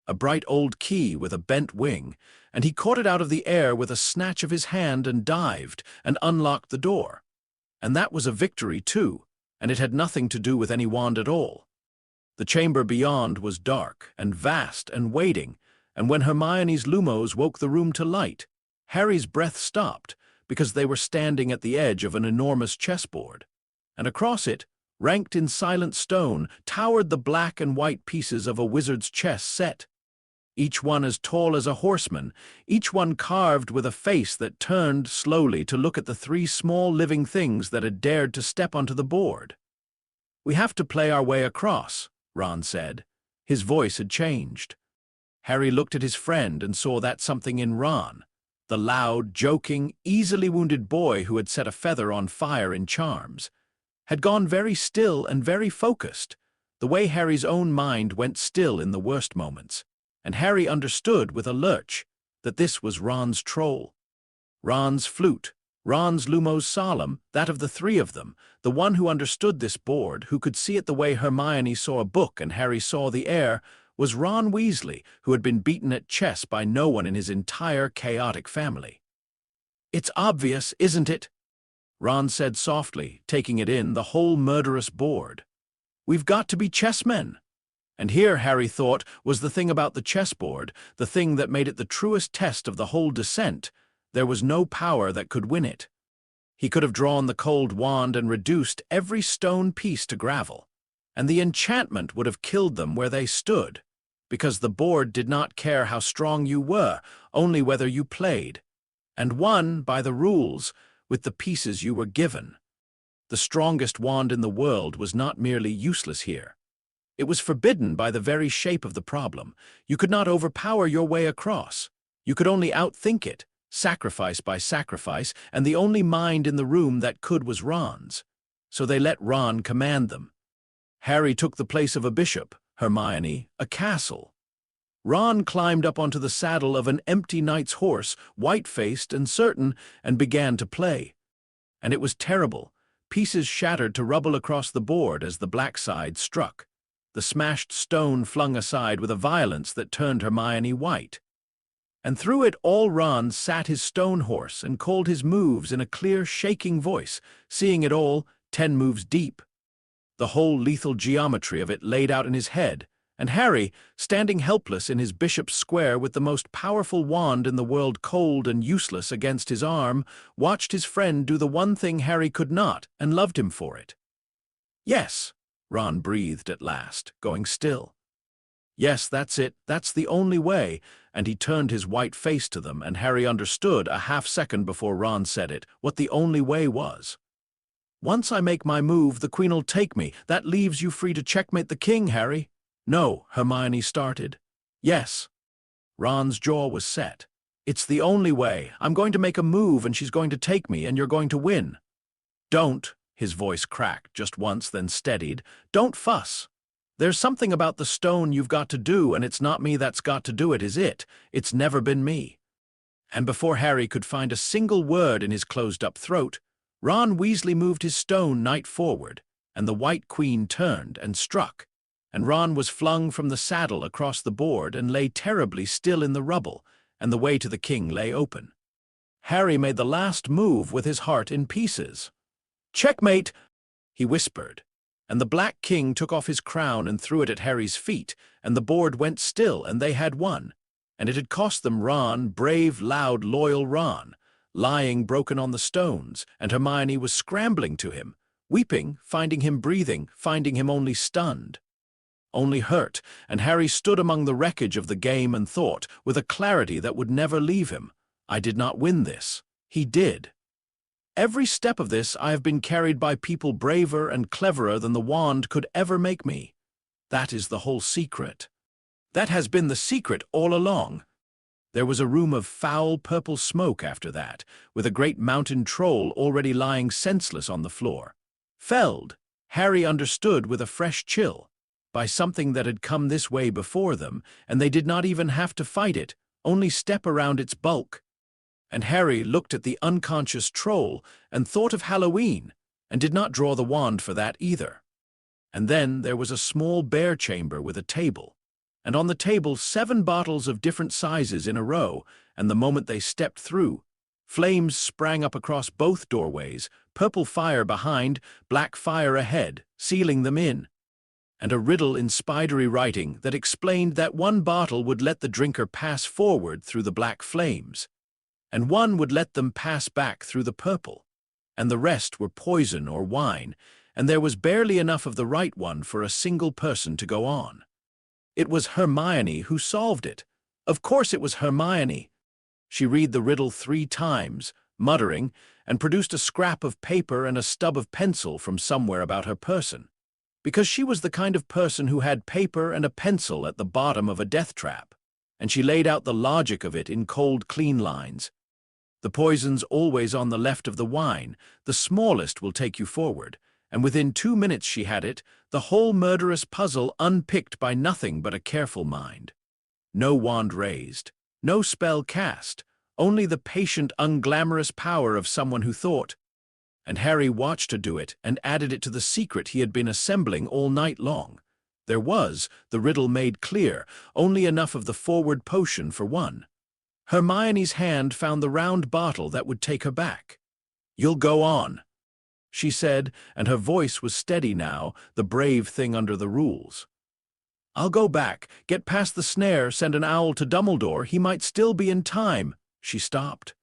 A bright old key with a bent wing, and he caught it out of the air with a snatch of his hand and dived and unlocked the door. And that was a victory too, and it had nothing to do with any wand at all. The chamber beyond was dark and vast and waiting, and when Hermione's lumos woke the room to light, Harry's breath stopped because they were standing at the edge of an enormous chessboard, and across it, ranked in silent stone, towered the black and white pieces of a wizard's chess set. Each one as tall as a horseman, each one carved with a face that turned slowly to look at the 3 small living things that had dared to step onto the board. "We have to play our way across," Ron said. His voice had changed. Harry looked at his friend and saw that something in Ron, the loud, joking, easily wounded boy who had set a feather on fire in charms, had gone very still and very focused, the way Harry's own mind went still in the worst moments. And Harry understood with a lurch that this was Ron's troll. Ron's flute, Ron's lumos solemn, that of the 3 of them, the one who understood this board, who could see it the way Hermione saw a book and Harry saw the air, was Ron Weasley, who had been beaten at chess by no one in his entire chaotic family. "It's obvious, isn't it?" Ron said softly, taking it in, the whole murderous board. "We've got to be chessmen." And here, Harry thought, was the thing about the chessboard, the thing that made it the truest test of the whole descent. There was no power that could win it. He could have drawn the cold wand and reduced every stone piece to gravel, and the enchantment would have killed them where they stood, because the board did not care how strong you were, only whether you played, and won by the rules with the pieces you were given. The strongest wand in the world was not merely useless here. It was forbidden by the very shape of the problem. You could not overpower your way across. You could only outthink it, sacrifice by sacrifice, and the only mind in the room that could was Ron's. So they let Ron command them. Harry took the place of a bishop, Hermione, a castle. Ron climbed up onto the saddle of an empty knight's horse, white-faced and certain, and began to play. And it was terrible. Pieces shattered to rubble across the board as the black side struck. The smashed stone flung aside with a violence that turned Hermione white. And through it all Ron sat his stone horse and called his moves in a clear, shaking voice, seeing it all 10 moves deep. The whole lethal geometry of it laid out in his head, and Harry, standing helpless in his bishop's square with the most powerful wand in the world cold and useless against his arm, watched his friend do the one thing Harry could not and loved him for it. "Yes," Ron breathed at last, going still. "Yes, that's it, that's the only way," and he turned his white face to them, and Harry understood a half-second before Ron said it, what the only way was. "Once I make my move, the Queen'll take me. That leaves you free to checkmate the king, Harry." "No," Hermione started. "Yes." Ron's jaw was set. It's the only way. I'm going to make a move and she's going to take me and you're going to win. Don't, his voice cracked just once, then steadied. Don't fuss. There's something about the stone you've got to do, and it's not me that's got to do it, is it? It's never been me. And before Harry could find a single word in his closed-up throat, Ron Weasley moved his stone knight forward, and the White Queen turned and struck, and Ron was flung from the saddle across the board and lay terribly still in the rubble, and the way to the king lay open. Harry made the last move with his heart in pieces. "Checkmate," he whispered, and the Black King took off his crown and threw it at Harry's feet, and the board went still, and they had won. And it had cost them Ron, brave, loud, loyal Ron, lying broken on the stones, and Hermione was scrambling to him, weeping, finding him breathing, finding him only stunned, only hurt, and Harry stood among the wreckage of the game and thought, with a clarity that would never leave him, I did not win this. He did. Every step of this I have been carried by people braver and cleverer than the wand could ever make me. That is the whole secret. That has been the secret all along. There was a room of foul purple smoke after that, with a great mountain troll already lying senseless on the floor. Felled, Harry understood with a fresh chill, by something that had come this way before them, and they did not even have to fight it, only step around its bulk. And Harry looked at the unconscious troll and thought of Halloween, and did not draw the wand for that either. And then there was a small bare chamber with a table, and on the table 7 bottles of different sizes in a row, and the moment they stepped through, flames sprang up across both doorways, purple fire behind, black fire ahead, sealing them in, and a riddle in spidery writing that explained that one bottle would let the drinker pass forward through the black flames, and one would let them pass back through the purple, and the rest were poison or wine, and there was barely enough of the right one for a single person to go on. It was Hermione who solved it. Of course it was Hermione. She read the riddle 3 times, muttering, and produced a scrap of paper and a stub of pencil from somewhere about her person, because she was the kind of person who had paper and a pencil at the bottom of a death trap, and she laid out the logic of it in cold, clean lines. The poison's always on the left of the wine, the smallest will take you forward, and within 2 minutes she had it, the whole murderous puzzle unpicked by nothing but a careful mind. No wand raised, no spell cast, only the patient, unglamorous power of someone who thought. And Harry watched her do it and added it to the secret he had been assembling all night long. There was, the riddle made clear, only enough of the forward potion for one. Hermione's hand found the round bottle that would take her back. "You'll go on," she said, and her voice was steady now, the brave thing under the rules. "I'll go back, get past the snare, send an owl to Dumbledore, he might still be in time." She stopped.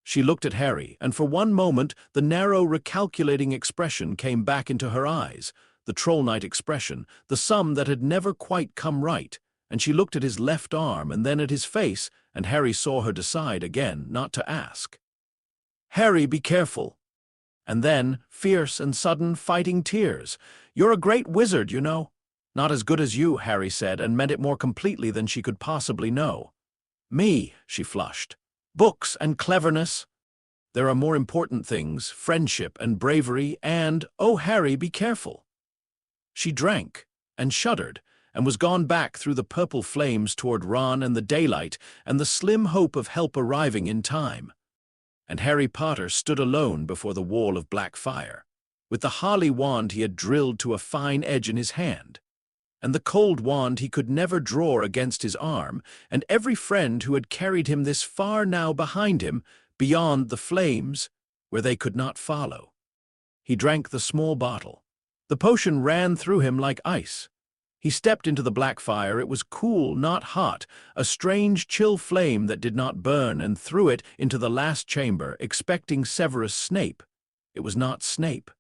She looked at Harry, and for one moment the narrow, recalculating expression came back into her eyes, the Troll Knight expression, the sum that had never quite come right, and she looked at his left arm and then at his face, and Harry saw her decide again not to ask. "Harry, be careful." And then, fierce and sudden, fighting tears. "You're a great wizard, you know." "Not as good as you," Harry said, and meant it more completely than she could possibly know. "Me," she flushed. "Books and cleverness. There are more important things, friendship and bravery, and, oh, Harry, be careful." She drank, and shuddered, and was gone back through the purple flames toward Ron and the daylight and the slim hope of help arriving in time. And Harry Potter stood alone before the wall of black fire, with the holly wand he had drilled to a fine edge in his hand, and the cold wand he could never draw against his arm, and every friend who had carried him this far now behind him, beyond the flames, where they could not follow. He drank the small bottle. The potion ran through him like ice. He stepped into the black fire. It was cool, not hot, a strange chill flame that did not burn, and threw it into the last chamber, expecting Severus Snape. It was not Snape.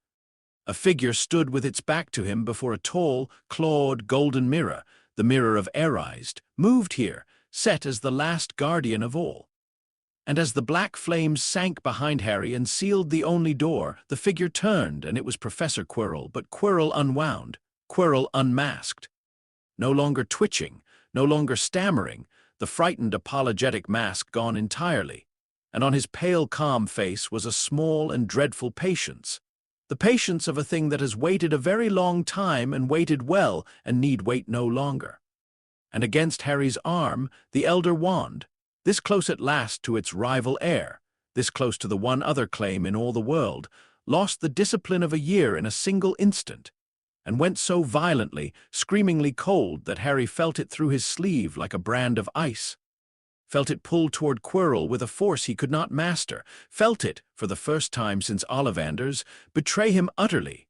A figure stood with its back to him before a tall, clawed, golden mirror, the mirror of Arised, moved here, set as the last guardian of all. And as the black flames sank behind Harry and sealed the only door, the figure turned, and it was Professor Quirrell, but Quirrell unwound, Quirrell unmasked. No longer twitching, no longer stammering, the frightened, apologetic mask gone entirely, and on his pale, calm face was a small and dreadful patience. The patience of a thing that has waited a very long time and waited well and need wait no longer. And against Harry's arm, the elder wand, this close at last to its rival heir, this close to the one other claim in all the world, lost the discipline of a year in a single instant, and went so violently, screamingly cold that Harry felt it through his sleeve like a brand of ice, felt it pull toward Quirrell with a force he could not master, felt it, for the first time since Ollivanders, betray him utterly.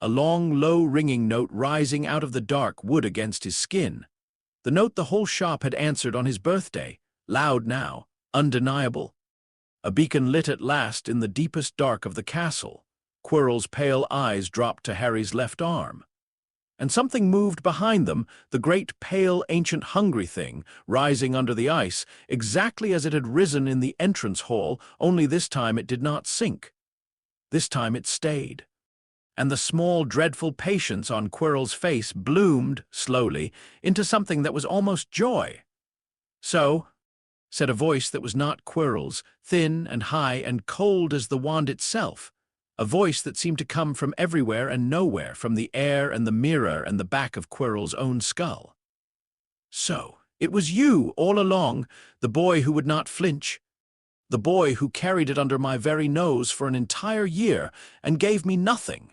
A long, low, ringing note rising out of the dark wood against his skin. The note the whole shop had answered on his birthday, loud now, undeniable. A beacon lit at last in the deepest dark of the castle. Quirrell's pale eyes dropped to Harry's left arm. And something moved behind them, the great, pale, ancient, hungry thing, rising under the ice, exactly as it had risen in the entrance hall, only this time it did not sink. This time it stayed. And the small, dreadful patience on Quirrell's face bloomed, slowly, into something that was almost joy. "So," said a voice that was not Quirrell's, thin and high and cold as the wand itself, a voice that seemed to come from everywhere and nowhere, from the air and the mirror and the back of Quirrell's own skull. "So, it was you all along, the boy who would not flinch, the boy who carried it under my very nose for an entire year and gave me nothing."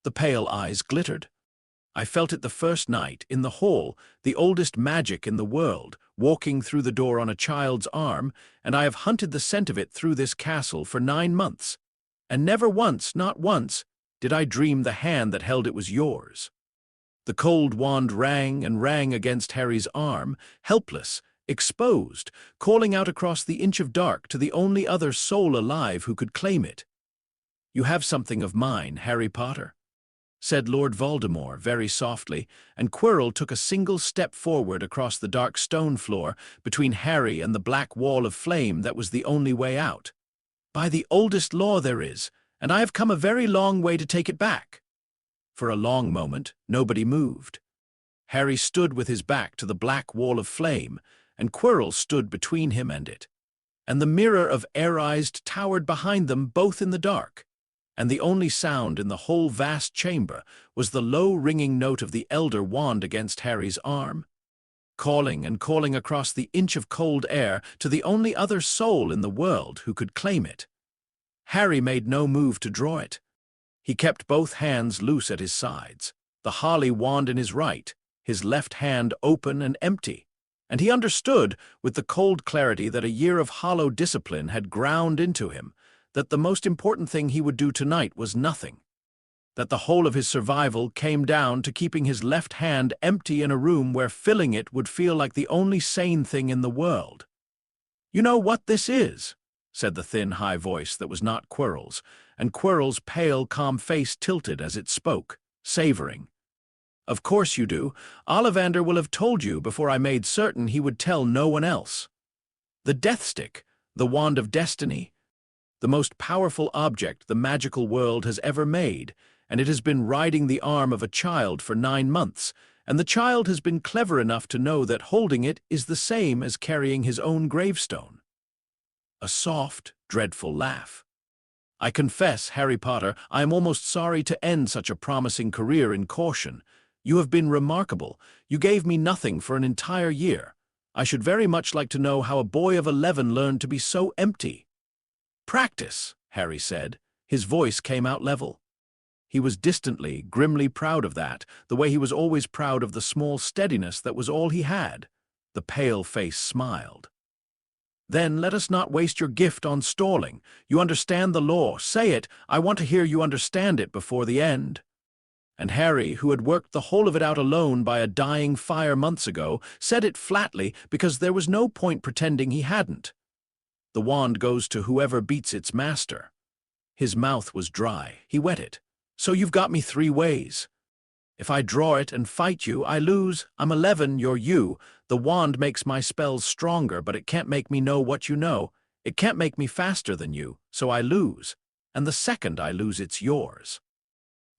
The pale eyes glittered. I felt it the first night, in the hall, the oldest magic in the world, walking through the door on a child's arm, and I have hunted the scent of it through this castle for 9 months. And never once, not once, did I dream the hand that held it was yours. The cold wand rang and rang against Harry's arm, helpless, exposed, calling out across the inch of dark to the only other soul alive who could claim it. "You have something of mine, Harry Potter," said Lord Voldemort very softly, and Quirrell took a single step forward across the dark stone floor between Harry and the black wall of flame that was the only way out. "By the oldest law there is, and I have come a very long way to take it back." For a long moment, nobody moved. Harry stood with his back to the black wall of flame, and Quirrell stood between him and it. And the mirror of eyes towered behind them, both in the dark. And the only sound in the whole vast chamber was the low ringing note of the elder wand against Harry's arm, calling and calling across the inch of cold air to the only other soul in the world who could claim it. Harry made no move to draw it. He kept both hands loose at his sides, the holly wand in his right, his left hand open and empty, and he understood, with the cold clarity that a year of hollow discipline had ground into him, that the most important thing he would do tonight was nothing, that the whole of his survival came down to keeping his left hand empty in a room where filling it would feel like the only sane thing in the world. "You know what this is?" said the thin, high voice that was not Quirrell's, and Quirrell's pale, calm face tilted as it spoke, savoring. "Of course you do. Ollivander will have told you before I made certain he would tell no one else. The Death Stick, the Wand of Destiny, the most powerful object the magical world has ever made, and it has been riding the arm of a child for 9 months, and the child has been clever enough to know that holding it is the same as carrying his own gravestone." A soft, dreadful laugh. "I confess, Harry Potter, I am almost sorry to end such a promising career in caution. You have been remarkable. You gave me nothing for an entire year. I should very much like to know how a boy of 11 learned to be so empty." "Practice," Harry said. His voice came out level. He was distantly, grimly proud of that, the way he was always proud of the small steadiness that was all he had. The pale face smiled. "Then let us not waste your gift on stalling. You understand the law. Say it. I want to hear you understand it before the end." And Harry, who had worked the whole of it out alone by a dying fire months ago, said it flatly because there was no point pretending he hadn't. "The wand goes to whoever beats its master." His mouth was dry. He wet it. "So you've got me 3 ways. If I draw it and fight you, I lose. I'm 11, you're you. The wand makes my spells stronger, but it can't make me know what you know. It can't make me faster than you, so I lose. And the second I lose, it's yours.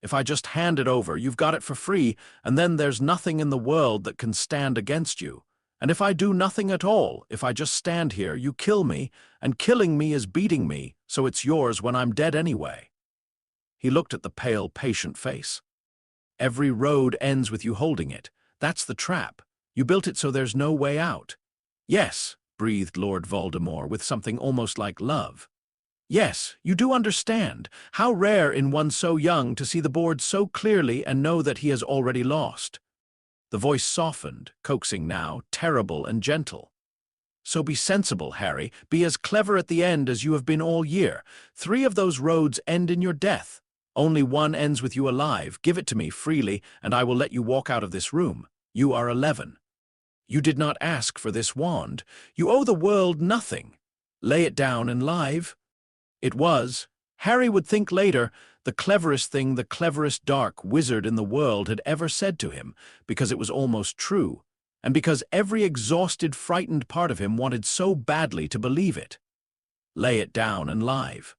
If I just hand it over, you've got it for free, and then there's nothing in the world that can stand against you. And if I do nothing at all, if I just stand here, you kill me, and killing me is beating me, so it's yours when I'm dead anyway." He looked at the pale, patient face. "Every road ends with you holding it. That's the trap. You built it so there's no way out." "Yes," breathed Lord Voldemort with something almost like love. "Yes, you do understand. How rare in one so young to see the board so clearly and know that he has already lost." The voice softened, coaxing now, terrible and gentle. "So be sensible, Harry. Be as clever at the end as you have been all year. 3 of those roads end in your death. Only one ends with you alive. Give it to me freely, and I will let you walk out of this room. You are 11. You did not ask for this wand. You owe the world nothing. Lay it down and live." It was, Harry would think later, the cleverest thing the cleverest dark wizard in the world had ever said to him, because it was almost true, and because every exhausted, frightened part of him wanted so badly to believe it. Lay it down and live.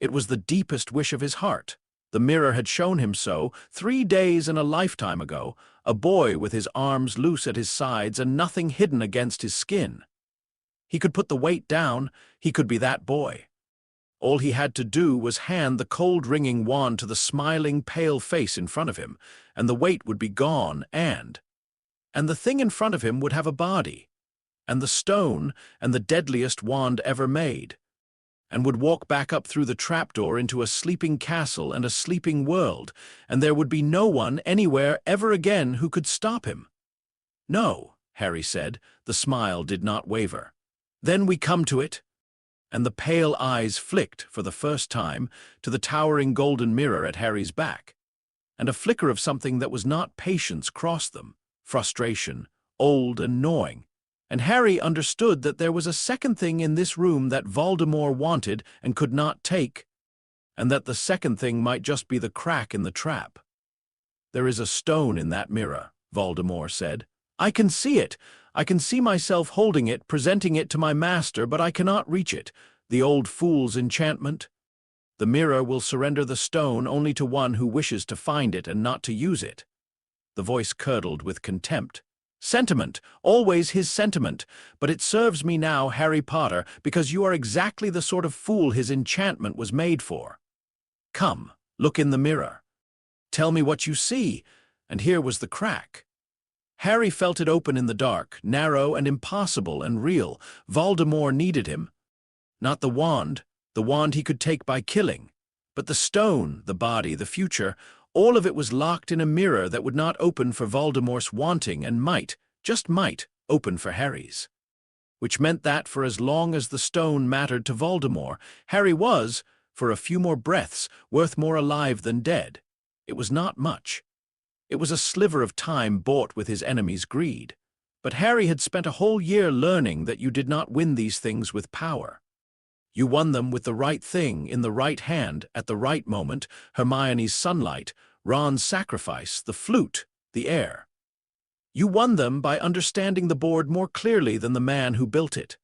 It was the deepest wish of his heart. The mirror had shown him so 3 days and a lifetime ago, a boy with his arms loose at his sides and nothing hidden against his skin. He could put the weight down, he could be that boy. All he had to do was hand the cold ringing wand to the smiling, pale face in front of him, and the weight would be gone, and the thing in front of him would have a body, and the stone, and the deadliest wand ever made, and would walk back up through the trapdoor into a sleeping castle and a sleeping world, and there would be no one anywhere ever again who could stop him. "No," Harry said. The smile did not waver. "Then we come to it." And the pale eyes flicked, for the first time, to the towering golden mirror at Harry's back. And a flicker of something that was not patience crossed them, frustration, old and gnawing. And Harry understood that there was a second thing in this room that Voldemort wanted and could not take, and that the second thing might just be the crack in the trap. "There is a stone in that mirror," Voldemort said. "I can see it. I can see myself holding it, presenting it to my master, but I cannot reach it. The old fool's enchantment. The mirror will surrender the stone only to one who wishes to find it and not to use it." The voice curdled with contempt. "Sentiment, always his sentiment. But it serves me now, Harry Potter, because you are exactly the sort of fool his enchantment was made for. Come, look in the mirror. Tell me what you see." And here was the crack. Harry felt it open in the dark, narrow and impossible and real. Voldemort needed him. Not the wand he could take by killing, but the stone, the body, the future. All of it was locked in a mirror that would not open for Voldemort's wanting and might, just might, open for Harry's. Which meant that for as long as the stone mattered to Voldemort, Harry was, for a few more breaths, worth more alive than dead. It was not much. It was a sliver of time bought with his enemy's greed. But Harry had spent a whole year learning that you did not win these things with power. You won them with the right thing in the right hand at the right moment, Hermione's sunlight, Ron's sacrifice, the flute, the air. You won them by understanding the board more clearly than the man who built it.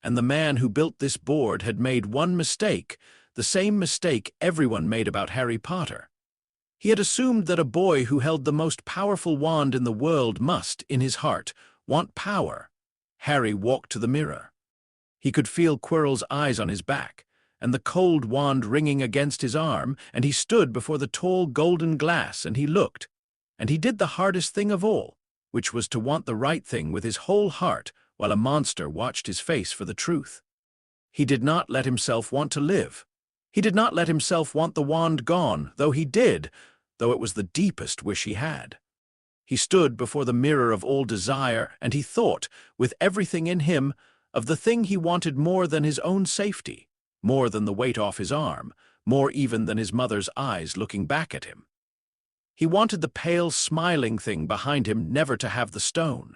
And the man who built this board had made one mistake, the same mistake everyone made about Harry Potter. He had assumed that a boy who held the most powerful wand in the world must, in his heart, want power. Harry walked to the mirror. He could feel Quirrell's eyes on his back, and the cold wand ringing against his arm, and he stood before the tall golden glass, and he looked. And he did the hardest thing of all, which was to want the right thing with his whole heart, while a monster watched his face for the truth. He did not let himself want to live. He did not let himself want the wand gone, though it was the deepest wish he had. He stood before the mirror of all desire, and he thought, with everything in him, of the thing he wanted more than his own safety, more than the weight off his arm, more even than his mother's eyes looking back at him. He wanted the pale, smiling thing behind him never to have the stone.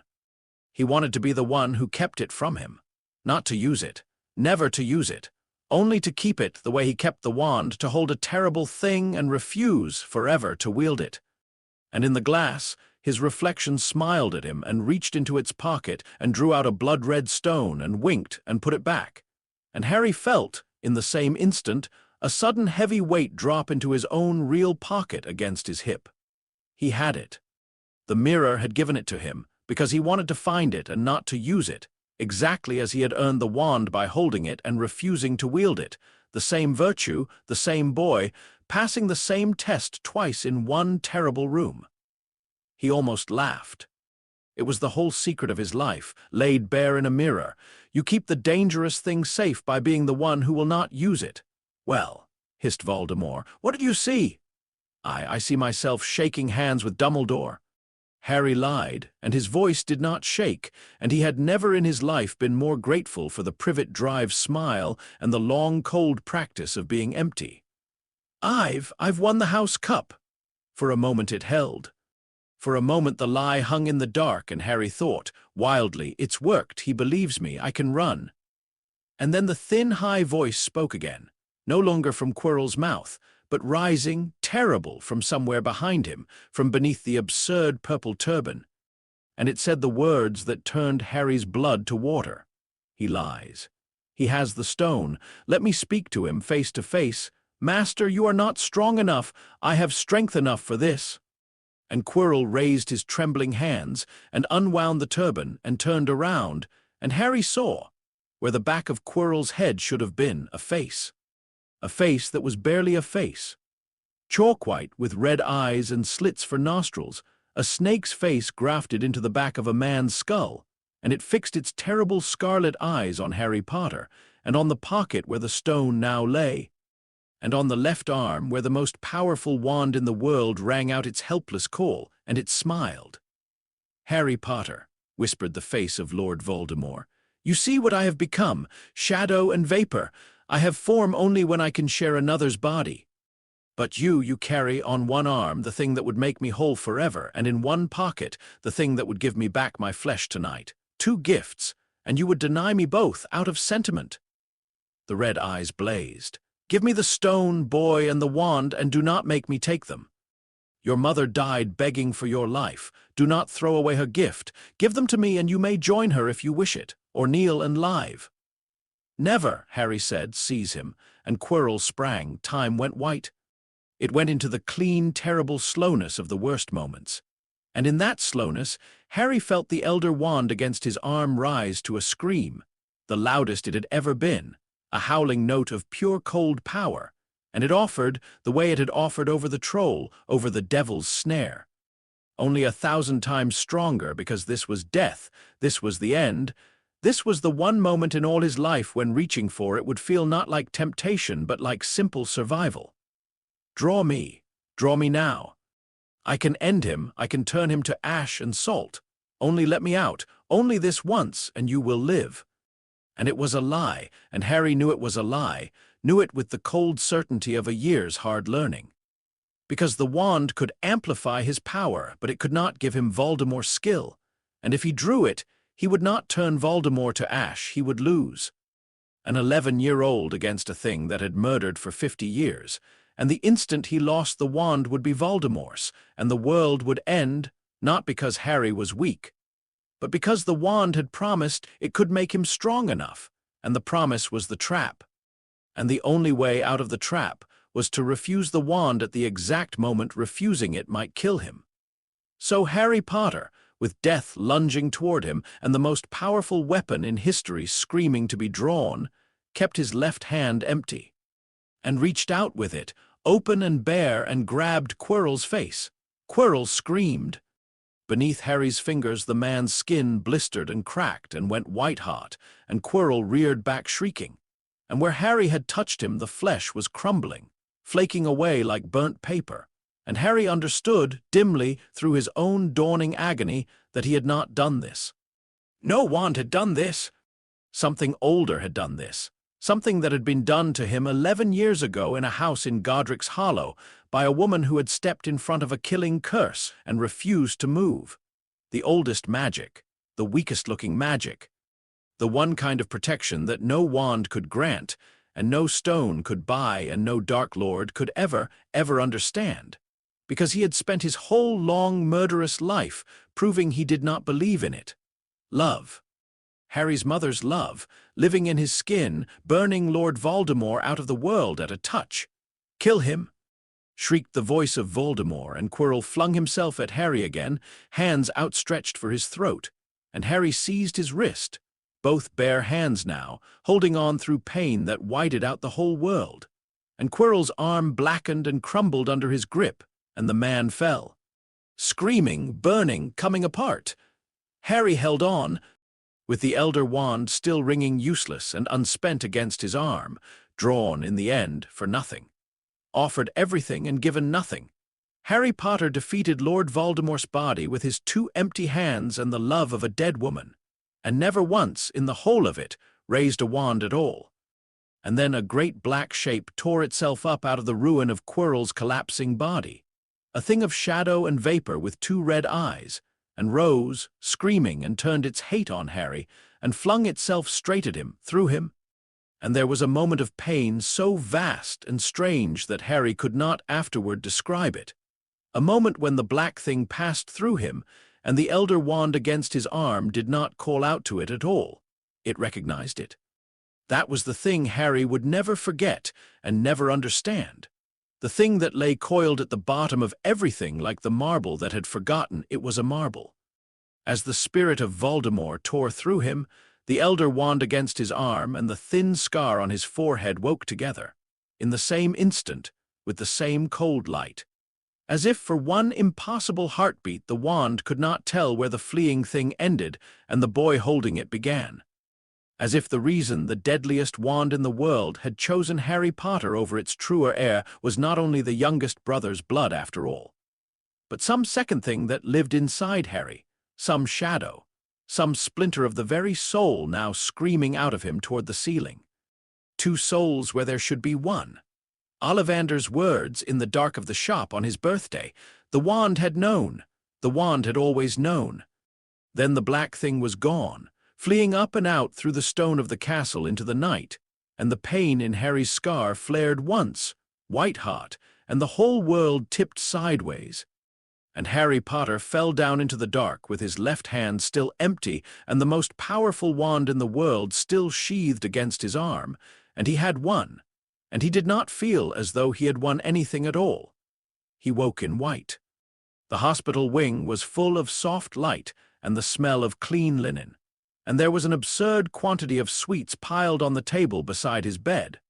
He wanted to be the one who kept it from him, not to use it, never to use it, only to keep it the way he kept the wand, to hold a terrible thing and refuse forever to wield it. And in the glass, his reflection smiled at him and reached into its pocket and drew out a blood-red stone and winked and put it back. And Harry felt, in the same instant, a sudden heavy weight drop into his own real pocket against his hip. He had it. The mirror had given it to him, because he wanted to find it and not to use it, exactly as he had earned the wand by holding it and refusing to wield it. The same virtue, the same boy, passing the same test twice in one terrible room. He almost laughed. It was the whole secret of his life, laid bare in a mirror. You keep the dangerous thing safe by being the one who will not use it. Well, hissed Voldemort, what did you see? I see myself shaking hands with Dumbledore. Harry lied, and his voice did not shake, and he had never in his life been more grateful for the Privet Drive smile and the long, cold practice of being empty. I've won the House Cup. For a moment it held. For a moment the lie hung in the dark, and Harry thought, wildly, it's worked, he believes me, I can run. And then the thin, high voice spoke again, no longer from Quirrell's mouth, but rising, terrible, from somewhere behind him, from beneath the absurd purple turban. And it said the words that turned Harry's blood to water. He lies. He has the stone. Let me speak to him face to face. Master, you are not strong enough. I have strength enough for this. And Quirrell raised his trembling hands and unwound the turban and turned around, and Harry saw, where the back of Quirrell's head should have been, a face that was barely a face. Chalk-white, with red eyes and slits for nostrils, a snake's face grafted into the back of a man's skull, and it fixed its terrible scarlet eyes on Harry Potter, and on the pocket where the stone now lay, and on the left arm where the most powerful wand in the world rang out its helpless call, and it smiled. Harry Potter, whispered the face of Lord Voldemort, you see what I have become, shadow and vapor. I have form only when I can share another's body. But you carry on one arm the thing that would make me whole forever, and in one pocket the thing that would give me back my flesh tonight. 2 gifts, and you would deny me both out of sentiment. The red eyes blazed. Give me the stone, boy, and the wand, and do not make me take them. Your mother died begging for your life. Do not throw away her gift. Give them to me, and you may join her if you wish it, or kneel and live. Never, Harry said, seize him, and Quirrell sprang. Time went white. It went into the clean, terrible slowness of the worst moments. And in that slowness, Harry felt the elder wand against his arm rise to a scream, the loudest it had ever been, a howling note of pure cold power, and it offered the way it had offered over the troll, over the devil's snare. Only 1,000 times stronger, because this was death, this was the end. This was the one moment in all his life when reaching for it would feel not like temptation but like simple survival. Draw me now. I can end him, I can turn him to ash and salt. Only let me out, only this once, and you will live. And it was a lie, and Harry knew it was a lie, knew it with the cold certainty of a year's hard learning. Because the wand could amplify his power, but it could not give him Voldemort's skill, and if he drew it, he would not turn Voldemort to ash, he would lose. An 11-year-old against a thing that had murdered for 50 years, and the instant he lost the wand would be Voldemort's, and the world would end, not because Harry was weak, but because the wand had promised it could make him strong enough, and the promise was the trap. And the only way out of the trap was to refuse the wand at the exact moment refusing it might kill him. So Harry Potter, with death lunging toward him and the most powerful weapon in history screaming to be drawn, kept his left hand empty, and reached out with it, open and bare, and grabbed Quirrell's face. Quirrell screamed. Beneath Harry's fingers the man's skin blistered and cracked and went white-hot, and Quirrell reared back shrieking. And where Harry had touched him the flesh was crumbling, flaking away like burnt paper, and Harry understood, dimly, through his own dawning agony, that he had not done this. No wand had done this. Something older had done this. Something that had been done to him 11 years ago in a house in Godric's Hollow by a woman who had stepped in front of a killing curse and refused to move. The oldest magic, the weakest-looking magic, the one kind of protection that no wand could grant, and no stone could buy, and no Dark Lord could ever understand, because he had spent his whole long, murderous life proving he did not believe in it. Love. Harry's mother's love, living in his skin, burning Lord Voldemort out of the world at a touch. Kill him? shrieked the voice of Voldemort, and Quirrell flung himself at Harry again, hands outstretched for his throat, and Harry seized his wrist, both bare hands now, holding on through pain that whited out the whole world. And Quirrell's arm blackened and crumbled under his grip, and the man fell, screaming, burning, coming apart. Harry held on, with the Elder Wand still ringing useless and unspent against his arm, drawn, in the end, for nothing. Offered everything and given nothing. Harry Potter defeated Lord Voldemort's body with his 2 empty hands and the love of a dead woman, and never once, in the whole of it, raised a wand at all. And then a great black shape tore itself up out of the ruin of Quirrell's collapsing body, a thing of shadow and vapor with 2 red eyes, and rose, screaming, and turned its hate on Harry, and flung itself straight at him, through him. And there was a moment of pain so vast and strange that Harry could not afterward describe it. A moment when the black thing passed through him, and the Elder Wand against his arm did not call out to it at all. It recognized it. That was the thing Harry would never forget and never understand. The thing that lay coiled at the bottom of everything like the marble that had forgotten it was a marble. As the spirit of Voldemort tore through him, the Elder Wand against his arm and the thin scar on his forehead woke together, in the same instant, with the same cold light. As if for one impossible heartbeat the wand could not tell where the fleeing thing ended and the boy holding it began. As if the reason the deadliest wand in the world had chosen Harry Potter over its truer heir was not only the youngest brother's blood after all, but some second thing that lived inside Harry, some shadow, some splinter of the very soul now screaming out of him toward the ceiling. 2 souls where there should be one. Ollivanders' words in the dark of the shop on his birthday. The wand had known. The wand had always known. Then the black thing was gone, fleeing up and out through the stone of the castle into the night, and the pain in Harry's scar flared once, white-hot, and the whole world tipped sideways. And Harry Potter fell down into the dark with his left hand still empty and the most powerful wand in the world still sheathed against his arm, and he had won, and he did not feel as though he had won anything at all. He woke in white. The hospital wing was full of soft light and the smell of clean linen, and there was an absurd quantity of sweets piled on the table beside his bed,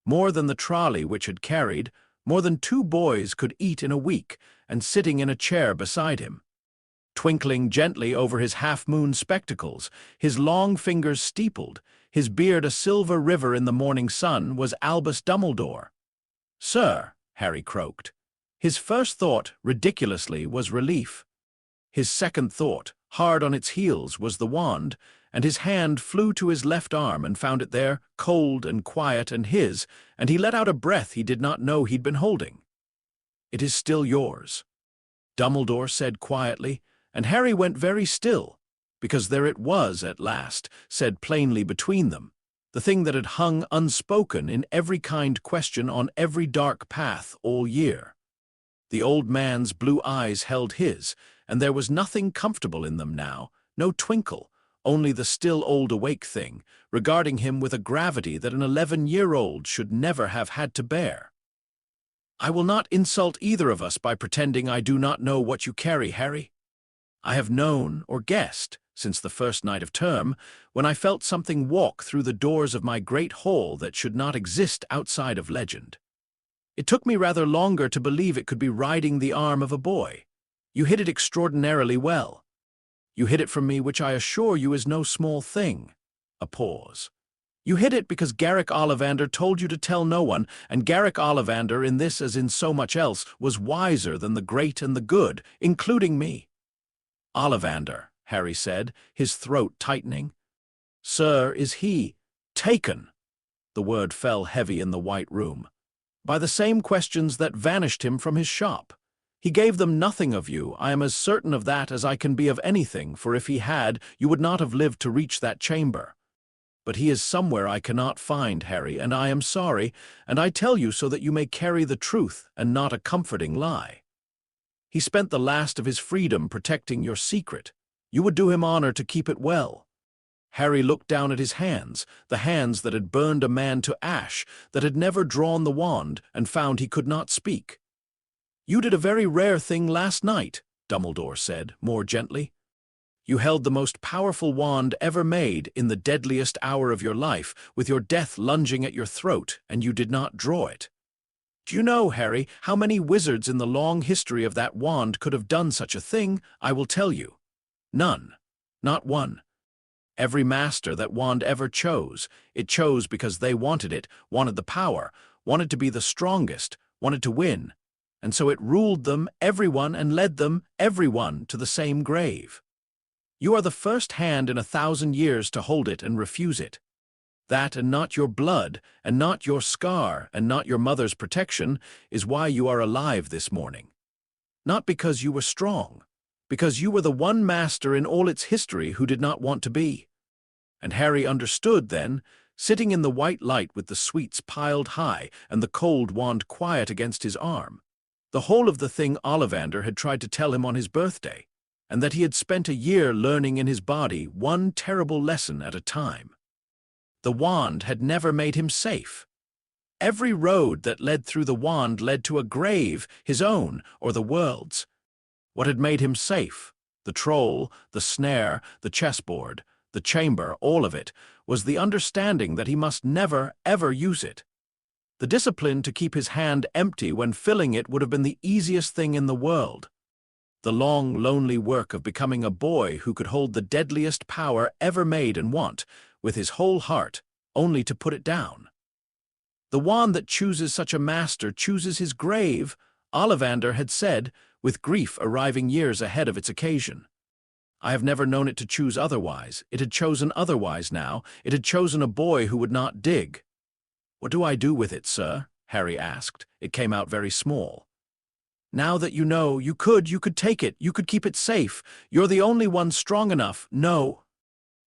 more than the trolley which had carried, more than 2 boys could eat in a week, and sitting in a chair beside him. Twinkling gently over his half-moon spectacles, his long fingers steepled, his beard a silver river in the morning sun, was Albus Dumbledore. "Sir," Harry croaked. His first thought, ridiculously, was relief. His second thought, hard on its heels, was the wand, and his hand flew to his left arm and found it there, cold and quiet and his, and he let out a breath he did not know he'd been holding. "It is still yours," Dumbledore said quietly, and Harry went very still, because there it was at last, said plainly between them, the thing that had hung unspoken in every kind question on every dark path all year. The old man's blue eyes held his, and there was nothing comfortable in them now, no twinkle, only the still old awake thing, regarding him with a gravity that an 11-year-old should never have had to bear. "I will not insult either of us by pretending I do not know what you carry, Harry. I have known, or guessed, since the first night of term, when I felt something walk through the doors of my great hall that should not exist outside of legend. It took me rather longer to believe it could be riding the arm of a boy. You hid it extraordinarily well. You hid it from me, which I assure you is no small thing." A pause. "You hid it because Garrick Ollivander told you to tell no one, and Garrick Ollivander, in this as in so much else, was wiser than the great and the good, including me." "Ollivander," Harry said, his throat tightening. "Sir, is he taken?" The word fell heavy in the white room. "By the same questions that vanished him from his shop. He gave them nothing of you. I am as certain of that as I can be of anything, for if he had, you would not have lived to reach that chamber. But he is somewhere I cannot find, Harry, and I am sorry, and I tell you so that you may carry the truth and not a comforting lie. He spent the last of his freedom protecting your secret. You would do him honor to keep it well." Harry looked down at his hands, the hands that had burned a man to ash, that had never drawn the wand, and found he could not speak. "You did a very rare thing last night," Dumbledore said, more gently. "You held the most powerful wand ever made in the deadliest hour of your life, with your death lunging at your throat, and you did not draw it. Do you know, Harry, how many wizards in the long history of that wand could have done such a thing? I will tell you. None. Not one. Every master that wand ever chose, it chose because they wanted it, wanted the power, wanted to be the strongest, wanted to win. And so it ruled them, everyone, and led them, everyone, to the same grave. You are the first hand in 1,000 years to hold it and refuse it. That, and not your blood, and not your scar, and not your mother's protection, is why you are alive this morning. Not because you were strong, because you were the one master in all its history who did not want to be." And Harry understood then, sitting in the white light with the sweets piled high and the cold wand quiet against his arm, the whole of the thing Ollivander had tried to tell him on his birthday, and that he had spent a year learning in his body one terrible lesson at a time. The wand had never made him safe. Every road that led through the wand led to a grave, his own or the world's. What had made him safe, the troll, the snare, the chessboard, the chamber, all of it, was the understanding that he must never, ever use it. The discipline to keep his hand empty when filling it would have been the easiest thing in the world. The long, lonely work of becoming a boy who could hold the deadliest power ever made and want, with his whole heart, only to put it down. The wand that chooses such a master chooses his grave, Ollivander had said, with grief arriving years ahead of its occasion. I have never known it to choose otherwise. It had chosen otherwise now. It had chosen a boy who would not dig. "What do I do with it, sir?" Harry asked. It came out very small. "Now that you know, you could take it. You could keep it safe. You're the only one strong enough." "No."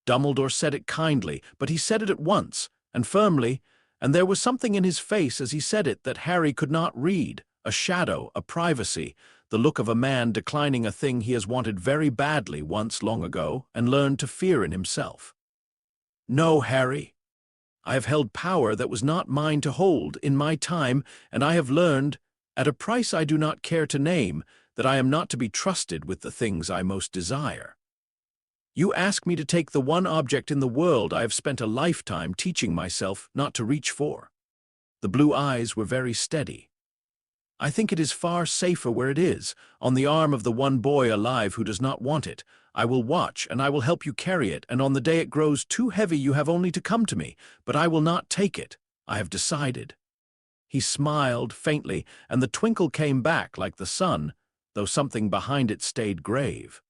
Dumbledore said it kindly, but he said it at once, and firmly, and there was something in his face as he said it that Harry could not read, a shadow, a privacy, the look of a man declining a thing he has wanted very badly once long ago and learned to fear in himself. "No, Harry. I have held power that was not mine to hold in my time, and I have learned, at a price I do not care to name, that I am not to be trusted with the things I most desire. You ask me to take the one object in the world I have spent a lifetime teaching myself not to reach for." The blue eyes were very steady. "I think it is far safer where it is, on the arm of the one boy alive who does not want it. I will watch, and I will help you carry it, and on the day it grows too heavy you have only to come to me, but I will not take it. I have decided." He smiled faintly, and the twinkle came back like the sun, though something behind it stayed grave.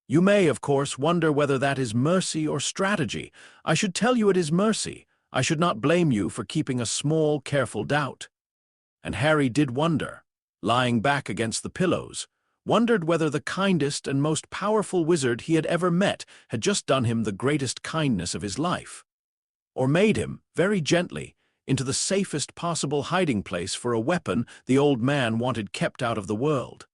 "You may, of course, wonder whether that is mercy or strategy. I should tell you it is mercy. I should not blame you for keeping a small, careful doubt." And Harry did wonder, lying back against the pillows, wondered whether the kindest and most powerful wizard he had ever met had just done him the greatest kindness of his life, or made him, very gently, into the safest possible hiding place for a weapon the old man wanted kept out of the world.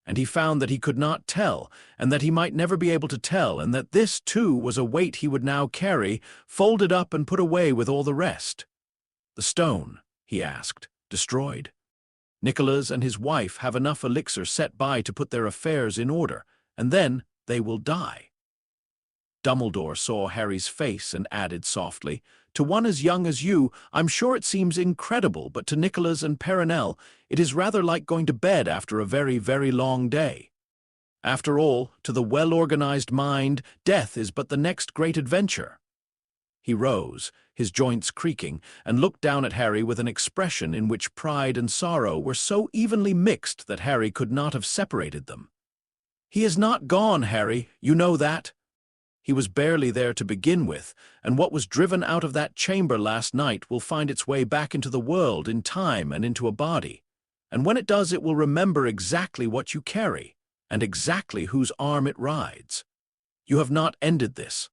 And he found that he could not tell, and that he might never be able to tell, and that this, too, was a weight he would now carry, folded up and put away with all the rest. "The stone," he asked, "destroyed? Nicholas and his wife have enough elixir set by to put their affairs in order, and then they will die." Dumbledore saw Harry's face and added softly, "To one as young as you, I'm sure it seems incredible, but to Nicholas and Perenelle, it is rather like going to bed after a very, very long day. After all, to the well-organized mind, death is but the next great adventure." He rose, his joints creaking, and looked down at Harry with an expression in which pride and sorrow were so evenly mixed that Harry could not have separated them. "He is not gone, Harry, you know that. He was barely there to begin with, and what was driven out of that chamber last night will find its way back into the world in time and into a body, and when it does it will remember exactly what you carry, and exactly whose arm it rides. You have not ended this.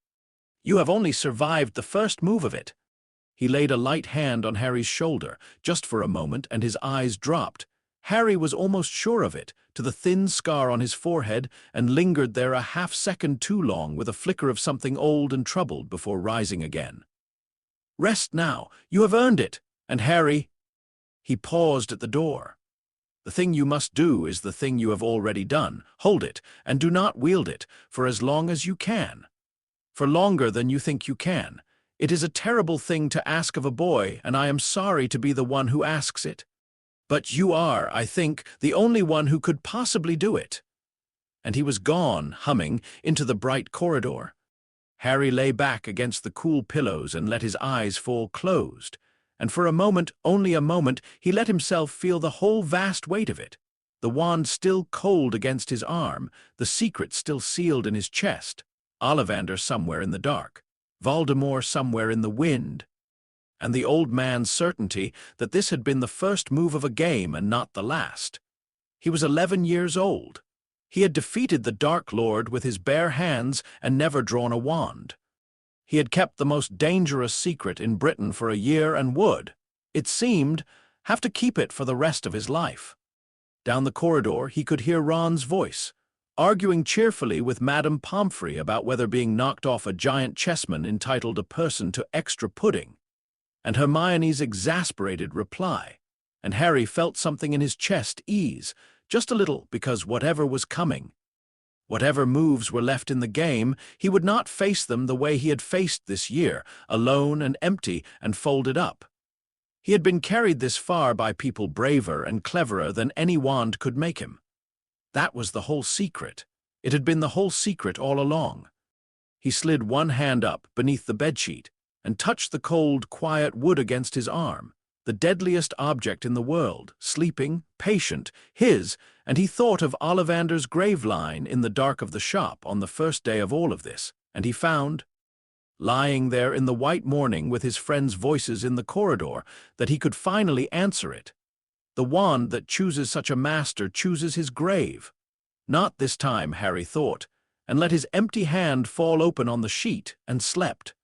You have only survived the first move of it." He laid a light hand on Harry's shoulder, just for a moment, and his eyes dropped. Harry was almost sure of it, to the thin scar on his forehead, and lingered there a half-second too long with a flicker of something old and troubled before rising again. "Rest now. You have earned it. And Harry—" He paused at the door. The thing you must do is the thing you have already done. Hold it, and do not wield it, for as long as you can. For longer than you think you can. It is a terrible thing to ask of a boy, and I am sorry to be the one who asks it. But you are, I think, the only one who could possibly do it. And he was gone, humming, into the bright corridor. Harry lay back against the cool pillows and let his eyes fall closed, and for a moment, only a moment, he let himself feel the whole vast weight of it. The wand still cold against his arm, the secret still sealed in his chest, Ollivander somewhere in the dark, Voldemort somewhere in the wind, and the old man's certainty that this had been the first move of a game and not the last. He was 11 years old. He had defeated the Dark Lord with his bare hands and never drawn a wand. He had kept the most dangerous secret in Britain for a year and would, it seemed, have to keep it for the rest of his life. Down the corridor he could hear Ron's voice, arguing cheerfully with Madame Pomfrey about whether being knocked off a giant chessman entitled a person to extra pudding, and Hermione's exasperated reply, and Harry felt something in his chest ease, just a little, because whatever was coming, whatever moves were left in the game, he would not face them the way he had faced this year, alone and empty and folded up. He had been carried this far by people braver and cleverer than any wand could make him. That was the whole secret. It had been the whole secret all along. He slid one hand up beneath the bedsheet and touched the cold, quiet wood against his arm, the deadliest object in the world, sleeping, patient, his, and he thought of Ollivander's grave line in the dark of the shop on the first day of all of this, and he found, lying there in the white morning with his friends' voices in the corridor, that he could finally answer it. The wand that chooses such a master chooses his grave. Not this time, Harry thought, and let his empty hand fall open on the sheet and slept.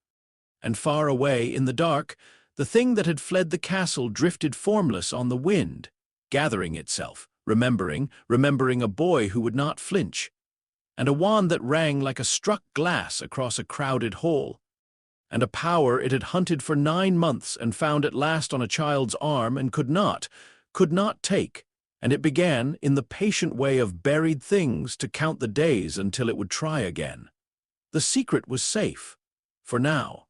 And far away in the dark, the thing that had fled the castle drifted formless on the wind, gathering itself, remembering a boy who would not flinch, and a wand that rang like a struck glass across a crowded hall, and a power it had hunted for 9 months and found at last on a child's arm and could not take, and it began, in the patient way of buried things, to count the days until it would try again. The secret was safe, for now.